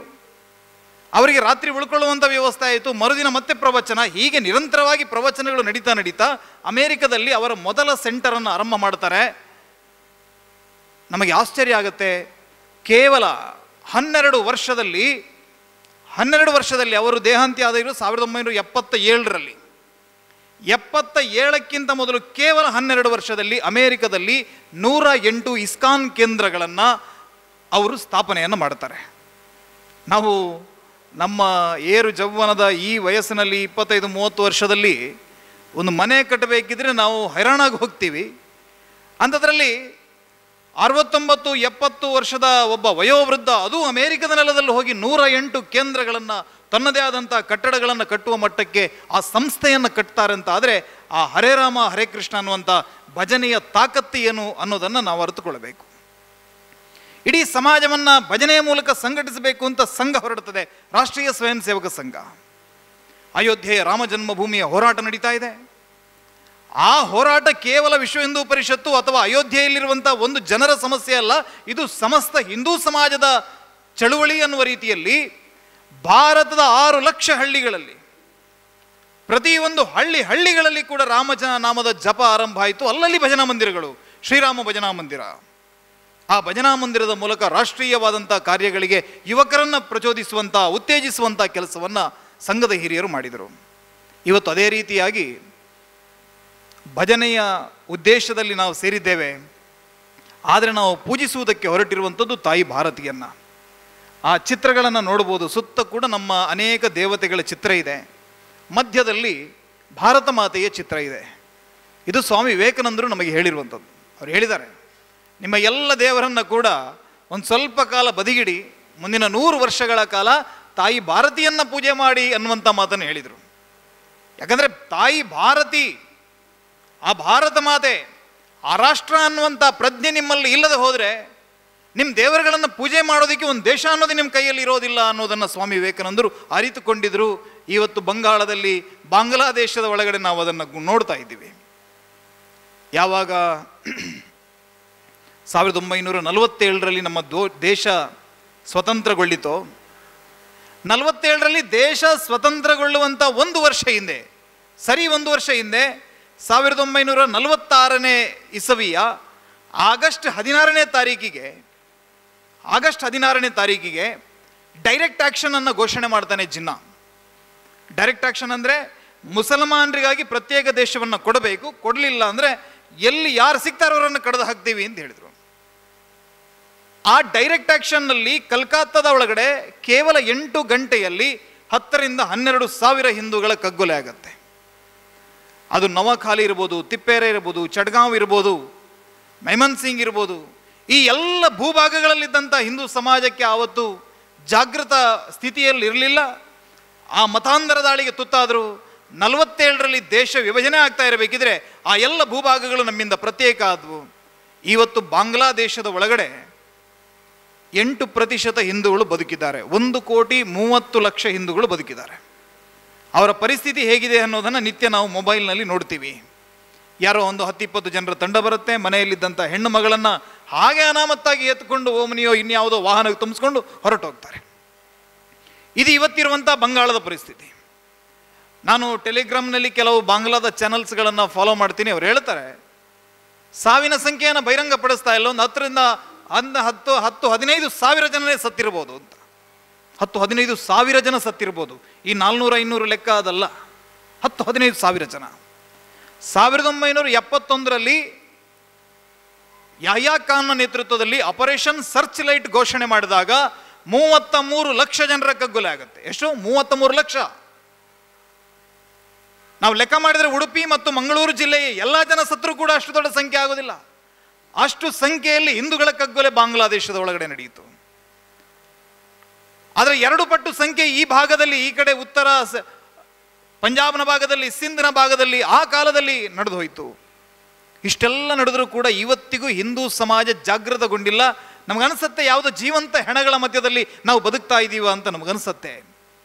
ಅವರಿಗೆ ರಾತ್ರಿ ಉಳ್ಕೊಳ್ಳುವಂಥ ವ್ಯವಸ್ಥೆ ಆಯಿತು. ಮರುದಿನ ಮತ್ತೆ ಪ್ರವಚನ. ಹೀಗೆ ನಿರಂತರವಾಗಿ ಪ್ರವಚನಗಳು ನಡೀತಾ ಅಮೇರಿಕದಲ್ಲಿ ಅವರ ಮೊದಲ ಸೆಂಟರನ್ನು ಆರಂಭ ಮಾಡ್ತಾರೆ. ನಮಗೆ ಆಶ್ಚರ್ಯ ಆಗುತ್ತೆ, ಕೇವಲ 12 ವರ್ಷದಲ್ಲಿ ಅವರು ದೇಹಾಂತ್ಯ ಆದರು 1977ರಲ್ಲಿ. 77ಕ್ಕಿಂತ ಮೊದಲು ಕೇವಲ 12 ವರ್ಷದಲ್ಲಿ ಅಮೇರಿಕದಲ್ಲಿ 108 ಇಸ್ಕಾನ್ ಕೇಂದ್ರಗಳನ್ನು ಅವರು ಸ್ಥಾಪನೆಯನ್ನು ಮಾಡ್ತಾರೆ. ನಾವು ನಮ್ಮ ಏರು ಜವ್ವನದ ಈ ವಯಸ್ಸಿನಲ್ಲಿ 25-30 ವರ್ಷದಲ್ಲಿ ಒಂದು ಮನೆ ಕಟ್ಟಬೇಕಿದ್ರೆ ನಾವು ಹೈರಾಣಾಗಿ ಹೋಗ್ತೀವಿ. ಅಂಥದ್ರಲ್ಲಿ 69-70 ವರ್ಷದ ಒಬ್ಬ ವಯೋವೃದ್ಧ, ಅದು ಅಮೇರಿಕದ ನೆಲದಲ್ಲಿ ಹೋಗಿ 108 ಕೇಂದ್ರಗಳನ್ನು, ತನ್ನದೇ ಆದಂಥ ಕಟ್ಟಡಗಳನ್ನು ಕಟ್ಟುವ ಮಟ್ಟಕ್ಕೆ ಆ ಸಂಸ್ಥೆಯನ್ನು ಕಟ್ತಾರೆ ಅಂತ ಆದರೆ ಆ ಹರೇ ರಾಮ ಹರೇ ಕೃಷ್ಣ ಅನ್ನುವಂಥ ಭಜನೆಯ ತಾಕತ್ತು ಏನು ಅನ್ನೋದನ್ನು ನಾವು ಅರಿತುಕೊಳ್ಬೇಕು. ಇಡೀ ಸಮಾಜವನ್ನು ಭಜನೆಯ ಮೂಲಕ ಸಂಘಟಿಸಬೇಕು ಅಂತ ಸಂಘ ಹೊರಡುತ್ತದೆ, ರಾಷ್ಟ್ರೀಯ ಸ್ವಯಂ ಸೇವಕ ಸಂಘ. ಅಯೋಧ್ಯೆಯ ರಾಮ ಜನ್ಮಭೂಮಿಯ ಹೋರಾಟ ನಡೀತಾ ಇದೆ. ಆ ಹೋರಾಟ ಕೇವಲ ವಿಶ್ವ ಹಿಂದೂ ಪರಿಷತ್ತು ಅಥವಾ ಅಯೋಧ್ಯೆಯಲ್ಲಿರುವಂಥ ಒಂದು ಜನರ ಸಮಸ್ಯೆ ಅಲ್ಲ, ಇದು ಸಮಸ್ತ ಹಿಂದೂ ಸಮಾಜದ ಚಳುವಳಿ ಅನ್ನುವ ರೀತಿಯಲ್ಲಿ ಭಾರತದ 6 ಲಕ್ಷ ಹಳ್ಳಿಗಳಲ್ಲಿ, ಪ್ರತಿಯೊಂದು ಹಳ್ಳಿಗಳಲ್ಲಿ ಕೂಡ ರಾಮಜನ ನಾಮದ ಜಪ ಆರಂಭ ಆಯಿತು. ಅಲ್ಲಲ್ಲಿ ಭಜನಾ ಮಂದಿರಗಳು, ಶ್ರೀರಾಮ ಭಜನಾ ಮಂದಿರ. ಆ ಭಜನಾ ಮಂದಿರದ ಮೂಲಕ ರಾಷ್ಟ್ರೀಯವಾದಂಥ ಕಾರ್ಯಗಳಿಗೆ ಯುವಕರನ್ನು ಪ್ರಚೋದಿಸುವಂಥ, ಉತ್ತೇಜಿಸುವಂಥ ಕೆಲಸವನ್ನು ಸಂಘದ ಹಿರಿಯರು ಮಾಡಿದರು. ಇವತ್ತು ಅದೇ ರೀತಿಯಾಗಿ ಭಜನೆಯ ಉದ್ದೇಶದಲ್ಲಿ ನಾವು ಸೇರಿದ್ದೇವೆ. ಆದರೆ ನಾವು ಪೂಜಿಸುವುದಕ್ಕೆ ಹೊರಟಿರುವಂಥದ್ದು ತಾಯಿ ಭಾರತಿಯನ್ನು. ಆ ಚಿತ್ರಗಳನ್ನು ನೋಡ್ಬೋದು. ಸುತ್ತ ಕೂಡ ನಮ್ಮ ಅನೇಕ ದೇವತೆಗಳ ಚಿತ್ರ ಇದೆ. ಮಧ್ಯದಲ್ಲಿ ಭಾರತ ಮಾತೆಯ ಚಿತ್ರ ಇದೆ. ಇದು ಸ್ವಾಮಿ ವಿವೇಕಾನಂದರು ನಮಗೆ ಹೇಳಿರುವಂಥದ್ದು. ಅವ್ರು ಹೇಳಿದ್ದಾರೆ, ನಿಮ್ಮ ಎಲ್ಲ ದೇವರನ್ನು ಕೂಡ ಒಂದು ಸ್ವಲ್ಪ ಕಾಲ ಬದಿಗಿಡಿ, ಮುಂದಿನ 100 ವರ್ಷಗಳ ಕಾಲ ತಾಯಿ ಭಾರತಿಯನ್ನು ಪೂಜೆ ಮಾಡಿ ಅನ್ನುವಂಥ ಮಾತನ್ನು ಹೇಳಿದರು. ಯಾಕಂದರೆ ತಾಯಿ ಭಾರತಿ, ಆ ಭಾರತ ಮಾತೆ, ಆ ರಾಷ್ಟ್ರ ಅನ್ನುವಂಥ ಪ್ರಜ್ಞೆ ನಿಮ್ಮಲ್ಲಿ ಇಲ್ಲದೆ ಹೋದರೆ ನಿಮ್ಮ ದೇವರುಗಳನ್ನು ಪೂಜೆ ಮಾಡೋದಕ್ಕೆ ಒಂದು ದೇಶ ಅನ್ನೋದು ನಿಮ್ಮ ಕೈಯಲ್ಲಿ ಇರೋದಿಲ್ಲ ಅನ್ನೋದನ್ನು ಸ್ವಾಮಿ ವಿವೇಕಾನಂದರು ಅರಿತುಕೊಂಡಿದ್ದರು. ಇವತ್ತು ಬಂಗಾಳದಲ್ಲಿ, ಬಾಂಗ್ಲಾದೇಶದ ಒಳಗಡೆ ನಾವು ಅದನ್ನು ನೋಡ್ತಾ ಇದ್ದೀವಿ. ಯಾವಾಗ 1947ರಲ್ಲಿ ನಮ್ಮ ದೇಶ ಸ್ವತಂತ್ರಗೊಳ್ಳಿತೋ, 47ರಲ್ಲಿ ದೇಶ ಸ್ವತಂತ್ರಗೊಳ್ಳುವಂಥ 1 ವರ್ಷ ಹಿಂದೆ, ಸರಿ 1 ವರ್ಷ ಹಿಂದೆ 1946ನೇ ಇಸವಿಯ ಆಗಸ್ಟ್ 16ನೇ ತಾರೀಕಿಗೆ ಡೈರೆಕ್ಟ್ ಆ್ಯಕ್ಷನ್ ಅನ್ನು ಘೋಷಣೆ ಮಾಡ್ತಾನೆ ಜಿನ್ನಾ. ಡೈರೆಕ್ಟ್ ಆ್ಯಕ್ಷನ್ ಅಂದರೆ ಮುಸಲ್ಮಾನರಿಗಾಗಿ ಪ್ರತ್ಯೇಕ ದೇಶವನ್ನು ಕೊಡಬೇಕು, ಕೊಡಲಿಲ್ಲ ಅಂದರೆ ಎಲ್ಲಿ ಯಾರು ಸಿಗ್ತಾರೋ ಅವರನ್ನು ಕಡ್ದು ಹಾಕ್ತೀವಿ ಅಂತ ಹೇಳಿದರು. ಆ ಡೈರೆಕ್ಟ್ ಆ್ಯಕ್ಷನ್ನಲ್ಲಿ ಕಲ್ಕತ್ತಾದ ಒಳಗಡೆ ಕೇವಲ 8 ಗಂಟೆಯಲ್ಲಿ 10ರಿಂದ 12 ಸಾವಿರ ಹಿಂದೂಗಳ ಕಗ್ಗೊಲೆ ಆಗುತ್ತೆ. ಅದು ನವಖಾಲಿ ಇರ್ಬೋದು, ತಿಪ್ಪೇರೆ ಇರ್ಬೋದು, ಚಡ್ಗಾಂವ್ ಇರ್ಬೋದು, ಮೈಮನ್ ಸಿಂಗ್ ಇರ್ಬೋದು, ಈ ಎಲ್ಲ ಭೂಭಾಗಗಳಲ್ಲಿದ್ದಂಥ ಹಿಂದೂ ಸಮಾಜಕ್ಕೆ ಆವತ್ತು ಜಾಗೃತ ಸ್ಥಿತಿಯಲ್ಲಿ ಇರಲಿಲ್ಲ. ಆ ಮತಾಂತರ ದಾಳಿಗೆ ತುತ್ತಾದರು. 47ರಲ್ಲಿ ದೇಶ ವಿಭಜನೆ ಆಗ್ತಾ ಇರಬೇಕಿದ್ರೆ ಆ ಎಲ್ಲ ಭೂಭಾಗಗಳು ನಮ್ಮಿಂದ ಪ್ರತ್ಯೇಕ ಆದವು. ಇವತ್ತು ಬಾಂಗ್ಲಾದೇಶದ ಒಳಗಡೆ 8% ಹಿಂದೂಗಳು ಬದುಕಿದ್ದಾರೆ. 1,30,00,000 ಹಿಂದೂಗಳು ಬದುಕಿದ್ದಾರೆ. ಅವರ ಪರಿಸ್ಥಿತಿ ಹೇಗಿದೆ ಅನ್ನೋದನ್ನು ನಿತ್ಯ ನಾವು ಮೊಬೈಲ್ನಲ್ಲಿ ನೋಡ್ತೀವಿ. ಯಾರೋ ಒಂದು 10-20 ಜನರ ತಂಡ ಬರುತ್ತೆ, ಮನೆಯಲ್ಲಿದ್ದಂಥ ಹೆಣ್ಣು ಮಗಳನ್ನು ಹಾಗೆ ಅನಾಮತ್ತಾಗಿ ಎತ್ಕೊಂಡು ಓಮನಿಯೋ ಇನ್ಯಾವುದೋ ವಾಹನಕ್ಕೆ ತುಂಬಿಸ್ಕೊಂಡು ಹೊರಟೋಗ್ತಾರೆ. ಇದು ಇವತ್ತಿರುವಂಥ ಬಂಗಾಳದ ಪರಿಸ್ಥಿತಿ. ನಾನು ಟೆಲಿಗ್ರಾಮ್ನಲ್ಲಿ ಕೆಲವು ಬಾಂಗ್ಲಾದ ಚಾನಲ್ಸ್ಗಳನ್ನು ಫಾಲೋ ಮಾಡ್ತೀನಿ. ಅವ್ರು ಹೇಳ್ತಾರೆ ಸಾವಿನ ಸಂಖ್ಯೆಯನ್ನು ಬಹಿರಂಗಪಡಿಸ್ತಾ ಇಲ್ಲ, ಒಂದು 10-15 ಜನನೇ ಸತ್ತಿರ್ಬೋದು ಅಂತ. 10-15 ಜನ ಸತ್ತಿರ್ಬೋದು. ಈ 400-500 ಲೆಕ್ಕ ಅದಲ್ಲ, 10-15 ಜನ. 1971ರಲ್ಲಿ ಯಹ್ಯಾ ಖಾನ್ನ ನೇತೃತ್ವದಲ್ಲಿ ಆಪರೇಷನ್ ಸರ್ಚ್ ಲೈಟ್ ಘೋಷಣೆ ಮಾಡಿದಾಗ 33 ಲಕ್ಷ ಜನರ ಕಗ್ಗೊಲೆ ಆಗುತ್ತೆ. ಎಷ್ಟು? 33 ಲಕ್ಷ. ನಾವು ಲೆಕ್ಕ ಮಾಡಿದರೆ ಉಡುಪಿ ಮತ್ತು ಮಂಗಳೂರು ಜಿಲ್ಲೆಯ ಎಲ್ಲ ಜನ ಸತ್ರು ಕೂಡ ಅಷ್ಟು ದೊಡ್ಡ ಸಂಖ್ಯೆ ಆಗೋದಿಲ್ಲ. ಅಷ್ಟು ಸಂಖ್ಯೆಯಲ್ಲಿ ಹಿಂದೂಗಳ ಕಗ್ಗೊಲೆ ಬಾಂಗ್ಲಾದೇಶದ ಒಳಗಡೆ ನಡೆಯಿತು. ಆದರೆ 2 ಪಟ್ಟು ಸಂಖ್ಯೆ ಈ ಭಾಗದಲ್ಲಿ, ಈ ಕಡೆ ಉತ್ತರ ಪಂಜಾಬ್ನ ಭಾಗದಲ್ಲಿ, ಸಿಂಧ್ನ ಭಾಗದಲ್ಲಿ ಆ ಕಾಲದಲ್ಲಿ ನಡೆದು ಹೋಯಿತು. ಇಷ್ಟೆಲ್ಲ ನಡೆದರೂ ಕೂಡ ಇವತ್ತಿಗೂ ಹಿಂದೂ ಸಮಾಜ ಜಾಗೃತಗೊಂಡಿಲ್ಲ. ನಮಗನ್ಸುತ್ತೆ ಯಾವುದೋ ಜೀವಂತ ಹೆಣಗಳ ಮಧ್ಯದಲ್ಲಿ ನಾವು ಬದುಕ್ತಾ ಇದ್ದೀವ ಅಂತ ನಮಗನ್ಸುತ್ತೆ.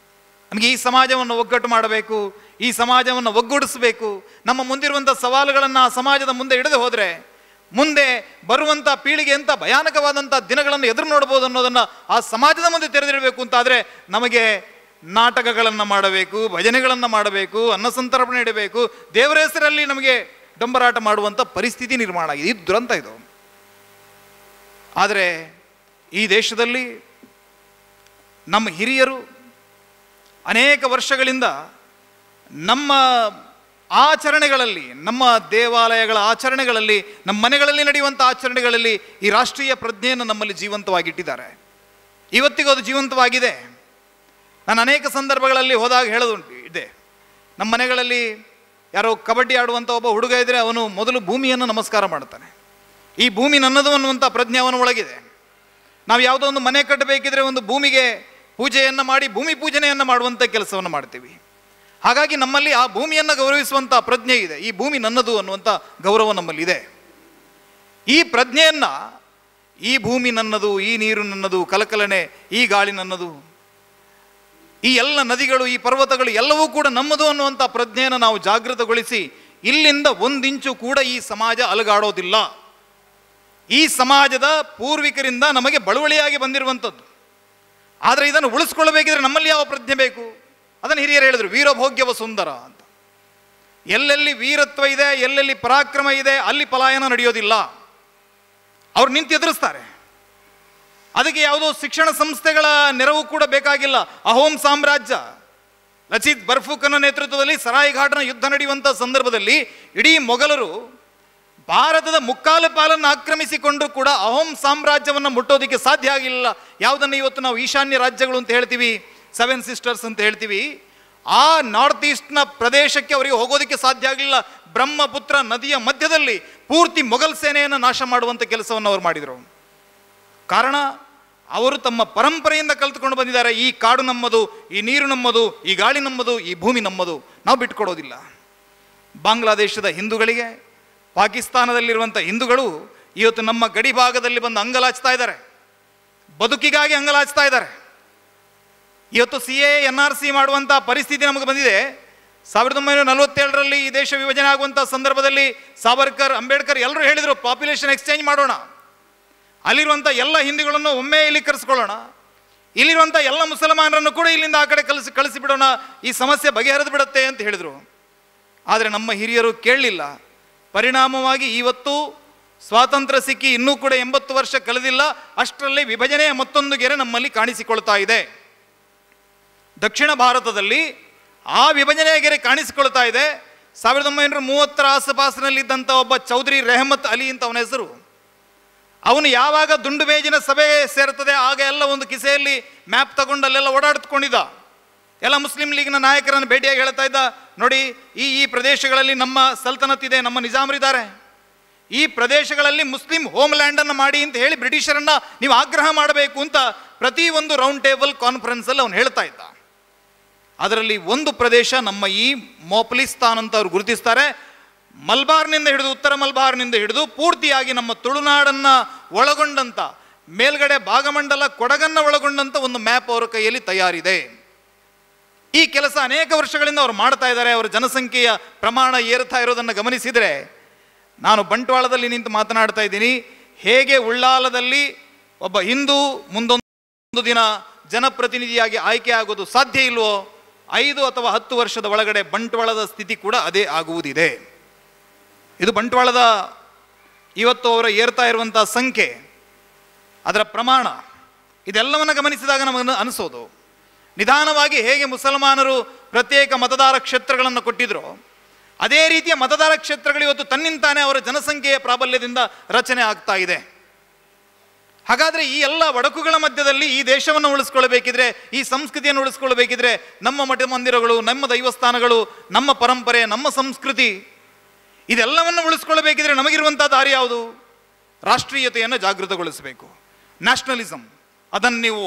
ನಮಗೆ ಈ ಸಮಾಜವನ್ನು ಒಗ್ಗಟ್ಟು ಮಾಡಬೇಕು, ಈ ಸಮಾಜವನ್ನು ಒಗ್ಗೂಡಿಸಬೇಕು. ನಮ್ಮ ಮುಂದಿರುವಂಥ ಸವಾಲುಗಳನ್ನು ಆ ಸಮಾಜದ ಮುಂದೆ ಇಡದೆ ಹೋದರೆ ಮುಂದೆ ಬರುವಂಥ ಪೀಳಿಗೆ ಅಂತ ಭಯಾನಕವಾದಂಥ ದಿನಗಳನ್ನು ಎದುರು ನೋಡ್ಬೋದು ಅನ್ನೋದನ್ನು ಆ ಸಮಾಜದ ಮುಂದೆ ತೆರೆದಿಡಬೇಕು ಅಂತಾದರೆ ನಮಗೆ ನಾಟಕಗಳನ್ನು ಮಾಡಬೇಕು, ಭಜನೆಗಳನ್ನು ಮಾಡಬೇಕು, ಅನ್ನಸಂತರ್ಪಣೆ ಇಡಬೇಕು, ದೇವರ ಹೆಸರಲ್ಲಿ ನಮಗೆ ಡಂಬರಾಟ ಮಾಡುವಂಥ ಪರಿಸ್ಥಿತಿ ನಿರ್ಮಾಣ ಆಗಿದೆ. ಇದು ದುರಂತ ಇದು. ಆದರೆ ಈ ದೇಶದಲ್ಲಿ ನಮ್ಮ ಹಿರಿಯರು ಅನೇಕ ವರ್ಷಗಳಿಂದ ನಮ್ಮ ಆಚರಣೆಗಳಲ್ಲಿ, ನಮ್ಮ ದೇವಾಲಯಗಳ ಆಚರಣೆಗಳಲ್ಲಿ, ನಮ್ಮ ಮನೆಗಳಲ್ಲಿ ನಡೆಯುವಂಥ ಆಚರಣೆಗಳಲ್ಲಿ ಈ ರಾಷ್ಟ್ರೀಯ ಪ್ರಜ್ಞೆಯನ್ನು ನಮ್ಮಲ್ಲಿ ಜೀವಂತವಾಗಿಟ್ಟಿದ್ದಾರೆ. ಇವತ್ತಿಗೂ ಅದು ಜೀವಂತವಾಗಿದೆ. ನಾನು ಅನೇಕ ಸಂದರ್ಭಗಳಲ್ಲಿ ಹೋದಾಗ ಹೇಳೋದುಂಟು ಇದೆ. ನಮ್ಮ ಮನೆಗಳಲ್ಲಿ ಯಾರೋ ಕಬಡ್ಡಿ ಆಡುವಂಥ ಒಬ್ಬ ಹುಡುಗ ಇದ್ದರೆ ಅವನು ಮೊದಲು ಭೂಮಿಯನ್ನು ನಮಸ್ಕಾರ ಮಾಡ್ತಾನೆ. ಈ ಭೂಮಿ ನನ್ನದು ಅನ್ನುವಂಥ ಪ್ರಜ್ಞೆ ಅವನ ಒಳಗಿದೆ. ನಾವು ಯಾವುದೋ ಒಂದು ಮನೆ ಕಟ್ಟಬೇಕಿದ್ರೆ ಒಂದು ಭೂಮಿಗೆ ಪೂಜೆಯನ್ನು ಮಾಡಿ ಭೂಮಿ ಪೂಜನೆಯನ್ನು ಮಾಡುವಂಥ ಕೆಲಸವನ್ನು ಮಾಡ್ತೀವಿ. ಹಾಗಾಗಿ ನಮ್ಮಲ್ಲಿ ಆ ಭೂಮಿಯನ್ನು ಗೌರವಿಸುವಂಥ ಪ್ರಜ್ಞೆ ಇದೆ. ಈ ಭೂಮಿ ನನ್ನದು ಅನ್ನುವಂಥ ಗೌರವ ನಮ್ಮಲ್ಲಿದೆ. ಈ ಪ್ರಜ್ಞೆಯನ್ನು, ಈ ಭೂಮಿ ನನ್ನದು, ಈ ನೀರು ನನ್ನದು, ಕಲಕಲನೆ, ಈ ಗಾಳಿ ನನ್ನದು, ಈ ಎಲ್ಲ ನದಿಗಳು, ಈ ಪರ್ವತಗಳು ಎಲ್ಲವೂ ಕೂಡ ನಮ್ಮದು ಅನ್ನುವಂಥ ಪ್ರಜ್ಞೆಯನ್ನು ನಾವು ಜಾಗೃತಗೊಳಿಸಿ ಇಲ್ಲಿಂದ 1 ಇಂಚು ಕೂಡ ಈ ಸಮಾಜ ಅಲುಗಾಡೋದಿಲ್ಲ. ಈ ಸಮಾಜದ ಪೂರ್ವಿಕರಿಂದ ನಮಗೆ ಬಳುವಳಿಯಾಗಿ ಬಂದಿರುವಂಥದ್ದು. ಆದರೆ ಇದನ್ನು ಉಳಿಸ್ಕೊಳ್ಬೇಕಿದ್ರೆ ನಮ್ಮಲ್ಲಿ ಯಾವ ಪ್ರಜ್ಞೆ ಬೇಕು? ಅದನ್ನು ಹಿರಿಯರು ಹೇಳಿದರು, ವೀರಭೋಗ್ಯವ ಸುಂದರ ಅಂತ. ಎಲ್ಲೆಲ್ಲಿ ವೀರತ್ವ ಇದೆ, ಎಲ್ಲೆಲ್ಲಿ ಪರಾಕ್ರಮ ಇದೆ, ಅಲ್ಲಿ ಪಲಾಯನ ನಡೆಯೋದಿಲ್ಲ. ಅವ್ರು ನಿಂತು ಎದುರಿಸ್ತಾರೆ. ಅದಕ್ಕೆ ಯಾವುದೋ ಶಿಕ್ಷಣ ಸಂಸ್ಥೆಗಳ ನೆರವು ಕೂಡ ಬೇಕಾಗಿಲ್ಲ. ಅಹೋಂ ಸಾಮ್ರಾಜ್ಯ ಲಚಿತ್ ಬರ್ಫುಕನ ನೇತೃತ್ವದಲ್ಲಿ ಸರಾಯ್ ಘಾಟ್ನ ಯುದ್ಧ ನಡೆಯುವಂಥ ಸಂದರ್ಭದಲ್ಲಿ ಇಡೀ ಮೊಘಲರು ಭಾರತದ ಮುಕ್ಕಾಲು ಪಾಲನ್ನು ಆಕ್ರಮಿಸಿಕೊಂಡರೂ ಕೂಡ ಅಹೋಂ ಸಾಮ್ರಾಜ್ಯವನ್ನು ಮುಟ್ಟೋದಕ್ಕೆ ಸಾಧ್ಯ ಆಗಿಲ್ಲ. ಯಾವುದನ್ನು ಇವತ್ತು ನಾವು ಈಶಾನ್ಯ ರಾಜ್ಯಗಳು ಅಂತ ಹೇಳ್ತೀವಿ, 7 ಸಿಸ್ಟರ್ಸ್ ಅಂತ ಹೇಳ್ತೀವಿ, ಆ ನಾರ್ತ್ ಈಸ್ಟ್ನ ಪ್ರದೇಶಕ್ಕೆ ಅವರಿಗೆ ಹೋಗೋದಕ್ಕೆ ಸಾಧ್ಯ ಆಗಲಿಲ್ಲ. ಬ್ರಹ್ಮಪುತ್ರ ನದಿಯ ಮಧ್ಯದಲ್ಲಿ ಪೂರ್ತಿ ಮೊಘಲ್ ಸೇನೆಯನ್ನು ನಾಶ ಮಾಡುವಂಥ ಕೆಲಸವನ್ನು ಅವರು ಮಾಡಿದರು. ಕಾರಣ ಅವರು ತಮ್ಮ ಪರಂಪರೆಯಿಂದ ಕಲ್ತುಕೊಂಡು ಬಂದಿದ್ದಾರೆ. ಈ ಕಾಡು ನಮ್ಮದು, ಈ ನೀರು ನಮ್ಮದು, ಈ ಗಾಳಿ ನಮ್ಮದು, ಈ ಭೂಮಿ ನಮ್ಮದು, ನಾವು ಬಿಟ್ಕೊಡೋದಿಲ್ಲ. ಬಾಂಗ್ಲಾದೇಶದ ಹಿಂದೂಗಳಿಗೆ, ಪಾಕಿಸ್ತಾನದಲ್ಲಿರುವಂಥ ಹಿಂದೂಗಳು ಇವತ್ತು ನಮ್ಮ ಗಡಿ ಭಾಗದಲ್ಲಿ ಬಂದು ಅಂಗಲಾಚ್ತಾ ಇದ್ದಾರೆ, ಬದುಕಿಗಾಗಿ ಅಂಗಲಾಚ್ತಾ ಇದ್ದಾರೆ. ಇವತ್ತು CAA NRC ಮಾಡುವಂಥ ಪರಿಸ್ಥಿತಿ ನಮಗೆ ಬಂದಿದೆ. 1947ರಲ್ಲಿ ಈ ದೇಶ ವಿಭಜನೆ ಆಗುವಂಥ ಸಂದರ್ಭದಲ್ಲಿ ಸಾವರ್ಕರ್, ಅಂಬೇಡ್ಕರ್ ಎಲ್ಲರೂ ಹೇಳಿದರು ಪಾಪ್ಯುಲೇಷನ್ ಎಕ್ಸ್ಚೇಂಜ್ ಮಾಡೋಣ, ಅಲ್ಲಿರುವಂಥ ಎಲ್ಲ ಹಿಂದೂಗಳನ್ನು ಒಮ್ಮೆ ಇಲ್ಲಿ ಕರೆಸ್ಕೊಳ್ಳೋಣ, ಇಲ್ಲಿರುವಂಥ ಎಲ್ಲ ಮುಸಲ್ಮಾನರನ್ನು ಕೂಡ ಇಲ್ಲಿಂದ ಆ ಕಡೆ ಕಳಿಸಿಬಿಡೋಣ, ಈ ಸಮಸ್ಯೆ ಬಗೆಹರಿದು ಬಿಡುತ್ತೆ ಅಂತ ಹೇಳಿದರು. ಆದರೆ ನಮ್ಮ ಹಿರಿಯರು ಕೇಳಲಿಲ್ಲ. ಪರಿಣಾಮವಾಗಿ ಇವತ್ತು ಸ್ವಾತಂತ್ರ್ಯ ಸಿಕ್ಕಿ ಇನ್ನೂ ಕೂಡ 80 ವರ್ಷ ಕಳೆದಿಲ್ಲ, ಅಷ್ಟರಲ್ಲಿ ವಿಭಜನೆಯ ಮತ್ತೊಂದು ಗೆರೆ ನಮ್ಮಲ್ಲಿ ಕಾಣಿಸಿಕೊಳ್ತಾ ಇದೆ. ದಕ್ಷಿಣ ಭಾರತದಲ್ಲಿ ಆ ವಿಭಜನೆಯ ಗೆರೆ ಕಾಣಿಸಿಕೊಳ್ತಾ ಇದೆ. 1930ರ ಆಸುಪಾಸಿನಲ್ಲಿದ್ದಂಥ ಒಬ್ಬ ಚೌಧರಿ ರೆಹಮತ್ ಅಲಿ ಅಂತ ಅವನ ಹೆಸರು. ಅವನು ಯಾವಾಗ ದುಂಡು ಮೇಜಿನ ಸಭೆ ಸೇರ್ತದೆ ಆಗ ಎಲ್ಲ ಒಂದು ಕಿಸೆಯಲ್ಲಿ ಮ್ಯಾಪ್ ತಗೊಂಡು ಅಲ್ಲೆಲ್ಲ ಓಡಾಡ್ಕೊಂಡಿದ್ದ. ಎಲ್ಲ ಮುಸ್ಲಿಂ ಲೀಗ್ನ ನಾಯಕರನ್ನು ಭೇಟಿಯಾಗಿ ಹೇಳ್ತಾ ಇದ್ದ, ನೋಡಿ ಈ ಪ್ರದೇಶಗಳಲ್ಲಿ ನಮ್ಮ ಸಲ್ತನತ್ ಇದೆ, ನಮ್ಮ ನಿಜಾಮರಿದ್ದಾರೆ, ಈ ಪ್ರದೇಶಗಳಲ್ಲಿ ಮುಸ್ಲಿಂ ಹೋಮ್ಲ್ಯಾಂಡನ್ನು ಮಾಡಿ ಅಂತ ಹೇಳಿ ಬ್ರಿಟಿಷರನ್ನು ನೀವು ಆಗ್ರಹ ಮಾಡಬೇಕು ಅಂತ ಪ್ರತಿಯೊಂದು ರೌಂಡ್ ಟೇಬಲ್ ಕಾನ್ಫರೆನ್ಸಲ್ಲಿ ಅವನು ಹೇಳ್ತಾ ಇದ್ದ. ಅದರಲ್ಲಿ ಒಂದು ಪ್ರದೇಶ ನಮ್ಮ ಈ ಮೋಪಲಿಸ್ತಾನ್ ಅಂತ ಅವ್ರು ಗುರುತಿಸ್ತಾರೆ. ಮಲ್ಬಾರ್ನಿಂದ ಹಿಡಿದು, ಉತ್ತರ ಮಲ್ಬಾರ್ನಿಂದ ಹಿಡಿದು ಪೂರ್ತಿಯಾಗಿ ನಮ್ಮ ತುಳುನಾಡನ್ನು ಒಳಗೊಂಡಂಥ ಮೇಲ್ಗಡೆ ಭಾಗಮಂಡಲ ಕೊಡಗನ್ನು ಒಳಗೊಂಡಂಥ ಒಂದು ಮ್ಯಾಪ್ ಅವರ ಕೈಯಲ್ಲಿ ತಯಾರಿದೆ. ಈ ಕೆಲಸ ಅನೇಕ ವರ್ಷಗಳಿಂದ ಅವರು ಮಾಡ್ತಾ ಇದ್ದಾರೆ. ಅವರ ಜನಸಂಖ್ಯೆಯ ಪ್ರಮಾಣ ಏರ್ತಾ ಇರೋದನ್ನು ಗಮನಿಸಿದರೆ, ನಾನು ಬಂಟ್ವಾಳದಲ್ಲಿ ನಿಂತು ಮಾತನಾಡ್ತಾ ಇದ್ದೀನಿ, ಹೇಗೆ ಉಳ್ಳಾಲದಲ್ಲಿ ಒಬ್ಬ ಹಿಂದೂ ಮುಂದೊಂದು ದಿನ ಜನಪ್ರತಿನಿಧಿಯಾಗಿ ಆಯ್ಕೆ ಆಗೋದು ಸಾಧ್ಯ ಇಲ್ವೋ, 5 ಅಥವಾ 10 ವರ್ಷದ ಒಳಗಡೆ ಬಂಟ್ವಾಳದ ಸ್ಥಿತಿ ಕೂಡ ಅದೇ ಆಗುವುದಿದೆ. ಇದು ಬಂಟ್ವಾಳದ ಇವತ್ತು ಅವರ ಏರ್ತಾ ಇರುವಂಥ ಸಂಖ್ಯೆ, ಅದರ ಪ್ರಮಾಣ, ಇದೆಲ್ಲವನ್ನು ಗಮನಿಸಿದಾಗ ನಮಗೆ ಅನಿಸೋದು, ನಿಧಾನವಾಗಿ ಹೇಗೆ ಮುಸಲ್ಮಾನರು ಪ್ರತ್ಯೇಕ ಮತದಾರ ಕ್ಷೇತ್ರಗಳನ್ನು ಕೊಟ್ಟಿದ್ರು, ಅದೇ ರೀತಿಯ ಮತದಾರ ಕ್ಷೇತ್ರಗಳು ಇವತ್ತು ತನ್ನಿಂತಾನೇ ಅವರ ಜನಸಂಖ್ಯೆಯ ಪ್ರಾಬಲ್ಯದಿಂದ ರಚನೆ ಆಗ್ತಾ ಇದೆ. ಹಾಗಾದರೆ ಈ ಎಲ್ಲ ಒಡಕುಗಳ ಮಧ್ಯದಲ್ಲಿ ಈ ದೇಶವನ್ನು ಉಳಿಸ್ಕೊಳ್ಬೇಕಿದ್ರೆ, ಈ ಸಂಸ್ಕೃತಿಯನ್ನು ಉಳಿಸ್ಕೊಳ್ಬೇಕಿದ್ರೆ, ನಮ್ಮ ಮಠ ಮಂದಿರಗಳು, ನಮ್ಮ ದೈವಸ್ಥಾನಗಳು, ನಮ್ಮ ಪರಂಪರೆ, ನಮ್ಮ ಸಂಸ್ಕೃತಿ, ಇದೆಲ್ಲವನ್ನು ಉಳಿಸ್ಕೊಳ್ಬೇಕಿದ್ರೆ ನಮಗಿರುವಂಥ ದಾರಿ ಯಾವುದು? ರಾಷ್ಟ್ರೀಯತೆಯನ್ನು ಜಾಗೃತಗೊಳಿಸಬೇಕು. ನ್ಯಾಷನಲಿಸಮ್, ಅದನ್ನು ನೀವು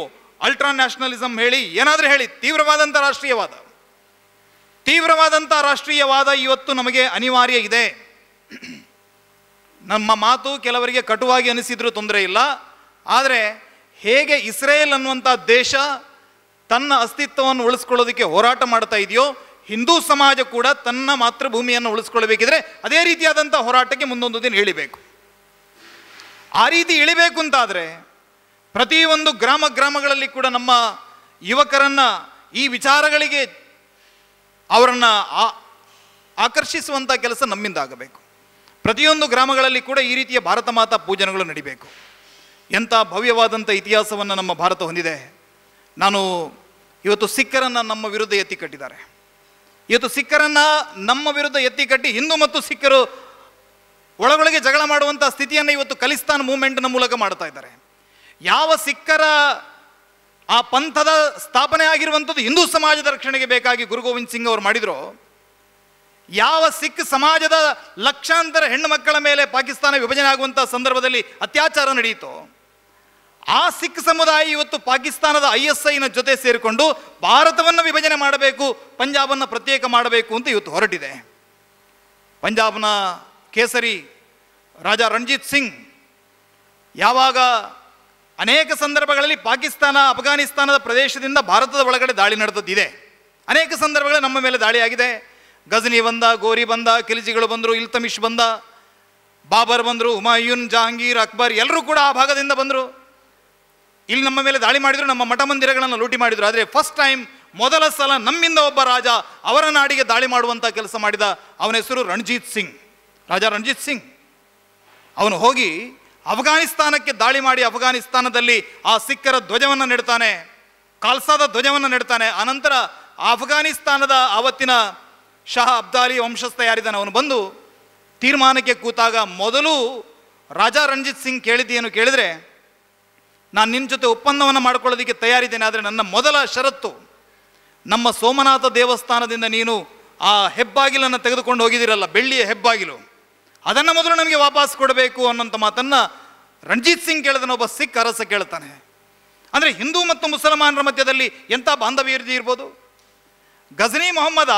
ಅಲ್ಟ್ರಾ ನ್ಯಾಷನಲಿಸಮ್ ಹೇಳಿ, ಏನಾದರೂ ಹೇಳಿ, ತೀವ್ರವಾದಂಥ ರಾಷ್ಟ್ರೀಯವಾದ ಇವತ್ತು ನಮಗೆ ಅನಿವಾರ್ಯ ಇದೆ. ನಮ್ಮ ಮಾತು ಕೆಲವರಿಗೆ ಕಟುವಾಗಿ ಅನಿಸಿದ್ರೂ ತೊಂದರೆ ಇಲ್ಲ. ಆದರೆ ಹೇಗೆ ಇಸ್ರೇಲ್ ಅನ್ನುವಂಥ ದೇಶ ತನ್ನ ಅಸ್ತಿತ್ವವನ್ನು ಉಳಿಸ್ಕೊಳ್ಳೋದಕ್ಕೆ ಹೋರಾಟ ಮಾಡ್ತಾ ಇದೆಯೋ, ಹಿಂದೂ ಸಮಾಜ ಕೂಡ ತನ್ನ ಮಾತೃಭೂಮಿಯನ್ನು ಉಳಿಸ್ಕೊಳ್ಬೇಕಿದ್ರೆ ಅದೇ ರೀತಿಯಾದಂಥ ಹೋರಾಟಕ್ಕೆ ಮುಂದೊಂದು ದಿನ ಇಳಿಬೇಕು. ಆ ರೀತಿ ಇಳಿಬೇಕು ಅಂತಾದರೆ ಪ್ರತಿಯೊಂದು ಗ್ರಾಮಗಳಲ್ಲಿ ಕೂಡ ನಮ್ಮ ಯುವಕರನ್ನು ಈ ವಿಚಾರಗಳಿಗೆ ಅವರನ್ನು ಆಕರ್ಷಿಸುವಂಥ ಕೆಲಸ ನಮ್ಮಿಂದ ಆಗಬೇಕು. ಪ್ರತಿಯೊಂದು ಗ್ರಾಮಗಳಲ್ಲಿ ಕೂಡ ಈ ರೀತಿಯ ಭಾರತ ಮಾತಾ ಪೂಜನೆಗಳು ನಡಿಬೇಕು. ಎಂಥ ಭವ್ಯವಾದಂಥ ಇತಿಹಾಸವನ್ನು ನಮ್ಮ ಭಾರತ ಹೊಂದಿದೆ. ನಾನು ಇವತ್ತು ಸಿಖ್ಖರನ್ನು ನಮ್ಮ ವಿರುದ್ಧ ಎತ್ತಿ ಕಟ್ಟಿದ್ದಾರೆ. ಇವತ್ತು ಸಿಖ್ಖರನ್ನು ನಮ್ಮ ವಿರುದ್ಧ ಎತ್ತಿ ಕಟ್ಟಿ ಹಿಂದೂ ಮತ್ತು ಸಿಖ್ಖರು ಒಳಗೊಳಗೆ ಜಗಳ ಮಾಡುವಂಥ ಸ್ಥಿತಿಯನ್ನು ಇವತ್ತು ಖಲಿಸ್ತಾನ್ ಮೂವ್ಮೆಂಟ್ನ ಮೂಲಕ ಮಾಡ್ತಾ ಇದ್ದಾರೆ. ಯಾವ ಸಿಖ್ಖರ ಆ ಪಂಥದ ಸ್ಥಾಪನೆ ಆಗಿರುವಂಥದ್ದು ಹಿಂದೂ ಸಮಾಜದ ರಕ್ಷಣೆಗೆ ಬೇಕಾಗಿ ಗುರು ಗೋವಿಂದ್ ಸಿಂಗ್ ಅವರು ಮಾಡಿದ್ರು, ಯಾವ ಸಿಖ್ ಸಮಾಜದ ಲಕ್ಷಾಂತರ ಹೆಣ್ಣು ಮಕ್ಕಳ ಮೇಲೆ ಪಾಕಿಸ್ತಾನ ವಿಭಜನೆ ಆಗುವಂಥ ಸಂದರ್ಭದಲ್ಲಿ ಅತ್ಯಾಚಾರ ನಡೆಯಿತು, ಆ ಸಿಖ್ ಸಮುದಾಯ ಇವತ್ತು ಪಾಕಿಸ್ತಾನದ ISIನ ಜೊತೆ ಸೇರಿಕೊಂಡು ಭಾರತವನ್ನು ವಿಭಜನೆ ಮಾಡಬೇಕು, ಪಂಜಾಬನ್ನು ಪ್ರತ್ಯೇಕ ಮಾಡಬೇಕು ಅಂತ ಇವತ್ತು ಹೊರಟಿದೆ. ಪಂಜಾಬ್ನ ಕೇಸರಿ ರಾಜಾ ರಣಜಿತ್ ಸಿಂಗ್ ಯಾವಾಗ ಅನೇಕ ಸಂದರ್ಭಗಳಲ್ಲಿ ಪಾಕಿಸ್ತಾನ ಅಫ್ಘಾನಿಸ್ತಾನದ ಪ್ರದೇಶದಿಂದ ಭಾರತದ ಒಳಗಡೆ ದಾಳಿ ನಡೆದಿದೆ, ಅನೇಕ ಸಂದರ್ಭಗಳಲ್ಲಿ ನಮ್ಮ ಮೇಲೆ ದಾಳಿಯಾಗಿದೆ. ಗಜನಿ ಬಂದ, ಗೋರಿ ಬಂದ, ಖಿಲ್ಜಿಗಳು ಬಂದರು, ಇಲ್ತಮಿಷ್ ಬಂದ, ಬಾಬರ್ ಬಂದರು, ಹುಮಾಯೂನ್, ಜಹಾಂಗೀರ್, ಅಕ್ಬರ್ ಎಲ್ಲರೂ ಕೂಡ ಆ ಭಾಗದಿಂದ ಬಂದರು. ಇಲ್ಲಿ ನಮ್ಮ ಮೇಲೆ ದಾಳಿ ಮಾಡಿದ್ರು, ನಮ್ಮ ಮಠ ಮಂದಿರಗಳನ್ನು ಲೂಟಿ ಮಾಡಿದರು. ಆದರೆ ಫಸ್ಟ್ ಟೈಮ್, ಮೊದಲ ಸಲ ನಮ್ಮಿಂದ ಒಬ್ಬ ರಾಜ ಅವರ ನಾಡಿಗೆ ದಾಳಿ ಮಾಡುವಂಥ ಕೆಲಸ ಮಾಡಿದ. ಅವನ ಹೆಸರು ರಣಜಿತ್ ಸಿಂಗ್, ರಾಜಾ ರಣಜಿತ್ ಸಿಂಗ್. ಅವನು ಹೋಗಿ ಅಫ್ಘಾನಿಸ್ತಾನಕ್ಕೆ ದಾಳಿ ಮಾಡಿ ಅಫ್ಘಾನಿಸ್ತಾನದಲ್ಲಿ ಆ ಸಿಖ್ಖರ ಧ್ವಜವನ್ನು ನೆಡ್ತಾನೆ, ಖಾಲ್ಸಾದ ಧ್ವಜವನ್ನು ನೆಡ್ತಾನೆ. ಆನಂತರ ಅಫ್ಘಾನಿಸ್ತಾನದ ಆವತ್ತಿನ ಶಾ ಅಬ್ದಾಲಿ ವಂಶಸ್ಥ ಯಾರಿದ್ದಾನೆ ಅವನು ಬಂದು ತೀರ್ಮಾನಕ್ಕೆ ಕೂತಾಗ ಮೊದಲು ರಾಜಾ ರಣಜಿತ್ ಸಿಂಗ್ ಕೇಳಿದ್ದೇನು ಕೇಳಿದರೆ, ನಾನು ನಿನ್ನ ಜೊತೆ ಒಪ್ಪಂದವನ್ನು ಮಾಡ್ಕೊಳ್ಳೋದಕ್ಕೆ ತಯಾರಿದ್ದೇನೆ, ಆದರೆ ನನ್ನ ಮೊದಲ ಷರತ್ತು, ನಮ್ಮ ಸೋಮನಾಥ ದೇವಸ್ಥಾನದಿಂದ ನೀನು ಆ ಹೆಬ್ಬಾಗಿಲನ್ನು ತೆಗೆದುಕೊಂಡು ಹೋಗಿದ್ದೀರಲ್ಲ, ಬೆಳ್ಳಿಯ ಹೆಬ್ಬಾಗಿಲು, ಅದನ್ನು ಮೊದಲು ನಮಗೆ ವಾಪಸ್ ಕೊಡಬೇಕು ಅನ್ನೋಂಥ ಮಾತನ್ನು ರಣಜಿತ್ ಸಿಂಗ್ ಕೇಳಿದನ ಒಬ್ಬ ಸಿಖ್ ಅರಸ ಕೇಳ್ತಾನೆ. ಅಂದರೆ ಹಿಂದೂ ಮತ್ತು ಮುಸಲ್ಮಾನರ ಮಧ್ಯದಲ್ಲಿ ಎಂಥ ಬಾಂಧವ್ಯ ಇರ್ಬೋದು. ಗಜನಿ ಮೊಹಮ್ಮದ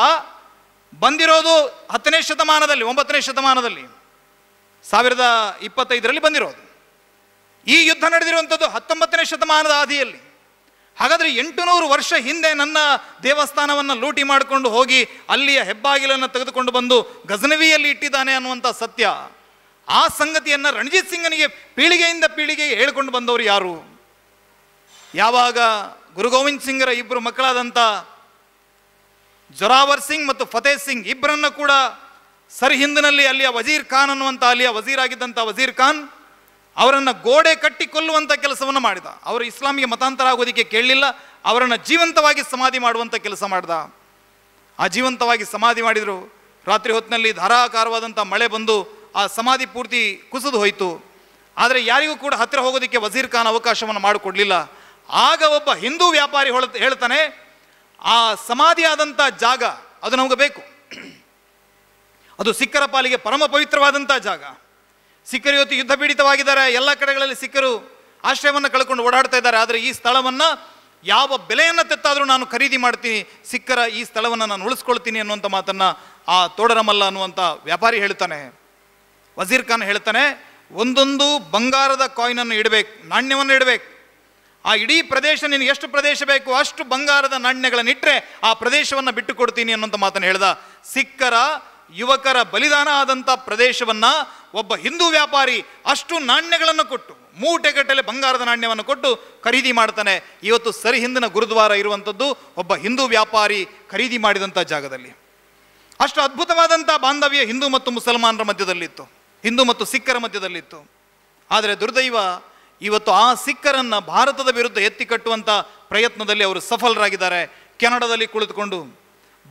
ಬಂದಿರೋದು 10ನೇ ಶತಮಾನದಲ್ಲಿ, 9ನೇ ಶತಮಾನದಲ್ಲಿ, 1025ರಲ್ಲಿ ಬಂದಿರೋದು. ಈ ಯುದ್ಧ ನಡೆದಿರುವಂಥದ್ದು 19ನೇ ಶತಮಾನದ ಆದಿಯಲ್ಲಿ. ಹಾಗಾದರೆ 800 ವರ್ಷ ಹಿಂದೆ ನನ್ನ ದೇವಸ್ಥಾನವನ್ನು ಲೂಟಿ ಮಾಡಿಕೊಂಡು ಹೋಗಿ ಅಲ್ಲಿಯ ಹೆಬ್ಬಾಗಿಲನ್ನು ತೆಗೆದುಕೊಂಡು ಬಂದು ಗಜನವಿಯಲ್ಲಿ ಇಟ್ಟಿದ್ದಾನೆ ಅನ್ನುವಂಥ ಸತ್ಯ, ಆ ಸಂಗತಿಯನ್ನು ರಣಜಿತ್ ಸಿಂಗನಿಗೆ ಪೀಳಿಗೆಯಿಂದ ಪೀಳಿಗೆಗೆ ಹೇಳಿಕೊಂಡು ಬಂದವರು ಯಾರು? ಯಾವಾಗ ಗುರು ಗೋವಿಂದ್ ಸಿಂಗರ ಇಬ್ಬರು ಮಕ್ಕಳಾದಂಥ ಜೊರಾವರ್ ಸಿಂಗ್ ಮತ್ತು ಫತೇಹ್ ಸಿಂಗ್ ಇಬ್ಬರನ್ನು ಕೂಡ ಸರ್ಹಿಂದ್ನಲ್ಲಿ ಅಲ್ಲಿಯ ವಜೀರ್ ಖಾನ್ ಅನ್ನುವಂಥ ಅಲ್ಲಿಯ ವಜೀರಾಗಿದ್ದಂಥ ವಜೀರ್ ಖಾನ್ ಅವರನ್ನು ಗೋಡೆ ಕಟ್ಟಿ ಕೊಲ್ಲುವಂಥ ಕೆಲಸವನ್ನು ಮಾಡಿದ. ಅವರು ಇಸ್ಲಾಮಿಗೆ ಮತಾಂತರ ಆಗೋದಕ್ಕೆ ಕೇಳಲಿಲ್ಲ, ಅವರನ್ನು ಜೀವಂತವಾಗಿ ಸಮಾಧಿ ಮಾಡುವಂಥ ಕೆಲಸ ಮಾಡ್ದ. ಆ ಜೀವಂತವಾಗಿ ಸಮಾಧಿ ಮಾಡಿದರು. ರಾತ್ರಿ ಹೊತ್ತಿನಲ್ಲಿ ಧಾರಾಕಾರವಾದಂಥ ಮಳೆ ಬಂದು ಆ ಸಮಾಧಿ ಪೂರ್ತಿ ಕುಸಿದು ಹೋಯಿತು. ಆದರೆ ಯಾರಿಗೂ ಕೂಡ ಹತ್ತಿರ ಹೋಗೋದಕ್ಕೆ ವಜೀರ್ ಖಾನ್ ಅವಕಾಶವನ್ನು ಮಾಡಿಕೊಡ್ಲಿಲ್ಲ. ಆಗ ಒಬ್ಬ ಹಿಂದೂ ವ್ಯಾಪಾರಿ ಹೇಳ್ತಾನೆ, ಆ ಸಮಾಧಿಯಾದಂಥ ಜಾಗ ಅದು ನಮಗೆ ಬೇಕು, ಅದು ಸಿಖ್ಖರ ಪಾಲಿಗೆ ಪರಮ ಪವಿತ್ರವಾದಂಥ ಜಾಗ. ಸಿಖ್ಖರು ಇವತ್ತು ಯುದ್ಧ ಪೀಡಿತವಾಗಿದ್ದಾರೆ, ಎಲ್ಲ ಕಡೆಗಳಲ್ಲಿ ಸಿಖ್ಖರು ಆಶ್ರಯವನ್ನು ಕಳ್ಕೊಂಡು ಓಡಾಡ್ತಾ ಇದ್ದಾರೆ. ಆದರೆ ಈ ಸ್ಥಳವನ್ನು ಯಾವ ಬೆಲೆಯನ್ನು ತೆತ್ತಾದರೂ ನಾನು ಖರೀದಿ ಮಾಡ್ತೀನಿ, ಸಿಖ್ಖರ ಈ ಸ್ಥಳವನ್ನು ನಾನು ಉಳಿಸ್ಕೊಳ್ತೀನಿ ಅನ್ನುವಂಥ ಮಾತನ್ನು ಆ ತೋಡರಮಲ್ಲ ಅನ್ನುವಂಥ ವ್ಯಾಪಾರಿ ಹೇಳ್ತಾನೆ. ವಜೀರ್ ಖಾನ್ ಹೇಳ್ತಾನೆ, ಒಂದೊಂದು ಬಂಗಾರದ ಕಾಯಿನನ್ನು ಇಡಬೇಕು, ನಾಣ್ಯವನ್ನು ಇಡಬೇಕು. ಆ ಇಡೀ ಪ್ರದೇಶ ನಿನಗೆ ಎಷ್ಟು ಪ್ರದೇಶ ಬೇಕು ಅಷ್ಟು ಬಂಗಾರದ ನಾಣ್ಯಗಳನ್ನು ಇಟ್ಟರೆ ಆ ಪ್ರದೇಶವನ್ನು ಬಿಟ್ಟು ಕೊಡ್ತೀನಿ ಅನ್ನೋಂಥ ಮಾತನ್ನು ಹೇಳ್ದ. ಸಿಖ್ಖರ ಯುವಕರ ಬಲಿದಾನ ಆದಂಥ ಪ್ರದೇಶವನ್ನು ಒಬ್ಬ ಹಿಂದೂ ವ್ಯಾಪಾರಿ ಅಷ್ಟು ನಾಣ್ಯಗಳನ್ನು ಕೊಟ್ಟು, ಮೂಟೆಗಟ್ಟಲೆ ಬಂಗಾರದ ನಾಣ್ಯವನ್ನು ಕೊಟ್ಟು ಖರೀದಿ ಮಾಡ್ತಾನೆ. ಇವತ್ತು ಸರಿ ಹಿಂದಿನ ಗುರುದ್ವಾರ ಇರುವಂಥದ್ದು ಒಬ್ಬ ಹಿಂದೂ ವ್ಯಾಪಾರಿ ಖರೀದಿ ಮಾಡಿದಂಥ ಜಾಗದಲ್ಲಿ. ಅಷ್ಟು ಅದ್ಭುತವಾದಂಥ ಬಾಂಧವ್ಯ ಹಿಂದೂ ಮತ್ತು ಮುಸಲ್ಮಾನರ ಮಧ್ಯದಲ್ಲಿತ್ತು, ಹಿಂದೂ ಮತ್ತು ಸಿಖ್ಖರ ಮಧ್ಯದಲ್ಲಿತ್ತು. ಆದರೆ ದುರ್ದೈವ ಇವತ್ತು ಆ ಸಿಖ್ಖರನ್ನು ಭಾರತದ ವಿರುದ್ಧ ಎತ್ತಿ ಕಟ್ಟುವಂಥ ಪ್ರಯತ್ನದಲ್ಲಿ ಅವರು ಸಫಲರಾಗಿದ್ದಾರೆ. ಕೆನಡಾದಲ್ಲಿ ಕುಳಿತುಕೊಂಡು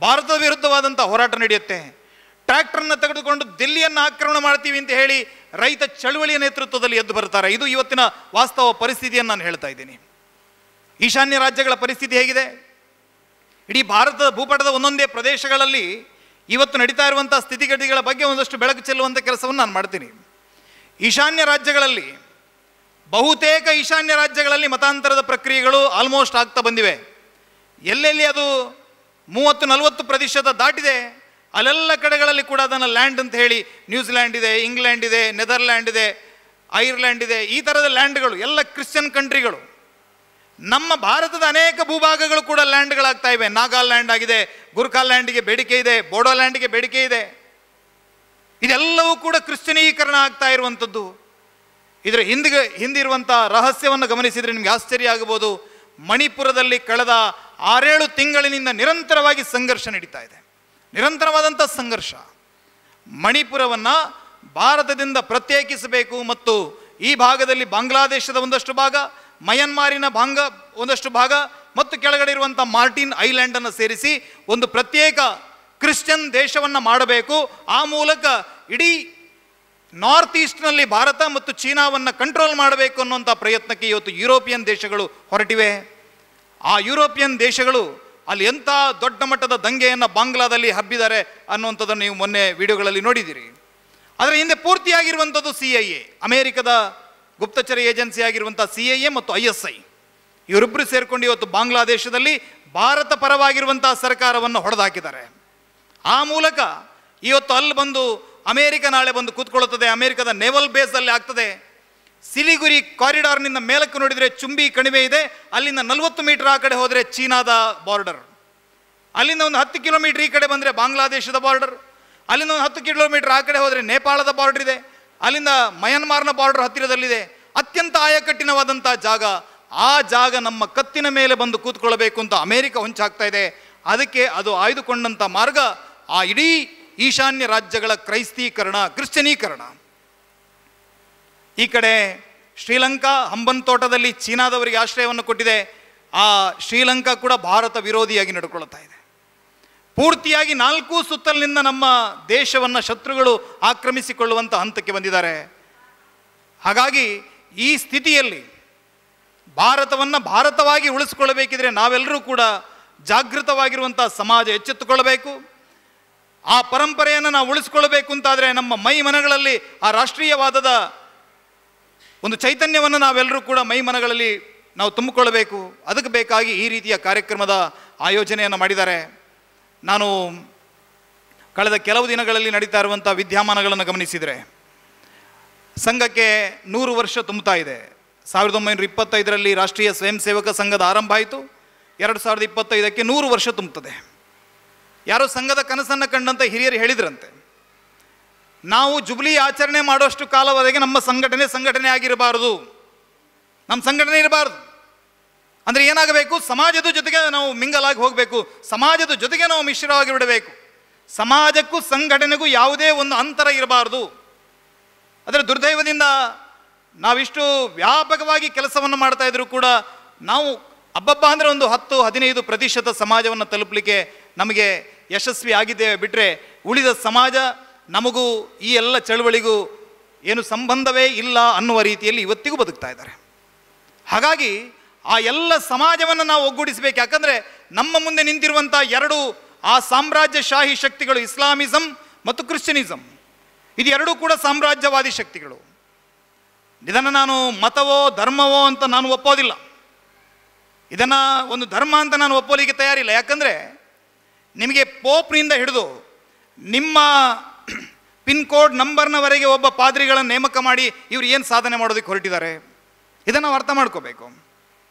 ಭಾರತದ ವಿರುದ್ಧವಾದಂಥ ಹೋರಾಟ ನಡೆಯುತ್ತೆ. ಟ್ರ್ಯಾಕ್ಟರ್ನ ತೆಗೆದುಕೊಂಡು ದಿಲ್ಲಿಯನ್ನು ಆಕ್ರಮಣ ಮಾಡ್ತೀವಿ ಅಂತ ಹೇಳಿ ರೈತ ಚಳುವಳಿಯ ನೇತೃತ್ವದಲ್ಲಿ ಎದ್ದು ಬರ್ತಾರೆ. ಇದು ಇವತ್ತಿನ ವಾಸ್ತವ ಪರಿಸ್ಥಿತಿಯನ್ನು ನಾನು ಹೇಳ್ತಾ ಇದ್ದೀನಿ. ಈಶಾನ್ಯ ರಾಜ್ಯಗಳ ಪರಿಸ್ಥಿತಿ ಹೇಗಿದೆ? ಇಡೀ ಭಾರತದ ಭೂಪಟದ ಒಂದೊಂದೇ ಪ್ರದೇಶಗಳಲ್ಲಿ ಇವತ್ತು ನಡೀತಾ ಇರುವಂಥ ಸ್ಥಿತಿಗತಿಗಳ ಬಗ್ಗೆ ಒಂದಷ್ಟು ಬೆಳಕು ಚೆಲ್ಲುವಂಥ ಕೆಲಸವನ್ನು ನಾನು ಮಾಡ್ತೀನಿ. ಈಶಾನ್ಯ ರಾಜ್ಯಗಳಲ್ಲಿ ಬಹುತೇಕ ಈಶಾನ್ಯ ರಾಜ್ಯಗಳಲ್ಲಿ ಮತಾಂತರದ ಪ್ರಕ್ರಿಯೆಗಳು ಆಲ್ಮೋಸ್ಟ್ ಆಗ್ತಾ ಬಂದಿವೆ. ಎಲ್ಲೆಲ್ಲಿ ಅದು 30-40% ದಾಟಿದೆ ಅಲ್ಲೆಲ್ಲ ಕಡೆಗಳಲ್ಲಿ ಕೂಡ ಅದನ್ನು ಲ್ಯಾಂಡ್ ಅಂತ ಹೇಳಿ ನ್ಯೂಜಿಲ್ಯಾಂಡ್ ಇದೆ, ಇಂಗ್ಲೆಂಡ್ ಇದೆ, ನೆದರ್ಲ್ಯಾಂಡ್ ಇದೆ, ಐರ್ಲ್ಯಾಂಡ್ ಇದೆ, ಈ ಥರದ ಲ್ಯಾಂಡ್ಗಳು ಎಲ್ಲ ಕ್ರಿಶ್ಚಿಯನ್ ಕಂಟ್ರಿಗಳು. ನಮ್ಮ ಭಾರತದ ಅನೇಕ ಭೂಭಾಗಗಳು ಕೂಡ ಲ್ಯಾಂಡ್ಗಳಾಗ್ತಾ ಇವೆ. ನಾಗಾಲ್ಯಾಂಡ್ ಆಗಿದೆ, ಗುರ್ಖಾಲ್ಯಾಂಡಿಗೆ ಬೇಡಿಕೆ ಇದೆ, ಬೋಡೋಲ್ಯಾಂಡಿಗೆ ಬೇಡಿಕೆ ಇದೆ. ಇದೆಲ್ಲವೂ ಕೂಡ ಕ್ರಿಶ್ಚಿಯನೀಕರಣ ಆಗ್ತಾ ಇರುವಂಥದ್ದು. ಇದರ ಹಿಂದಿರುವಂಥ ರಹಸ್ಯವನ್ನು ಗಮನಿಸಿದರೆ ನಿಮಗೆ ಆಶ್ಚರ್ಯ ಆಗಬಹುದು. ಮಣಿಪುರದಲ್ಲಿ ಕಳೆದ 6-7 ತಿಂಗಳಿನಿಂದ ನಿರಂತರವಾಗಿ ಸಂಘರ್ಷ ನಡೀತಾ ಇದೆ, ನಿರಂತರವಾದಂಥ ಸಂಘರ್ಷ. ಮಣಿಪುರವನ್ನು ಭಾರತದಿಂದ ಪ್ರತ್ಯೇಕಿಸಬೇಕು ಮತ್ತು ಈ ಭಾಗದಲ್ಲಿ ಬಾಂಗ್ಲಾದೇಶದ ಒಂದಷ್ಟು ಭಾಗ, ಮಯನ್ಮಾರಿನ ಒಂದಷ್ಟು ಭಾಗ ಮತ್ತು ಕೆಳಗಡೆ ಇರುವಂಥ ಮಾರ್ಟಿನ್ ಐಲ್ಯಾಂಡನ್ನು ಸೇರಿಸಿ ಒಂದು ಪ್ರತ್ಯೇಕ ಕ್ರಿಶ್ಚಿಯನ್ ದೇಶವನ್ನು ಮಾಡಬೇಕು. ಆ ಮೂಲಕ ಇಡೀ ನಾರ್ತ್ ಈಸ್ಟ್ನಲ್ಲಿ ಭಾರತ ಮತ್ತು ಚೀನಾವನ್ನು ಕಂಟ್ರೋಲ್ ಮಾಡಬೇಕು ಅನ್ನುವಂಥ ಪ್ರಯತ್ನಕ್ಕೆ ಇವತ್ತು ಯುರೋಪಿಯನ್ ದೇಶಗಳು ಹೊರಟಿವೆ. ಆ ಯುರೋಪಿಯನ್ ದೇಶಗಳು ಅಲ್ಲಿ ಎಂಥ ದೊಡ್ಡ ಮಟ್ಟದ ದಂಗೆಯನ್ನು ಬಾಂಗ್ಲಾದಲ್ಲಿ ಹಬ್ಬಿದ್ದಾರೆ ಅನ್ನುವಂಥದ್ದನ್ನು ನೀವು ಮೊನ್ನೆ ವಿಡಿಯೋಗಳಲ್ಲಿ ನೋಡಿದ್ದೀರಿ. ಅದರ ಹಿಂದೆ ಪೂರ್ತಿಯಾಗಿರುವಂಥದ್ದು CIA, ಅಮೇರಿಕದ ಗುಪ್ತಚರ ಏಜೆನ್ಸಿ ಆಗಿರುವಂಥ CIA ಮತ್ತು ISI ಇವರಿಬ್ಬರು ಸೇರಿಕೊಂಡು ಇವತ್ತು ಬಾಂಗ್ಲಾದೇಶದಲ್ಲಿ ಭಾರತ ಪರವಾಗಿರುವಂಥ ಸರ್ಕಾರವನ್ನು ಹೊಡೆದಾಕಿದ್ದಾರೆ. ಆ ಮೂಲಕ ಇವತ್ತು ಅಲ್ಲಿ ಬಂದು ಅಮೇರಿಕ ನಾಳೆ ಬಂದು ಕೂತ್ಕೊಳ್ಳುತ್ತದೆ. ಅಮೇರಿಕದ ನೇವಲ್ ಬೇಸಲ್ಲಿ ಆಗ್ತದೆ. ಸಿಲಿಗುರಿ ಕಾರಿಡಾರ್ನಿಂದ ಮೇಲಕ್ಕೆ ನೋಡಿದರೆ ಚುಂಬಿ ಕಣಿವೆ ಇದೆ, ಅಲ್ಲಿಂದ 40 ಮೀಟರ್ ಆ ಕಡೆ ಹೋದರೆ ಚೀನಾದ ಬಾರ್ಡರ್, ಅಲ್ಲಿಂದ ಒಂದು 10 ಕಿಲೋಮೀಟರ್ ಈ ಕಡೆ ಬಂದರೆ ಬಾಂಗ್ಲಾದೇಶದ ಬಾರ್ಡರ್, ಅಲ್ಲಿಂದ ಒಂದು 10 ಕಿಲೋಮೀಟರ್ ಆ ಕಡೆ ಹೋದರೆ ನೇಪಾಳದ ಬಾರ್ಡರ್ ಇದೆ, ಅಲ್ಲಿಂದ ಮಯನ್ಮಾರ್ನ ಬಾರ್ಡರ್ ಹತ್ತಿರದಲ್ಲಿದೆ. ಅತ್ಯಂತ ಆಯಕಟ್ಟಿನವಾದಂಥ ಜಾಗ. ಆ ಜಾಗ ನಮ್ಮ ಕತ್ತಿನ ಮೇಲೆ ಬಂದು ಕೂತ್ಕೊಳ್ಬೇಕು ಅಂತ ಅಮೇರಿಕ ಹೊಂಚಾಗ್ತಾ ಇದೆ. ಅದಕ್ಕೆ ಅದು ಆಯ್ದುಕೊಂಡಂಥ ಮಾರ್ಗ ಆ ಇಡೀ ಈಶಾನ್ಯ ರಾಜ್ಯಗಳ ಕ್ರೈಸ್ತೀಕರಣ, ಕ್ರಿಶ್ಚಿಯನೀಕರಣ. ಈ ಕಡೆ ಶ್ರೀಲಂಕಾ ಹಂಬನ್ ತೋಟದಲ್ಲಿ ಚೀನಾದವರಿಗೆ ಆಶ್ರಯವನ್ನು ಕೊಟ್ಟಿದೆ. ಆ ಶ್ರೀಲಂಕಾ ಕೂಡ ಭಾರತ ವಿರೋಧಿಯಾಗಿ ನಡ್ಕೊಳ್ತಾ ಇದೆ. ಪೂರ್ತಿಯಾಗಿ 4 ಸುತ್ತಲಿನಿಂದ ನಮ್ಮ ದೇಶವನ್ನು ಶತ್ರುಗಳು ಆಕ್ರಮಿಸಿಕೊಳ್ಳುವಂಥ ಹಂತಕ್ಕೆ ಬಂದಿದ್ದಾರೆ. ಹಾಗಾಗಿ ಈ ಸ್ಥಿತಿಯಲ್ಲಿ ಭಾರತವನ್ನು ಭಾರತವಾಗಿ ಉಳಿಸ್ಕೊಳ್ಬೇಕಿದ್ರೆ ನಾವೆಲ್ಲರೂ ಕೂಡ ಜಾಗೃತವಾಗಿರುವಂಥ ಸಮಾಜ ಎಚ್ಚೆತ್ತುಕೊಳ್ಬೇಕು. ಆ ಪರಂಪರೆಯನ್ನು ನಾವು ಉಳಿಸ್ಕೊಳ್ಬೇಕು ಅಂತಾದರೆ ನಮ್ಮ ಮೈ ಮನಗಳಲ್ಲಿ ಆ ರಾಷ್ಟ್ರೀಯವಾದದ ಒಂದು ಚೈತನ್ಯವನ್ನು ನಾವೆಲ್ಲರೂ ಕೂಡ ಮೈ ಮನಗಳಲ್ಲಿ ನಾವು ತುಂಬಿಕೊಳ್ಬೇಕು. ಅದಕ್ಕೆ ಬೇಕಾಗಿ ಈ ರೀತಿಯ ಕಾರ್ಯಕ್ರಮದ ಆಯೋಜನೆಯನ್ನು ಮಾಡಿದ್ದಾರೆ. ನಾನು ಕಳೆದ ಕೆಲವು ದಿನಗಳಲ್ಲಿ ನಡೀತಾ ಇರುವಂಥ ವಿದ್ಯಮಾನಗಳನ್ನು ಗಮನಿಸಿದರೆ ಸಂಘಕ್ಕೆ 100 ವರ್ಷ ತುಂಬುತ್ತಾ ಇದೆ. 1925ರಲ್ಲಿ ರಾಷ್ಟ್ರೀಯ ಸ್ವಯಂ ಸೇವಕ ಸಂಘದ ಆರಂಭ ಆಯಿತು. 2025ಕ್ಕೆ 100 ವರ್ಷ ತುಂಬುತ್ತದೆ. ಯಾರೋ ಸಂಘದ ಕನಸನ್ನು ಕಂಡಂಥ ಹಿರಿಯರು ಹೇಳಿದ್ರಂತೆ, ನಾವು ಜುಬ್ಲಿ ಆಚರಣೆ ಮಾಡೋಷ್ಟು ಕಾಲವರೆಗೆ ನಮ್ಮ ಸಂಘಟನೆ ಆಗಿರಬಾರದು, ನಮ್ಮ ಸಂಘಟನೆ ಇರಬಾರ್ದು. ಅಂದರೆ ಏನಾಗಬೇಕು? ಸಮಾಜದ ಜೊತೆಗೆ ನಾವು ಮಿಂಗಲಾಗಿ ಹೋಗಬೇಕು, ಸಮಾಜದ ಜೊತೆಗೆ ನಾವು ಮಿಶ್ರವಾಗಿ ಬಿಡಬೇಕು. ಸಮಾಜಕ್ಕೂ ಸಂಘಟನೆಗೂ ಯಾವುದೇ ಒಂದು ಅಂತರ ಇರಬಾರ್ದು. ಅದರ ದುರ್ದೈವದಿಂದ ನಾವಿಷ್ಟು ವ್ಯಾಪಕವಾಗಿ ಕೆಲಸವನ್ನು ಮಾಡ್ತಾ ಇದ್ರೂ ಕೂಡ ನಾವು ಹಬ್ಬಬ್ಬ ಅಂದರೆ ಒಂದು 10-15% ಸಮಾಜವನ್ನು ತಲುಪಲಿಕ್ಕೆ ನಮಗೆ ಯಶಸ್ವಿ ಆಗಿದ್ದೇವೆ. ಬಿಟ್ಟರೆ ಉಳಿದ ಸಮಾಜ ನಮಗೂ ಈ ಎಲ್ಲ ಚಳುವಳಿಗೂ ಏನು ಸಂಬಂಧವೇ ಇಲ್ಲ ಅನ್ನುವ ರೀತಿಯಲ್ಲಿ ಇವತ್ತಿಗೂ ಬದುಕ್ತಾ ಇದ್ದಾರೆ. ಹಾಗಾಗಿ ಆ ಎಲ್ಲ ಸಮಾಜವನ್ನು ನಾವು ಒಗ್ಗೂಡಿಸಬೇಕು. ಯಾಕಂದರೆ ನಮ್ಮ ಮುಂದೆ ನಿಂತಿರುವಂಥ 2 ಆ ಸಾಮ್ರಾಜ್ಯಶಾಹಿ ಶಕ್ತಿಗಳು, ಇಸ್ಲಾಮಿಸಮ್ ಮತ್ತು ಕ್ರಿಶ್ಚಿಯನಿಸಮ್, ಇದು 2 ಕೂಡ ಸಾಮ್ರಾಜ್ಯವಾದಿ ಶಕ್ತಿಗಳು. ಇದನ್ನು ನಾನು ಮತವೋ ಧರ್ಮವೋ ಅಂತ ನಾನು ಒಪ್ಪೋದಿಲ್ಲ. ಇದನ್ನು ಒಂದು ಧರ್ಮ ಅಂತ ನಾನು ಒಪ್ಪೋಲಿಕ್ಕೆ ತಯಾರಿಲ್ಲ. ಯಾಕಂದರೆ ನಿಮಗೆ ಪೋಪ್ನಿಂದ ಹಿಡಿದು ನಿಮ್ಮ ಪಿನ್ ಕೋಡ್ ನಂಬರ್ನವರೆಗೆ ಒಬ್ಬ ಪಾದ್ರಿಗಳನ್ನು ನೇಮಕ ಮಾಡಿ ಇವರು ಏನು ಸಾಧನೆ ಮಾಡೋದಕ್ಕೆ ಹೊರಟಿದ್ದಾರೆ, ಇದನ್ನು ನಾವು ಅರ್ಥ ಮಾಡ್ಕೋಬೇಕು.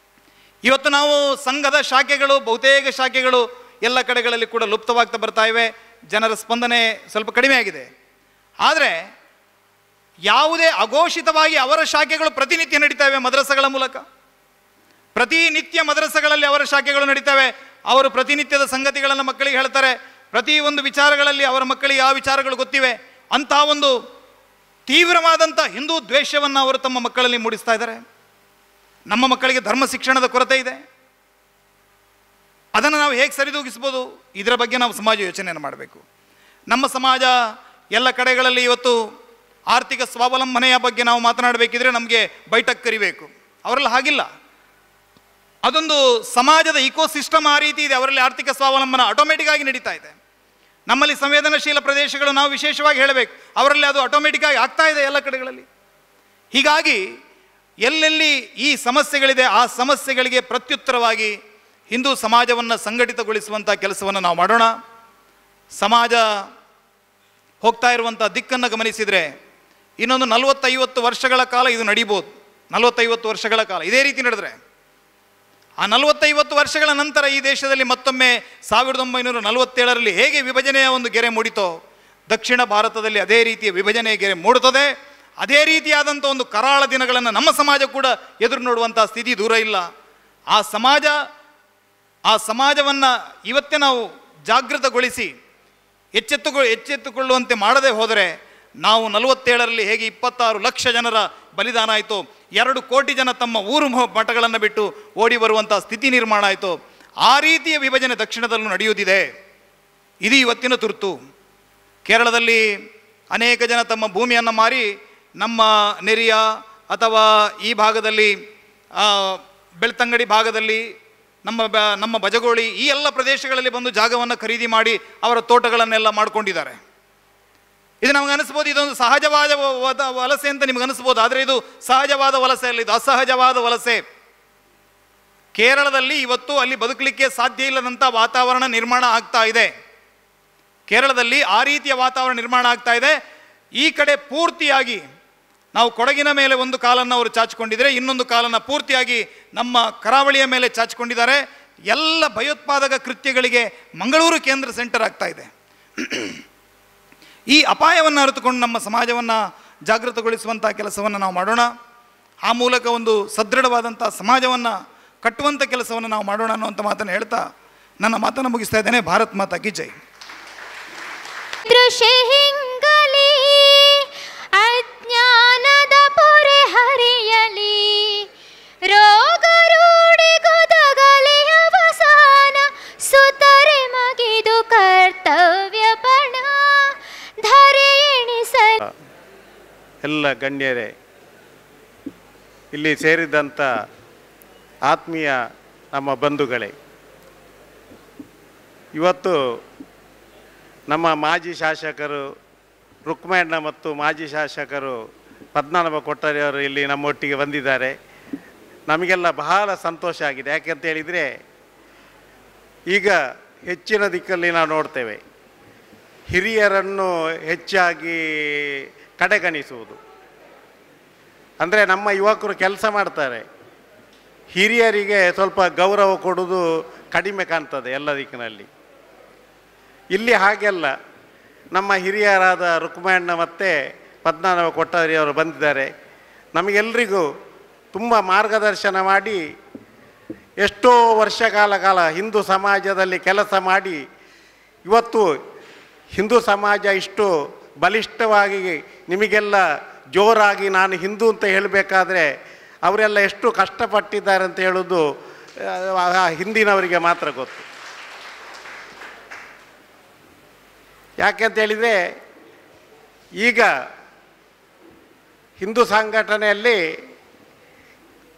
ಇವತ್ತು ನಾವು ಸಂಘದ ಶಾಖೆಗಳು, ಬಹುತೇಕ ಶಾಖೆಗಳು ಎಲ್ಲ ಕಡೆಗಳಲ್ಲಿ ಕೂಡ ಲುಪ್ತವಾಗ್ತಾ ಬರ್ತಾ ಇವೆ. ಜನರ ಸ್ಪಂದನೆ ಸ್ವಲ್ಪ ಕಡಿಮೆ ಆಗಿದೆ. ಆದರೆ ಯಾವುದೇ ಅಘೋಷಿತವಾಗಿ ಅವರ ಶಾಖೆಗಳು ಪ್ರತಿನಿತ್ಯ ನಡೀತಾ ಇವೆ ಮದ್ರಸಗಳ ಮೂಲಕ. ಪ್ರತಿನಿತ್ಯ ಮದ್ರಸಗಳಲ್ಲಿ ಅವರ ಶಾಖೆಗಳು ನಡೀತವೆ. ಅವರು ಪ್ರತಿನಿತ್ಯದ ಸಂಗತಿಗಳನ್ನು ಮಕ್ಕಳಿಗೆ ಹೇಳ್ತಾರೆ. ಪ್ರತಿಯೊಂದು ವಿಚಾರಗಳಲ್ಲಿ ಅವರ ಮಕ್ಕಳಿಗೆ ಆ ವಿಚಾರಗಳು ಗೊತ್ತಿವೆ. ಅಂತಹ ಒಂದು ತೀವ್ರವಾದಂಥ ಹಿಂದೂ ದ್ವೇಷವನ್ನು ಅವರು ತಮ್ಮ ಮಕ್ಕಳಲ್ಲಿ ಮೂಡಿಸ್ತಾ ಇದ್ದಾರೆ. ನಮ್ಮ ಮಕ್ಕಳಿಗೆ ಧರ್ಮ ಶಿಕ್ಷಣದ ಕೊರತೆ ಇದೆ. ಅದನ್ನು ನಾವು ಹೇಗೆ ಸರಿದೂಗಿಸ್ಬೋದು, ಇದರ ಬಗ್ಗೆ ನಾವು ಸಮಾಜ ಯೋಚನೆಯನ್ನು ಮಾಡಬೇಕು. ನಮ್ಮ ಸಮಾಜ ಎಲ್ಲ ಕಡೆಗಳಲ್ಲಿ ಇವತ್ತು ಆರ್ಥಿಕ ಸ್ವಾವಲಂಬನೆಯ ಬಗ್ಗೆ ನಾವು ಮಾತನಾಡಬೇಕಿದ್ರೆ ನಮಗೆ ಬೈಠಕ್ ಕರಿಬೇಕು. ಅವರೆಲ್ಲ ಹಾಗಿಲ್ಲ. ಅದೊಂದು ಸಮಾಜದ ಇಕೋಸಿಸ್ಟಮ್ ಆ ರೀತಿ ಇದೆ. ಅವರಲ್ಲಿ ಆರ್ಥಿಕ ಸ್ವಾವಲಂಬನ ಆಟೋಮೆಟಿಕ್ ಆಗಿ ನಡೀತಾ ಇದೆ. ನಮ್ಮಲ್ಲಿ ಸಂವೇದನಶೀಲ ಪ್ರದೇಶಗಳು ನಾವು ವಿಶೇಷವಾಗಿ ಹೇಳಬೇಕು, ಅವರಲ್ಲಿ ಅದು ಆಟೋಮೆಟಿಕ್ ಆಗಿ ಆಗ್ತಾ ಇದೆ ಎಲ್ಲ ಕಡೆಗಳಲ್ಲಿ. ಹೀಗಾಗಿ ಎಲ್ಲೆಲ್ಲಿ ಈ ಸಮಸ್ಯೆಗಳಿದೆ ಆ ಸಮಸ್ಯೆಗಳಿಗೆ ಪ್ರತ್ಯುತ್ತರವಾಗಿ ಹಿಂದೂ ಸಮಾಜವನ್ನು ಸಂಘಟಿತಗೊಳಿಸುವಂಥ ಕೆಲಸವನ್ನು ನಾವು ಮಾಡೋಣ. ಸಮಾಜ ಹೋಗ್ತಾ ಇರುವಂಥ ದಿಕ್ಕನ್ನು ಗಮನಿಸಿದರೆ ಇನ್ನೊಂದು 40-50 ವರ್ಷಗಳ ಕಾಲ ಇದು ನಡೀಬೋದು. 40-50 ವರ್ಷಗಳ ಕಾಲ ಇದೇ ರೀತಿ ನಡೆದರೆ ಆ 40-50 ವರ್ಷಗಳ ನಂತರ ಈ ದೇಶದಲ್ಲಿ ಮತ್ತೊಮ್ಮೆ 1947ರಲ್ಲಿ ಹೇಗೆ ವಿಭಜನೆಯ ಒಂದು ಗೆರೆ ಮೂಡಿತೋ, ದಕ್ಷಿಣ ಭಾರತದಲ್ಲಿ ಅದೇ ರೀತಿಯ ವಿಭಜನೆಯ ಗೆರೆ ಮೂಡುತ್ತದೆ. ಅದೇ ರೀತಿಯಾದಂಥ ಒಂದು ಕರಾಳ ದಿನಗಳನ್ನು ನಮ್ಮ ಸಮಾಜ ಕೂಡ ಎದುರು ನೋಡುವಂಥ ಸ್ಥಿತಿ ದೂರ ಇಲ್ಲ. ಆ ಸಮಾಜವನ್ನು ಇವತ್ತೇ ನಾವು ಜಾಗೃತಗೊಳಿಸಿ ಎಚ್ಚೆತ್ತುಕೊಳ್ಳುವಂತೆ ಮಾಡದೆ ಹೋದರೆ ನಾವು 47ರಲ್ಲಿ ಹೇಗೆ 26 ಲಕ್ಷ ಜನರ ಬಲಿದಾನ ಆಯಿತು, 2 ಕೋಟಿ ಜನ ತಮ್ಮ ಊರು ಮಠಗಳನ್ನು ಬಿಟ್ಟು ಓಡಿ ಬರುವಂಥ ಸ್ಥಿತಿ ನಿರ್ಮಾಣ ಆಯಿತು, ಆ ರೀತಿಯ ವಿಭಜನೆ ದಕ್ಷಿಣದಲ್ಲೂ ನಡೆಯುವುದಿದೆ. ಇದು ಇವತ್ತಿನ ತುರ್ತು. ಕೇರಳದಲ್ಲಿ ಅನೇಕ ಜನ ತಮ್ಮ ಭೂಮಿಯನ್ನು ಮಾರಿ ನಮ್ಮ ನೆರಿಯ ಅಥವಾ ಈ ಭಾಗದಲ್ಲಿ ಬೆಳ್ತಂಗಡಿ ಭಾಗದಲ್ಲಿ ನಮ್ಮ ಬಜಗೋಳಿ ಈ ಎಲ್ಲ ಪ್ರದೇಶಗಳಲ್ಲಿ ಬಂದು ಜಾಗವನ್ನು ಖರೀದಿ ಮಾಡಿ ಅವರ ತೋಟಗಳನ್ನೆಲ್ಲ ಮಾಡ್ಕೊಂಡಿದ್ದಾರೆ. ಇದು ನಮ್ಗೆ ಅನಿಸ್ಬೋದು ಇದೊಂದು ಸಹಜವಾದ ವಲಸೆ ಅಂತ ನಿಮ್ಗೆ ಅನಿಸ್ಬೋದು. ಆದರೆ ಇದು ಸಹಜವಾದ ವಲಸೆ ಅಲ್ಲ, ಇದು ಅಸಹಜವಾದ ವಲಸೆ. ಕೇರಳದಲ್ಲಿ ಇವತ್ತು ಅಲ್ಲಿ ಬದುಕಲಿಕ್ಕೆ ಸಾಧ್ಯ ಇಲ್ಲದಂಥ ವಾತಾವರಣ ನಿರ್ಮಾಣ ಆಗ್ತಾ ಇದೆ. ಕೇರಳದಲ್ಲಿ ಆ ರೀತಿಯ ವಾತಾವರಣ ನಿರ್ಮಾಣ ಆಗ್ತಾ ಇದೆ. ಈ ಕಡೆ ಪೂರ್ತಿಯಾಗಿ ನಾವು ಕೊಡಗಿನ ಮೇಲೆ ಒಂದು ಕಾಲನ್ನು ಅವರು ಚಾಚಿಕೊಂಡಿದ್ದಾರೆ, ಇನ್ನೊಂದು ಕಾಲನ್ನು ಪೂರ್ತಿಯಾಗಿ ನಮ್ಮ ಕರಾವಳಿಯ ಮೇಲೆ ಚಾಚಿಕೊಂಡಿದ್ದಾರೆ. ಎಲ್ಲ ಭಯೋತ್ಪಾದಕ ಕೃತ್ಯಗಳಿಗೆ ಮಂಗಳೂರು ಕೇಂದ್ರ ಸೆಂಟರ್ ಆಗ್ತಾ ಇದೆ. ಈ ಅಪಾಯವನ್ನು ಅರಿತುಕೊಂಡು ನಮ್ಮ ಸಮಾಜವನ್ನು ಜಾಗೃತಗೊಳಿಸುವಂಥ ಕೆಲಸವನ್ನು ನಾವು ಮಾಡೋಣ. ಆ ಮೂಲಕ ಒಂದು ಸದೃಢವಾದಂಥ ಸಮಾಜವನ್ನು ಕಟ್ಟುವಂಥ ಕೆಲಸವನ್ನು ನಾವು ಮಾಡೋಣ ಅನ್ನುವಂಥ ಮಾತನ್ನು ಹೇಳ್ತಾ ನನ್ನ ಮಾತನ್ನು ಮುಗಿಸ್ತಾ ಇದ್ದೇನೆ. ಭಾರತ್ ಮಾತಾ ಕಿ ಜೈ. ಅಜ್ಞಾನದ ಪೊರೆ ಹರಿಯಲಿ, ರೋಗ ರೂಢಿಗೊದಗಲಿ ಅವಸಾನ, ಸುತರೆ ಮಗಿದು ಕರ್ತವ್ಯ ಪಣ ಧರೆ ಎಣಿಸ. ಎಲ್ಲ ಗಣ್ಯರೇ, ಇಲ್ಲಿ ಸೇರಿದಂಥ ಆತ್ಮೀಯ ನಮ್ಮ ಬಂಧುಗಳೇ, ಇವತ್ತು ನಮ್ಮ ಮಾಜಿ ಶಾಸಕರು ರುಕ್ಮಣ್ಣ ಮತ್ತು ಮಾಜಿ ಶಾಸಕರು ಪದ್ಮನಾಭ ಕೊಠಾರಿಯವರು ಇಲ್ಲಿ ನಮ್ಮೊಟ್ಟಿಗೆ ಬಂದಿದ್ದಾರೆ. ನಮಗೆಲ್ಲ ಬಹಳ ಸಂತೋಷ ಆಗಿದೆ. ಯಾಕೆಂತ ಹೇಳಿದರೆ ಈಗ ಹೆಚ್ಚಿನ ದಿಕ್ಕಲ್ಲಿ ನಾವು ನೋಡ್ತೇವೆ, ಹಿರಿಯರನ್ನು ಹೆಚ್ಚಾಗಿ ಕಡೆಗಣಿಸುವುದು. ಅಂದರೆ ನಮ್ಮ ಯುವಕರು ಕೆಲಸ ಮಾಡ್ತಾರೆ, ಹಿರಿಯರಿಗೆ ಸ್ವಲ್ಪ ಗೌರವ ಕೊಡುವುದು ಕಡಿಮೆ ಕಾಣ್ತದೆ ಎಲ್ಲ ದಿಕ್ಕಿನಲ್ಲಿ. ಇಲ್ಲಿ ಹಾಗೆಲ್ಲ ನಮ್ಮ ಹಿರಿಯರಾದ ರುಕ್ಮಣ್ಣ ಮತ್ತು ಪದ್ಮನಾಭ ಕೊಠಾರಿಯವರು ಬಂದಿದ್ದಾರೆ. ನಮಗೆಲ್ಲರಿಗೂ ತುಂಬ ಮಾರ್ಗದರ್ಶನ ಮಾಡಿ ಎಷ್ಟೋ ವರ್ಷಗಳ ಹಿಂದೂ ಸಮಾಜದಲ್ಲಿ ಕೆಲಸ ಮಾಡಿ ಇವತ್ತು ಹಿಂದೂ ಸಮಾಜ ಇಷ್ಟು ಬಲಿಷ್ಠವಾಗಿ ನಿಮಗೆಲ್ಲ ಜೋರಾಗಿ ನಾನು ಹಿಂದೂ ಅಂತ ಹೇಳಬೇಕಾದ್ರೆ ಅವರೆಲ್ಲ ಎಷ್ಟು ಕಷ್ಟಪಟ್ಟಿದ್ದಾರೆ ಅಂತ ಹೇಳೋದು ಹಿಂದಿನವರಿಗೆ ಮಾತ್ರ ಗೊತ್ತು. ಯಾಕೆಂತ ಹೇಳಿದರೆ ಈಗ ಹಿಂದೂ ಸಂಘಟನೆಯಲ್ಲಿ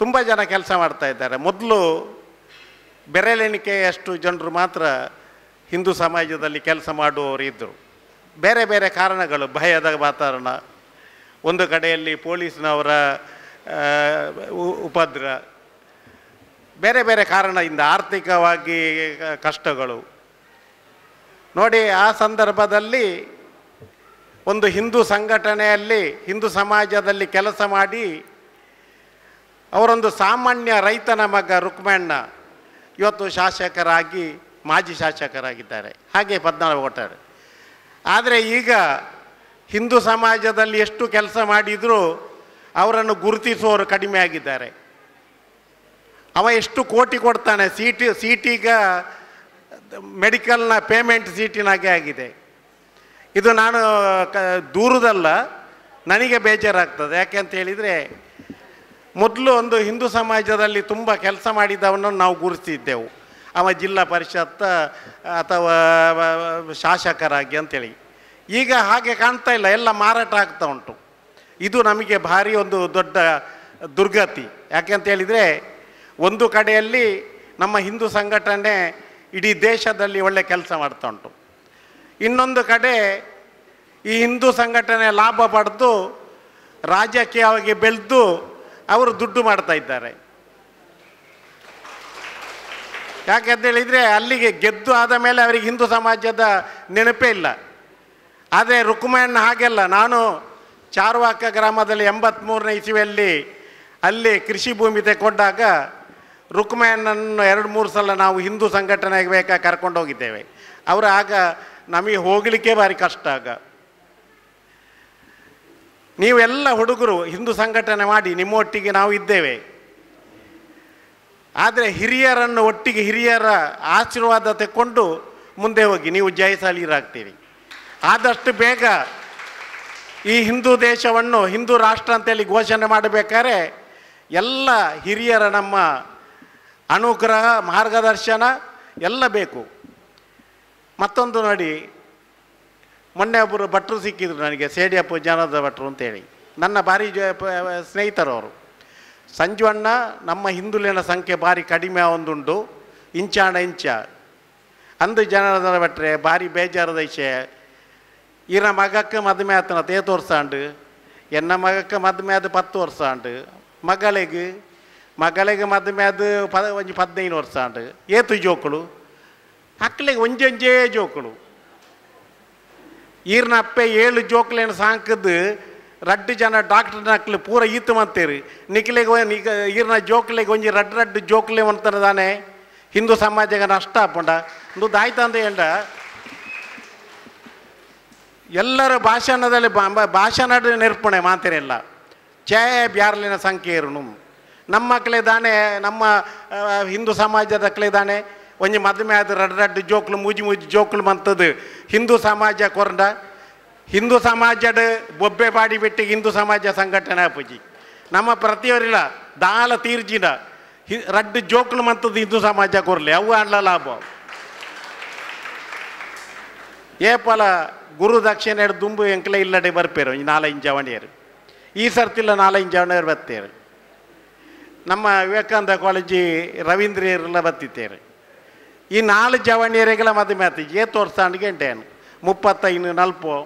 ತುಂಬ ಜನ ಕೆಲಸ ಮಾಡ್ತಾ ಇದ್ದಾರೆ. ಮೊದಲು ಬೆರಳೆಣಿಕೆಯಷ್ಟು ಜನರು ಮಾತ್ರ ಹಿಂದೂ ಸಮಾಜದಲ್ಲಿ ಕೆಲಸ ಮಾಡುವವರು ಇದ್ದರು. ಬೇರೆ ಬೇರೆ ಕಾರಣಗಳು, ಭಯದ ವಾತಾವರಣ, ಒಂದು ಕಡೆಯಲ್ಲಿ ಪೊಲೀಸ್ನವರ ಉಪದ್ರ, ಬೇರೆ ಬೇರೆ ಕಾರಣದಿಂದ ಆರ್ಥಿಕವಾಗಿ ಕಷ್ಟಗಳು ನೋಡಿ. ಆ ಸಂದರ್ಭದಲ್ಲಿ ಒಂದು ಹಿಂದೂ ಸಂಘಟನೆಯಲ್ಲಿ ಹಿಂದೂ ಸಮಾಜದಲ್ಲಿ ಕೆಲಸ ಮಾಡಿ ಅವರೊಂದು ಸಾಮಾನ್ಯ ರೈತನ ಮಗ ರುಕ್ಮಣ್ಣ ಇವತ್ತು ಶಾಸಕರಾಗಿ ಮಾಜಿ ಶಾಸಕರಾಗಿದ್ದಾರೆ. ಹಾಗೆ 14 ವೋಟರ್. ಆದರೆ ಈಗ ಹಿಂದೂ ಸಮಾಜದಲ್ಲಿ ಎಷ್ಟು ಕೆಲಸ ಮಾಡಿದರೂ ಅವರನ್ನು ಗುರುತಿಸುವವರು ಕಡಿಮೆ ಆಗಿದ್ದಾರೆ. ಅವ ಎಷ್ಟು ಕೋಟಿ ಕೊಡ್ತಾನೆ, ಸೀಟಿಗ ಮೆಡಿಕಲ್ನ ಪೇಮೆಂಟ್ ಸೀಟಿನಾಗೆ ಆಗಿದೆ. ಇದು ನಾನು ದೂರದಲ್ಲ, ನನಗೆ ಬೇಜಾರಾಗ್ತದೆ. ಯಾಕೆ ಅಂತ ಹೇಳಿದರೆ, ಮೊದಲು ಒಂದು ಹಿಂದೂ ಸಮಾಜದಲ್ಲಿ ತುಂಬ ಕೆಲಸ ಮಾಡಿದವನನ್ನು ನಾವು ಗುರುತಿಸಿದ್ದೆವು, ಅವ ಜಿಲ್ಲಾ ಪರಿಷತ್ ಅಥವಾ ಶಾಸಕರಾಗಿ ಅಂತೇಳಿ. ಈಗ ಹಾಗೆ ಕಾಣ್ತಾ ಇಲ್ಲ, ಎಲ್ಲ ಮಾರಾಟ ಆಗ್ತಾ ಉಂಟು. ಇದು ನಮಗೆ ಭಾರಿ ಒಂದು ದೊಡ್ಡ ದುರ್ಗತಿ. ಯಾಕೆ ಅಂತ ಹೇಳಿದರೆ, ಒಂದು ಕಡೆಯಲ್ಲಿ ನಮ್ಮ ಹಿಂದೂ ಸಂಘಟನೆ ಇಡೀ ದೇಶದಲ್ಲಿ ಒಳ್ಳೆ ಕೆಲಸ ಮಾಡ್ತಾ ಉಂಟು, ಇನ್ನೊಂದು ಕಡೆ ಈ ಹಿಂದೂ ಸಂಘಟನೆ ಲಾಭ ಪಡೆದು ರಾಜಕೀಯವಾಗಿ ಬೆಳೆದು ಅವರು ದುಡ್ಡು ಮಾಡ್ತಾ ಇದ್ದಾರೆ. ಯಾಕೆ ಅಂತ ಹೇಳಿದರೆ, ಅಲ್ಲಿಗೆ ಗೆದ್ದು ಆದ ಮೇಲೆ ಅವರಿಗೆ ಹಿಂದೂ ಸಮಾಜದ ನೆನಪೇ ಇಲ್ಲ. ಆದರೆ ರುಕ್ಮಣ್ಣ ಹಾಗೆಲ್ಲ. ನಾನು ಚಾರ್ವಾಕ ಗ್ರಾಮದಲ್ಲಿ 83ನೇ ಇಸವಿಯಲ್ಲಿ ಅಲ್ಲಿ ಕೃಷಿ ಭೂಮಿ ತೆಗೊಂಡಾಗ ರುಕ್ಮಣ್ಣನನ್ನು 2-3 ಸಲ ನಾವು ಹಿಂದೂ ಸಂಘಟನೆಗೆ ಬೇಕಾ ಕರ್ಕೊಂಡು ಹೋಗಿದ್ದೇವೆ. ಅವರು ಆಗ ನಮಗೆ ಹೋಗಲಿಕ್ಕೆ ಭಾರಿ ಕಷ್ಟ. ಆಗ ನೀವೆಲ್ಲ ಹುಡುಗರು ಹಿಂದೂ ಸಂಘಟನೆ ಮಾಡಿ, ನಿಮ್ಮೊಟ್ಟಿಗೆ ನಾವು ಇದ್ದೇವೆ. ಆದರೆ ಹಿರಿಯರನ್ನು ಒಟ್ಟಿಗೆ, ಹಿರಿಯರ ಆಶೀರ್ವಾದ ತೆಕ್ಕೊಂಡು ಮುಂದೆ ಹೋಗಿ, ನೀವು ಜಯಶಾಲಿರಾಗ್ತೀರಿ. ಆದಷ್ಟು ಬೇಗ ಈ ಹಿಂದೂ ದೇಶವನ್ನು ಹಿಂದೂ ರಾಷ್ಟ್ರ ಅಂತೇಳಿ ಘೋಷಣೆ ಮಾಡಬೇಕಾದ್ರೆ ಎಲ್ಲ ಹಿರಿಯರ ನಮ್ಮ ಅನುಗ್ರಹ, ಮಾರ್ಗದರ್ಶನ ಎಲ್ಲ ಬೇಕು. ಮತ್ತೊಂದು ನೋಡಿ, ಮೊನ್ನೆ ಒಬ್ಬರು ಭಟ್ರು ಸಿಕ್ಕಿದ್ರು ನನಗೆ, ಸೇಡಿಯಪ್ಪ ಜನದ ಭಟ್ರು ಅಂತೇಳಿ, ನನ್ನ ಭಾರಿ ಸ್ನೇಹಿತರವರು. ಸಂಜುವಣ್ಣ, ನಮ್ಮ ಹಿಂದುಳಿನ ಸಂಖ್ಯೆ ಭಾರಿ ಕಡಿಮೆ ಒಂದುಂಟು, ಇಂಚಾಣ ಇಂಚ ಅಂದು ಜನದ ಭಟ್ರೆ ಭಾರಿ ಬೇಜಾರದ ವಿಷಯ. ಈನ ಮಗಕ್ಕೆ ಮದುವೆ ಆತನ 30 ವರ್ಷ ಉಂಡು, ಎನ್ನ ಮಗಕ್ಕೆ ಮದುವೆ ಅದು 10 ವರ್ಷ ಉಂಡು, ಮಗಳಿಗೆ ಮದುವೆ ಅದು 15 ವರ್ಷ ಉಂಡು. ಏತು ಜೋಕುಳು ಅಕ್ಕಳಿಗೆ ಒಂಜೊಂಜೇ ಜೋಕುಳು. ಈರ್ನ ಅಪ್ಪೆ 7 ಜೋಕ್ಲೇನು ಸಾಂಕದ್ದು 2 ಜನ ಡಾಕ್ಟರ್ನ ಅಕ್ಕಳು ಪೂರ ಈತು ಮಂತೀರಿ. ನಿಕ್ಲಿಗೆ ಈರ್ನ ಜೋಕ್ಲಿಗೆ ಒಂಜಿ 2 ಜೋಕ್ಲೆ ಅಂತಾನೆ ತಾನೆ ಹಿಂದೂ ಸಮಾಜಕ್ಕೆ ನಷ್ಟ ಆಪುಂಡ ಒಂದು ದಾಯ್ತಂದು ಹೇಳ. ಎಲ್ಲರ ಭಾಷಣದಲ್ಲಿ ಭಾಷಣ ನಿರೂಪಣೆ ಮಾತಿರಲ್ಲ. ಛಾಯ ಬ್ಯಾರ್ಲಿನ ಸಂಖ್ಯೆ ಇರುನು ನಮ್ಮ ಮಕ್ಕಳೇ ದಾನೆ, ನಮ್ಮ ಹಿಂದೂ ಸಮಾಜದ ಮಕ್ಕಳೇ ದಾನೆ ಒಂಜಿ ಮದುವೆ ಆದ 2 ಜೋಕ್ಲು ಮೂಜಿ ಜೋಕ್ಲು ಮಂತದ್ದು ಹಿಂದೂ ಸಮಾಜ ಕೊರಂಡ. ಹಿಂದೂ ಸಮಾಜದ ಬೊಬ್ಬೆ ಬಾಡಿ ಬಿಟ್ಟು ಹಿಂದೂ ಸಮಾಜ ಸಂಘಟನೆ ಆಪುಜಿ. ನಮ್ಮ ಪ್ರತಿಯೊರಿಲ್ಲ ದಾಳ ತೀರ್ಜಿನ 2 ಜೋಕ್ಲು ಮಂತದ್ದು ಹಿಂದೂ ಸಮಾಜ ಕೊರಲಿ, ಅವು ಆಡ್ಲ ಲಾಭ. ಏಪಲ ಗುರು ದಕ್ಷಿಣ ಹಿಡಿದು ದುಂಬು ಎಂಕ್ಲೆ ಇಲ್ಲಡೆ ಬರ್ಪೇರು 4-5 ಜವಣಿಯರು. ಈ ಸರ್ತಿಲ್ಲ 4-5 ಜವಣಿಯರು ಬರ್ತೇರು. ನಮ್ಮ ವಿವೇಕಾನಂದ ಕಾಲೇಜಿ ರವೀಂದ್ರಿಯರೆಲ್ಲ ಬತ್ತಿತ್ತೇರು. ಈ 4 ಜವಣಿಯರಿಗೆಲ್ಲ ಮದುವೆ ಆತಿ. ಏತು ವರ್ಷ ಗಂಟೆನು 35-40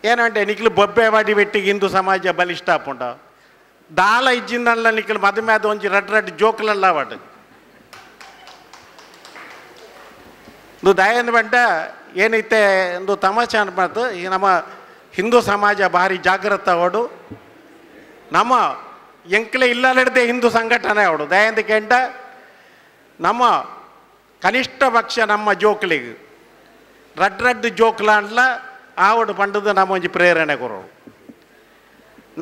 ಏನಂటే ನಿಕ್ಲು ಬೊಬ್ಬೆ ಮಾಡಿ ಬಿಟ್ಟಿಗೆ ಹಿಂದೂ ಸಮಾಜ ಬಲಿಷ್ಠ ಆಪುಂಡ. ದಾಳ ಇಜ್ಜಿಂದಲ್ಲ ನಿಕ್ಲು ಮದುವೆ ಆದ ಒಂಜಿ 2 ಜೋಕ್ಲಲ್ಲ ವಾಡು ಒಂದು ದಯಂದು ಬಂಡ ಏನೈತೆ ಒಂದು ತಮಾಷೆ ಅನ್ಬಾರ್ದು. ಈ ನಮ್ಮ ಹಿಂದೂ ಸಮಾಜ ಭಾರಿ ಜಾಗೃತ ಅವಡು. ನಮ್ಮ ಎಂಕ್ಲೆ ಇಲ್ಲದೆ ಹಿಂದೂ ಸಂಘಟನೆ ಅವಡು ದಯಂದು ಕೆಂಡ. ನಮ್ಮ ಕನಿಷ್ಠ ಪಕ್ಷ ನಮ್ಮ ಜೋಕ್ಲಿಗೆ 2 ಜೋಕ್ಲಾಂಡ್ಲ ಆವಡು ಪಂಡದು ನಮ್ಮ ಒಂಜಿ ಪ್ರೇರಣೆ ಕೊರೋಡು.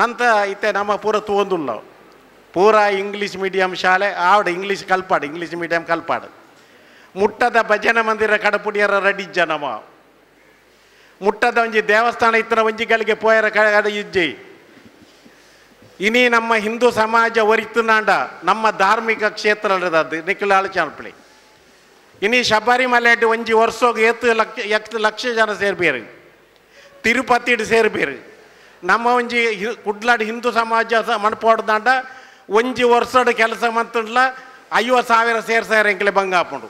ನಂತರ ಇತ್ತೆ ನಮ್ಮ ಪೂರ ತೂಂದುಲ್ಲ ಪೂರ ಇಂಗ್ಲೀಷ್ ಮೀಡಿಯಂ ಶಾಲೆ ಆವಡು ಇಂಗ್ಲೀಷ್ ಕಲ್ಪಾಡು, ಇಂಗ್ಲೀಷ್ ಮೀಡಿಯಂ ಕಲ್ಪಾಡು. ಮುಟ್ಟದ ಭಜನ ಮಂದಿರ ಕಡಪುಡಿಯರ ರಡಿಜ್ಜ ನಮ್ಮ ಮುಟ್ಟದ ಒಂಜಿ ದೇವಸ್ಥಾನ ಇತ್ತನ ಒಂಜಿಗಳಿಗೆ ಪೋಯರ ಕಡ ಇಜ್ಜಿ. ಇನಿ ನಮ್ಮ ಹಿಂದೂ ಸಮಾಜ ಒರಿತುನಾಂಡ ನಮ್ಮ ಧಾರ್ಮಿಕ ಕ್ಷೇತ್ರ ನಿಖಿಲ ಆಲೋಚನೆ. ಇನಿ ಶಬರಿಮಲೆ ಒಂಜಿ ವರ್ಷೋಗಿ 8 ಲಕ್ಷ ಜನ ಸೇರ್ಬೇರು, ತಿರುಪತಿ ಸೇರ್ಬೇರು. ನಮ್ಮ ಒಂಜಿ ಕುಡ್ಲಾಡಿ ಹಿಂದೂ ಸಮಾಜ ಮಣಪಾಡ್ದಾಂಡ ಒಂಜಿ ವರ್ಷದ ಕೆಲಸ ಮಂತಲ್ಲ 50,000 ಸೇರ್ಸಾರ ಎಂಕ್ಲೆ ಬಂಗ ಹಾಕೊಂಡು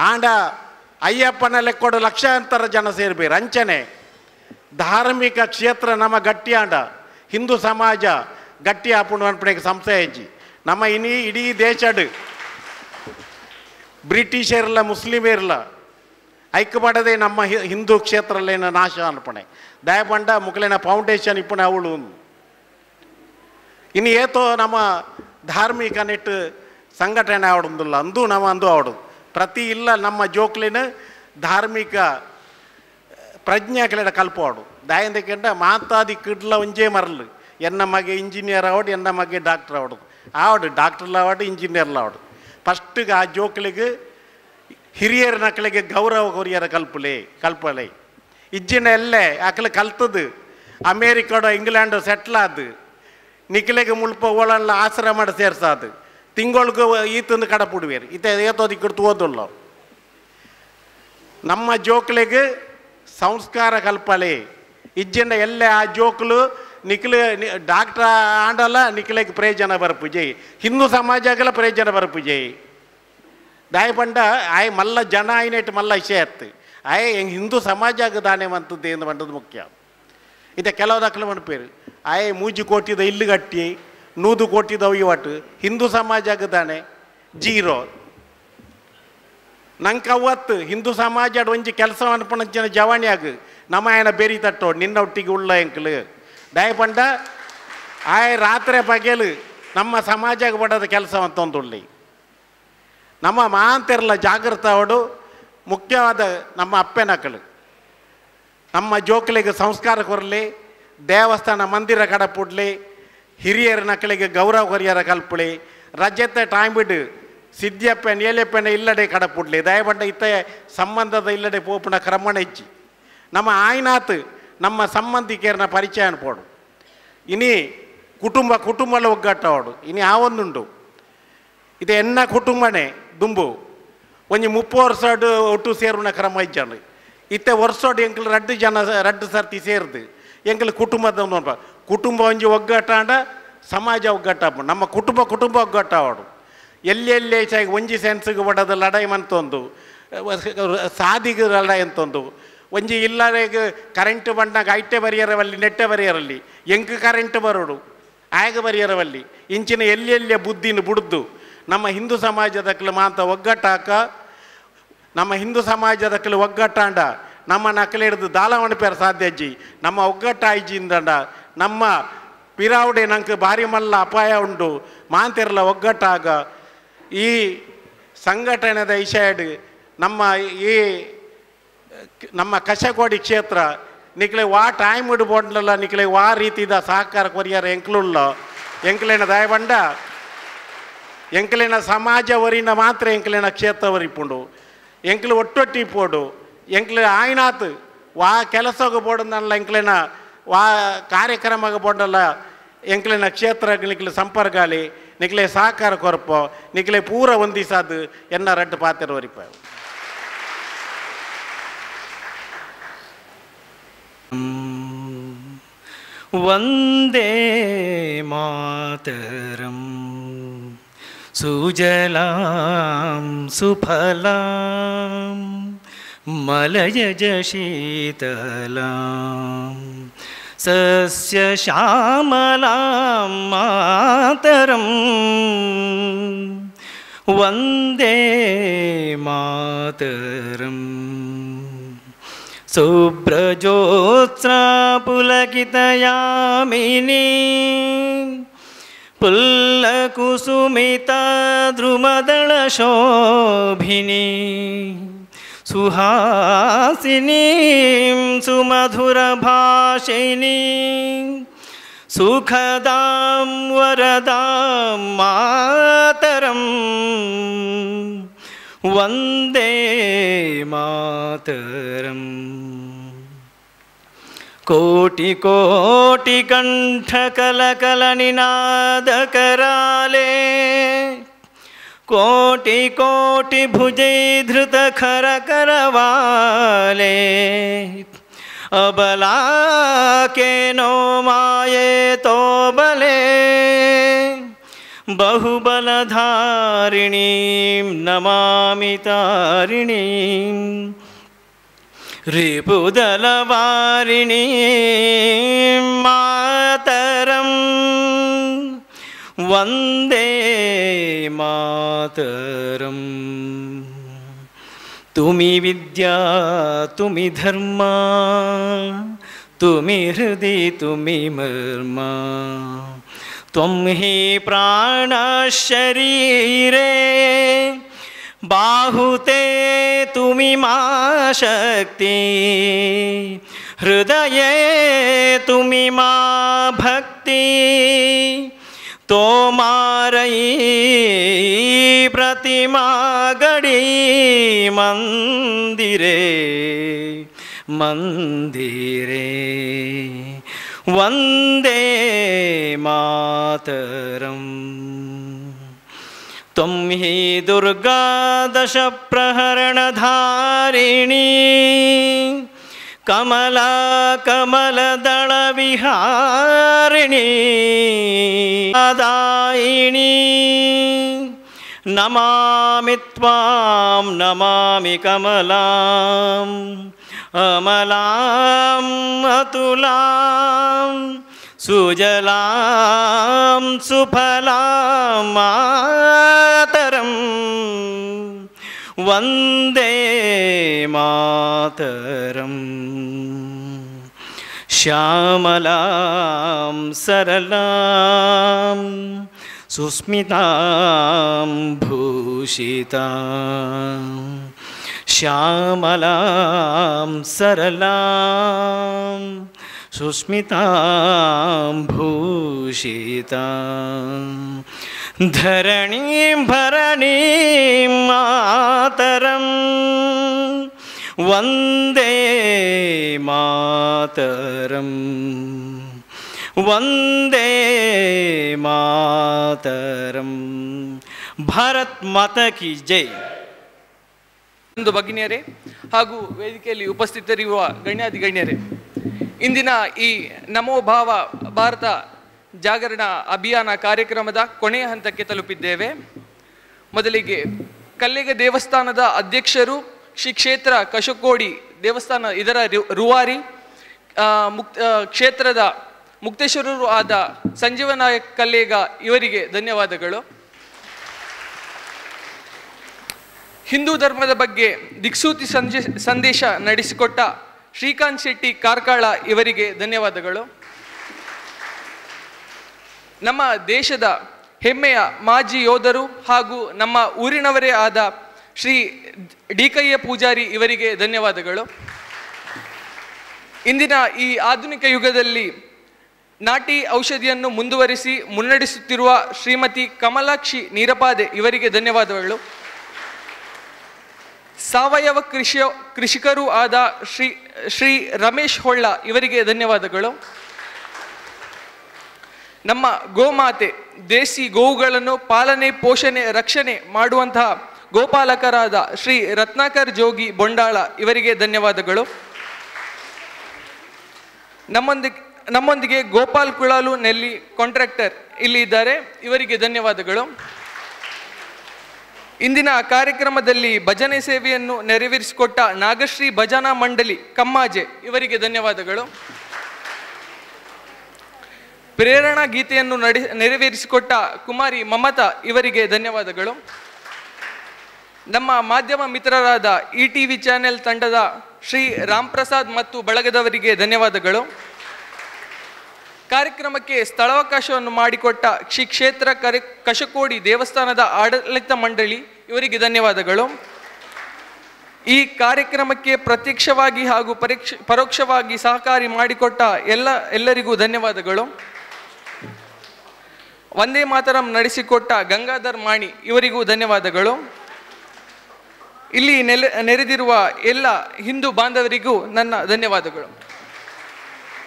ಆಂಡ ಅಯ್ಯಪ್ಪನ ಲೆಕ್ಕೊಡು ಲಕ್ಷಾಂತರ ಜನ ಸೇರ್ಬೇರು. ಅಂಚನೆ ಧಾರ್ಮಿಕ ಕ್ಷೇತ್ರ ನಮ್ಮ ಗಟ್ಟಿ ಆಂಡ ಹಿಂದೂ ಸಮಾಜ ಗಟ್ಟಿ ಹಾಕೊಂಡು ಅನ್ಪಣೆಗೆ ಸಂಸ್ಥೆ ಹೆಜ್ಜಿ. ನಮ್ಮ ಇಡೀ ದೇಶಡ್ ಬ್ರಿಟಿಷರಿಲ್ಲ ಮುಸ್ಲಿಮೇರಿಲ್ಲ ಐಕ್ಯಪಡದೆ ನಮ್ಮ ಹಿಂದೂ ಕ್ಷೇತ್ರಲೇನ ನಾಶ ಅನ್ಪಣೆ ದಯಪಂಡ ಮುಕ್ಲೇನ ಫೌಂಡೇಶನ್ ಇಪ್ಪಣೆ ಅವಳು ಇನ್ನು ಏತೋ ನಮ್ಮ ಧಾರ್ಮಿಕ ನೆಟ್ಟು ಸಂಘಟನೆ ಆವಡುದಿಲ್ಲ ಅಂದು ನಾವು ಅಂದು ಆವಡು ಪ್ರತಿ ಇಲ್ಲ ನಮ್ಮ ಜೋಕ್ಲಿನ ಧಾರ್ಮಿಕ ಪ್ರಜ್ಞೆ ಕೆಲ ಕಲ್ಪವಾಡು ದಾಯಂದಕ್ಕೆಂಡ ಮಾತಾದಿ ಕಿಡ್ಲ ಒಂಜೇ ಮರಲು ಎನ್ನ ಮಗೆ ಇಂಜಿನಿಯರ್ ಆವಡು ಎನ್ನ ಮಗೆ ಡಾಕ್ಟರ್ ಆವಡು ಆವಡು ಡಾಕ್ಟರ್ಲ ಆವಡು ಇಂಜಿನಿಯರ್ಲ ಆವಡು ಫಸ್ಟಿಗೆ ಆ ಜೋಕ್ಲಿಗೆ ಹಿರಿಯರ ನಕ್ಕಳಿಗೆ ಗೌರವ ಕೊರಿಯರ ಕಲ್ಪಲೆ ಇಜ್ಜಿನ ಎಲ್ಲೇ ಆಕಲೆ ಕಲ್ತದು ಅಮೇರಿಕಾಡು ಇಂಗ್ಲೆಂಡು ಸೆಟ್ಲ್ ಆದು ನಿಖಲೆಗೆ ಮುಲ್ಪ ಓಳಲ್ಲ ಆಶ್ರಮ ಸೇರ್ಸಾದು ತಿಂಗಳಿಗೂ ಈತಂದು ಕಡಪುಡುವೇರು ಈತ ಏತೋದಿ ಕಿಡ್ತು ಓದಲ್ಲ ನಮ್ಮ ಜೋಕ್ಲಿಗೆ ಸಂಸ್ಕಾರ ಕಲ್ಪಲೆ ಇಜ್ಜಿನ ಎಲ್ಲೇ ಆ ಜೋಕ್ಲು ನಿಖಲೆ ಡಾಕ್ಟ್ರ ಆಂಡಲ್ಲ ನಿಖಲೆಗೆ ಪ್ರಯೋಜನ ಬರ್ಪುಜೆ ಹಿಂದೂ ಸಮಾಜಗಳ ಪ್ರಯೋಜನ ಬರ್ಪುಜೆ ದಾಯಪಂಡ ಆಯ್ ಮಲ್ಲ ಜನ ಆಯ್ನೆಟ್ಟು ಮಲ್ಲ ವಿಷಯ ಎತ್ತು ಆಯ್ ಹೆಂಗೆ ಹಿಂದೂ ಸಮಾಜಕ್ಕೆ ದಾನೆ ಬಂತದ್ದು ಎಂದು ಬಂದದ್ದು ಮುಖ್ಯ ಇದೆ ಕೆಲವು ದಾಖಲೆ ಮನ್ಪೇರು ಆಯ್ 3 ಕೋಟಿದ ಇಲ್ಲು ಕಟ್ಟಿ 100 ಕೋಟಿದ ಒಯ್ಯವಾಟು ಹಿಂದೂ ಸಮಾಜಕ್ಕೆ ದಾನೆ ಜೀರೋ ನಂಗೆ ಅವತ್ತು ಹಿಂದೂ ಸಮಾಜ ಒಂಜಿ ಕೆಲಸ ಅನ್ಪಣಂಚಿನ ಜವಾಣಿಯಾಗ ನಮ್ಮ ಆಯನ ಬೇರಿ ತಟ್ಟೋಡು ನಿನ್ನ ಒಟ್ಟಿಗೆ ಉಳ್ಳ ಎಂಕ್ಲು ದಯಪಂಡ ಆಯ್ ರಾತ್ರಿ ಬಗೆಲು ನಮ್ಮ ಸಮಾಜಕ್ಕೆ ಪಡೋದ ಕೆಲಸ ಅಂತೊಂದುಳ್ಳಿ ನಮ್ಮ ಮಾಂತೆರಲ್ಲ ಜಾಗೃತ ಅವಡು ಮುಖ್ಯವಾದ ನಮ್ಮ ಅಪ್ಪೆನಕ್ಕಳು ನಮ್ಮ ಜೋಕಲಿಗೆ ಸಂಸ್ಕಾರ ಕೊರಲಿ ದೇವಸ್ಥಾನ ಮಂದಿರ ಕಡಪುಡ್ಲಿ ಹಿರಿಯರ ನಕ್ಕಳಿಗೆ ಗೌರವ ಕೊರಿಯರ ಕಲ್ಪಳಿ ರಜತೆ ಟೈಮ್ ಬಿಡು ಸಿದ್ಧಿಯಪ್ಪನ ಏಲೆಪ್ಪನ ಇಲ್ಲಡೆ ಕಡಪುಡ್ಲಿ ದಯಪಂಡ ಇತ್ತ ಸಂಬಂಧದ ಇಲ್ಲಡೆ ಪೋಪುನ ಕ್ರಮಣ ಹೆಚ್ಚಿ ನಮ್ಮ ಆಯ್ನಾತ್ ನಮ್ಮ ಸಂಬಂಧಿಕರನ್ನ ಪರಿಚಯ ಅನ್ಪೋಡು ಇನಿ ಕುಟುಂಬಲ ಒಗ್ಗಟ್ಟವಾಡು ಇನಿ ಆವೊಂದುಂಡು ಇದು ಎನ್ನ ಕುಟುಂಬನೇ ದುಂಬು ಒಂಜಿ 30 ವರ್ಷ ಒಟ್ಟು ಸೇರುನ ಕ್ರಮ ಇಜ್ಜಂಡು ಇತ್ತೆ ವರ್ಷೋಡು ಎಂಕಲು 2 ಸರ್ತಿ ಸೇರ್ದು ಎಂಕಲು ಕುಟುಂಬದ ಕುಟುಂಬ ಒಂಜಿ ಒಗ್ಗಟ್ಟಾಂಡ ಸಮಾಜ ಒಗ್ಗಟ್ಟಾಪ ನಮ್ಮ ಕುಟುಂಬ ಒಗ್ಗಟ್ಟಾವಡು ಎಲ್ಲೆಲ್ಲೇ ಚಾಗಿ ಒಂಜಿ ಸೆನ್ಸ್ಗೆ ಬಡದ ಲಡಾಯಿ ಮಂತೊಂದು ಸಾದಿಗೆ ಲಡಾಯಿ ಅಂತೊಂದು ಒಂಜಿ ಇಲ್ಲರಿಗೆ ಕರೆಂಟ್ ಬಂದಾಗ ಐಟೆ ಬರಿಯರವಲ್ಲಿ ನೆಟ್ಟೆ ಬರಿಯರಲ್ಲಿ ಎಂಕ ಕರೆಂಟ್ ಬರೋಡು ಆಗ ಬರಿಯರವಲ್ಲಿ ಇಂಚಿನ ಎಲ್ಲೆಲ್ಲೇ ಬುದ್ಧಿನ ಬುಡ್ದು ನಮ್ಮ ಹಿಂದೂ ಸಮಾಜದಕ್ಕಲು ಮಾತ ಒಗ್ಗಟ್ಟಾಕ ನಮ್ಮ ಹಿಂದೂ ಸಮಾಜದಕ್ಕಲು ಒಗ್ಗಟ್ಟಾಂಡ ನಮ್ಮ ನಕಲೆ ಹಿಡಿದು ದಾಲವಣ ಪೇರ ಸಾಧ್ಯ ಅಜ್ಜಿ ನಮ್ಮ ಒಗ್ಗಟ್ಟಾಯ್ಜಿಂದಂಡ ನಮ್ಮ ಪಿರಾವುಡೆ ನಂಗೆ ಭಾರಿ ಮಲ್ಲ ಅಪಾಯ ಉಂಡು ಮಾಂತೆರಲ್ಲ ಒಗ್ಗಟ್ಟಾಗ ಈ ಸಂಘಟನೆದ ವಿಷಯಡ್ ನಮ್ಮ ಕಶಕೋಡಿ ಕ್ಷೇತ್ರ ನಿಕ್ಲೆ ವಾ ಟೈಮ್ ಇಡ್ಬೋಡ್ಲಲ್ಲ ನಿಕ್ಲೆ ವಾ ರೀತಿದ ಸಹಕಾರ ಕೊರಿಯಾರ ಎಂಕ್ಲುಲ್ಲ ಎಂಕ್ಲೇನ ದಯಬಂಡ ಎಂಕ್ಲಿನ ಸಮಾಜ ವರಿನ ಮಾತ್ರ ಎಂಕ್ಲಿನ ಕ್ಷೇತ್ರ ವರಿಪುಂಡು ಎಂಕ್ಲು ಒಟ್ಟೊಟ್ಟಿ ಪೋಡು ಎಂಕ್ಲು ಆಯ್ನಾತ್ ವಾ ಕೆಲಸಕ್ಕೆ ಬೋಡಲ್ಲ ಎಂಕ್ಲಿನ ವಾ ಕಾರ್ಯಕ್ರಮಕ್ಕೆ ಬೋಡಲ್ಲ ಎಂಕ್ಲಿನ ಕ್ಷೇತ್ರ ನಿಕ್ಲೆ ಸಂಪರ್ಕಾಲಿ ನಿಕ್ಲೆ ಸಹಕಾರ ಕೊರಪೋ ನಿಕ್ಲೆ ಪೂರ ಹೊಂದಿಸಾದು ಎನ್ನ ರಡ್ಡು ಪಾತ್ರ ವರಿಪ ವಂದೇ ಮಾತರಂ ಸುಜಲಾಂ ಸುಫಲಾಂ ಮಲಯಜ ಶೀತಲಾಂ ಸಸ್ಯಶ್ಯಾಮಲಾಂ ಮಾತರಂ ವಂದೇ ಮಾತರಂ ಶುಭ್ರಜೋತ್ಸ್ನಾ ಪುಲಕಿತಯಾಮಿನಿ ಪುಲ್ಲಕುಸುಮಿತಾ ಧ್ರುಮದಳಶೋಭಿನಿ ಸುಹಾಸಿನಿ ಸುಮಧುರಭಾಷಿಣಿ ಸುಖದಾಂ ವರದಾಂ ಮಾತರಂ ವಂದೇ ಮಾತರಂ ಕೋಟಿ ಕೋಟಿ ಕಂಠ ಕಲಕಲ ನಿನಾದ ಕರಾಲೆ ಕೋಟಿ ಕೋಟಿ ಭುಜೈ ಧೃತ ಖರ ಕರವಾಲೆ ಅಬಲಾ ಕೇನೋ ಮಾಯೆ ತೋ ಬಲೆ ಬಹುಬಲಧಾರಿಣೀಂ ನಮಾಮಿ ತಾರಿಣೀಂ ರಿಪುದಲವಾರಿಣೀಂ ಮಾತರಂ ವಂದೇ ಮಾತರಂ ತುಮಿ ವಿದ್ಯಾ ತುಮಿ ಧರ್ಮ ತುಮಿ ಹೃದಯ ತುಮಿ ಮರ್ಮ ತ್ವಂ ಹಿ ಪ್ರಾಣ ಶರೀರೇ ಬಾಹುತೆ ತುಮಿ ಮಾ ಶಕ್ತಿ ಹೃದಯೇ ತುಮಿ ಮಾ ಭಕ್ತಿ ತೋಮಾರೈ ಪ್ರತಿಮಾ ಗಡಿ ಮಂದಿರೇ ಮಂದಿರೇ ವಂದೇ ಮಾತರಂ ತ್ವಂ ಹಿ ದುರ್ಗಾ ದಶ ಪ್ರಹರಣಧಾರಿಣೀ ಕಮಲಾ ಕಮಲದಳ ವಿಹಾರಿಣೀ ದಾಯಿಣೀ ನಮಾಮಿ ತ್ವಾಂ ನಮಾಮಿ ಕಮಲಾಂ ಅಮಲಾಂ ಅತುಲಾಂ ಸುಜಲಾಂ ಸುಫಲಾಂ ಮಾತರಂ ವಂದೇ ಮಾತರಂ ಶ್ಯಾಮಲಾಂ ಸರಳಾಂ ಸುಸ್ಮಿತಾಂ ಭೂಷಿತಾಂ ಶ್ಯಾಮಲಾಂ ಸರಳಾಂ ಸುಸ್ಮಿತಾಂ ಭೂಷಿತಾಂ ಧರಣೀಂ ಭರಣೀಂ ಮಾತರಂ ವಂದೇ ಮಾತರಂ ವಂದೇ ಮಾತರಂ. ಭಾರತ್ ಮಾತಾ ಕಿ ಜೈ. ಒಂದು ಭಗಿನಿಯರೇ ಹಾಗೂ ವೇದಿಕೆಯಲ್ಲಿ ಉಪಸ್ಥಿತರಿರುವ ಗಣ್ಯಾತಿ ಗಣ್ಯರೇ, ಇಂದಿನ ಈ ನಮೋ ಭಾವ ಭಾರತ ಜಾಗರಣ ಅಭಿಯಾನ ಕಾರ್ಯಕ್ರಮದ ಕೊನೆಯ ಹಂತಕ್ಕೆ ತಲುಪಿದ್ದೇವೆ. ಮೊದಲಿಗೆ ಕಲ್ಲಿಗ ದೇವಸ್ಥಾನದ ಅಧ್ಯಕ್ಷರು, ಶ್ರೀ ಕ್ಷೇತ್ರ ಕಶಕೋಡಿ ದೇವಸ್ಥಾನ ಇದರ ರೂವಾರಿ, ಕ್ಷೇತ್ರದ ಮುಕ್ತೇಶ್ವರರು ಆದ ಸಂಜೀವನಾಯಕ್ ಕಲ್ಲೇಗ ಇವರಿಗೆ ಧನ್ಯವಾದಗಳು. ಹಿಂದೂ ಧರ್ಮದ ಬಗ್ಗೆ ದಿಕ್ಸೂತಿ ಸಂದೇಶ ನಡೆಸಿಕೊಟ್ಟ ಶ್ರೀಕಾಂತ್ ಶೆಟ್ಟಿ ಕಾರ್ಕಳ ಇವರಿಗೆ ಧನ್ಯವಾದಗಳು. ನಮ್ಮ ದೇಶದ ಹೆಮ್ಮೆಯ ಮಾಜಿ ಯೋಧರು ಹಾಗೂ ನಮ್ಮ ಊರಿನವರೇ ಆದ ಶ್ರೀ ಡಿ.ಕಯ್ಯ ಪೂಜಾರಿ ಇವರಿಗೆ ಧನ್ಯವಾದಗಳು. ಇಂದಿನ ಈ ಆಧುನಿಕ ಯುಗದಲ್ಲಿ ನಾಟಿ ಔಷಧಿಯನ್ನು ಮುಂದುವರಿಸಿ ಮುನ್ನಡೆಸುತ್ತಿರುವ ಶ್ರೀಮತಿ ಕಮಲಾಕ್ಷಿ ನೀರಪಾದೆ ಇವರಿಗೆ ಧನ್ಯವಾದಗಳು. ಸಾವಯವ ಕೃಷಿಕರೂ ಆದ ಶ್ರೀ ರಮೇಶ್ ಹೊಳ್ಳ ಇವರಿಗೆ ಧನ್ಯವಾದಗಳು. ನಮ್ಮ ಗೋಮಾತೆ ದೇಸಿ ಗೋವುಗಳನ್ನು ಪಾಲನೆ, ಪೋಷಣೆ, ರಕ್ಷಣೆ ಮಾಡುವಂತಹ ಗೋಪಾಲಕರಾದ ಶ್ರೀ ರತ್ನಾಕರ್ ಜೋಗಿ ಬೊಂಡಾಳ ಇವರಿಗೆ ಧನ್ಯವಾದಗಳು. ನಮ್ಮೊಂದಿಗೆ ಗೋಪಾಲ್ ಕುಳಾಲು ನೆಲ್ಲಿ ಕಾಂಟ್ರಾಕ್ಟರ್ ಇಲ್ಲಿ ಇದ್ದಾರೆ, ಇವರಿಗೆ ಧನ್ಯವಾದಗಳು. ಇಂದಿನ ಕಾರ್ಯಕ್ರಮದಲ್ಲಿ ಭಜನೆ ಸೇವೆಯನ್ನು ನೆರವೇರಿಸಿಕೊಟ್ಟ ನಾಗಶ್ರೀ ಭಜನಾ ಮಂಡಳಿ ಕಮ್ಮಾಜೆ ಇವರಿಗೆ ಧನ್ಯವಾದಗಳು. ಪ್ರೇರಣಾ ಗೀತೆಯನ್ನು ನೆರವೇರಿಸಿಕೊಟ್ಟ ಕುಮಾರಿ ಮಮತಾ ಇವರಿಗೆ ಧನ್ಯವಾದಗಳು. ನಮ್ಮ ಮಾಧ್ಯಮ ಮಿತ್ರರಾದ ETV ಚಾನೆಲ್ ತಂಡದ ಶ್ರೀ ರಾಮ್ ಪ್ರಸಾದ್ ಮತ್ತು ಬಳಗದವರಿಗೆ ಧನ್ಯವಾದಗಳು. ಕಾರ್ಯಕ್ರಮಕ್ಕೆ ಸ್ಥಳಾವಕಾಶವನ್ನು ಮಾಡಿಕೊಟ್ಟ ಶ್ರೀ ಕ್ಷೇತ್ರ ಕಶಕೋಡಿ ದೇವಸ್ಥಾನದ ಆಡಳಿತ ಮಂಡಳಿ ಇವರಿಗೆ ಧನ್ಯವಾದಗಳು. ಈ ಕಾರ್ಯಕ್ರಮಕ್ಕೆ ಪ್ರತ್ಯಕ್ಷವಾಗಿ ಹಾಗೂ ಪರೋಕ್ಷವಾಗಿ ಸಹಕಾರಿ ಮಾಡಿಕೊಟ್ಟ ಎಲ್ಲರಿಗೂ ಧನ್ಯವಾದಗಳು. ವಂದೇ ಮಾತರಂ ನಡೆಸಿಕೊಟ್ಟ ಗಂಗಾಧರ್ ಮಾಣಿ ಇವರಿಗೂ ಧನ್ಯವಾದಗಳು. ಇಲ್ಲಿ ನೆರೆದಿರುವ ಎಲ್ಲ ಹಿಂದೂ ಬಾಂಧವರಿಗೂ ನನ್ನ ಧನ್ಯವಾದಗಳು.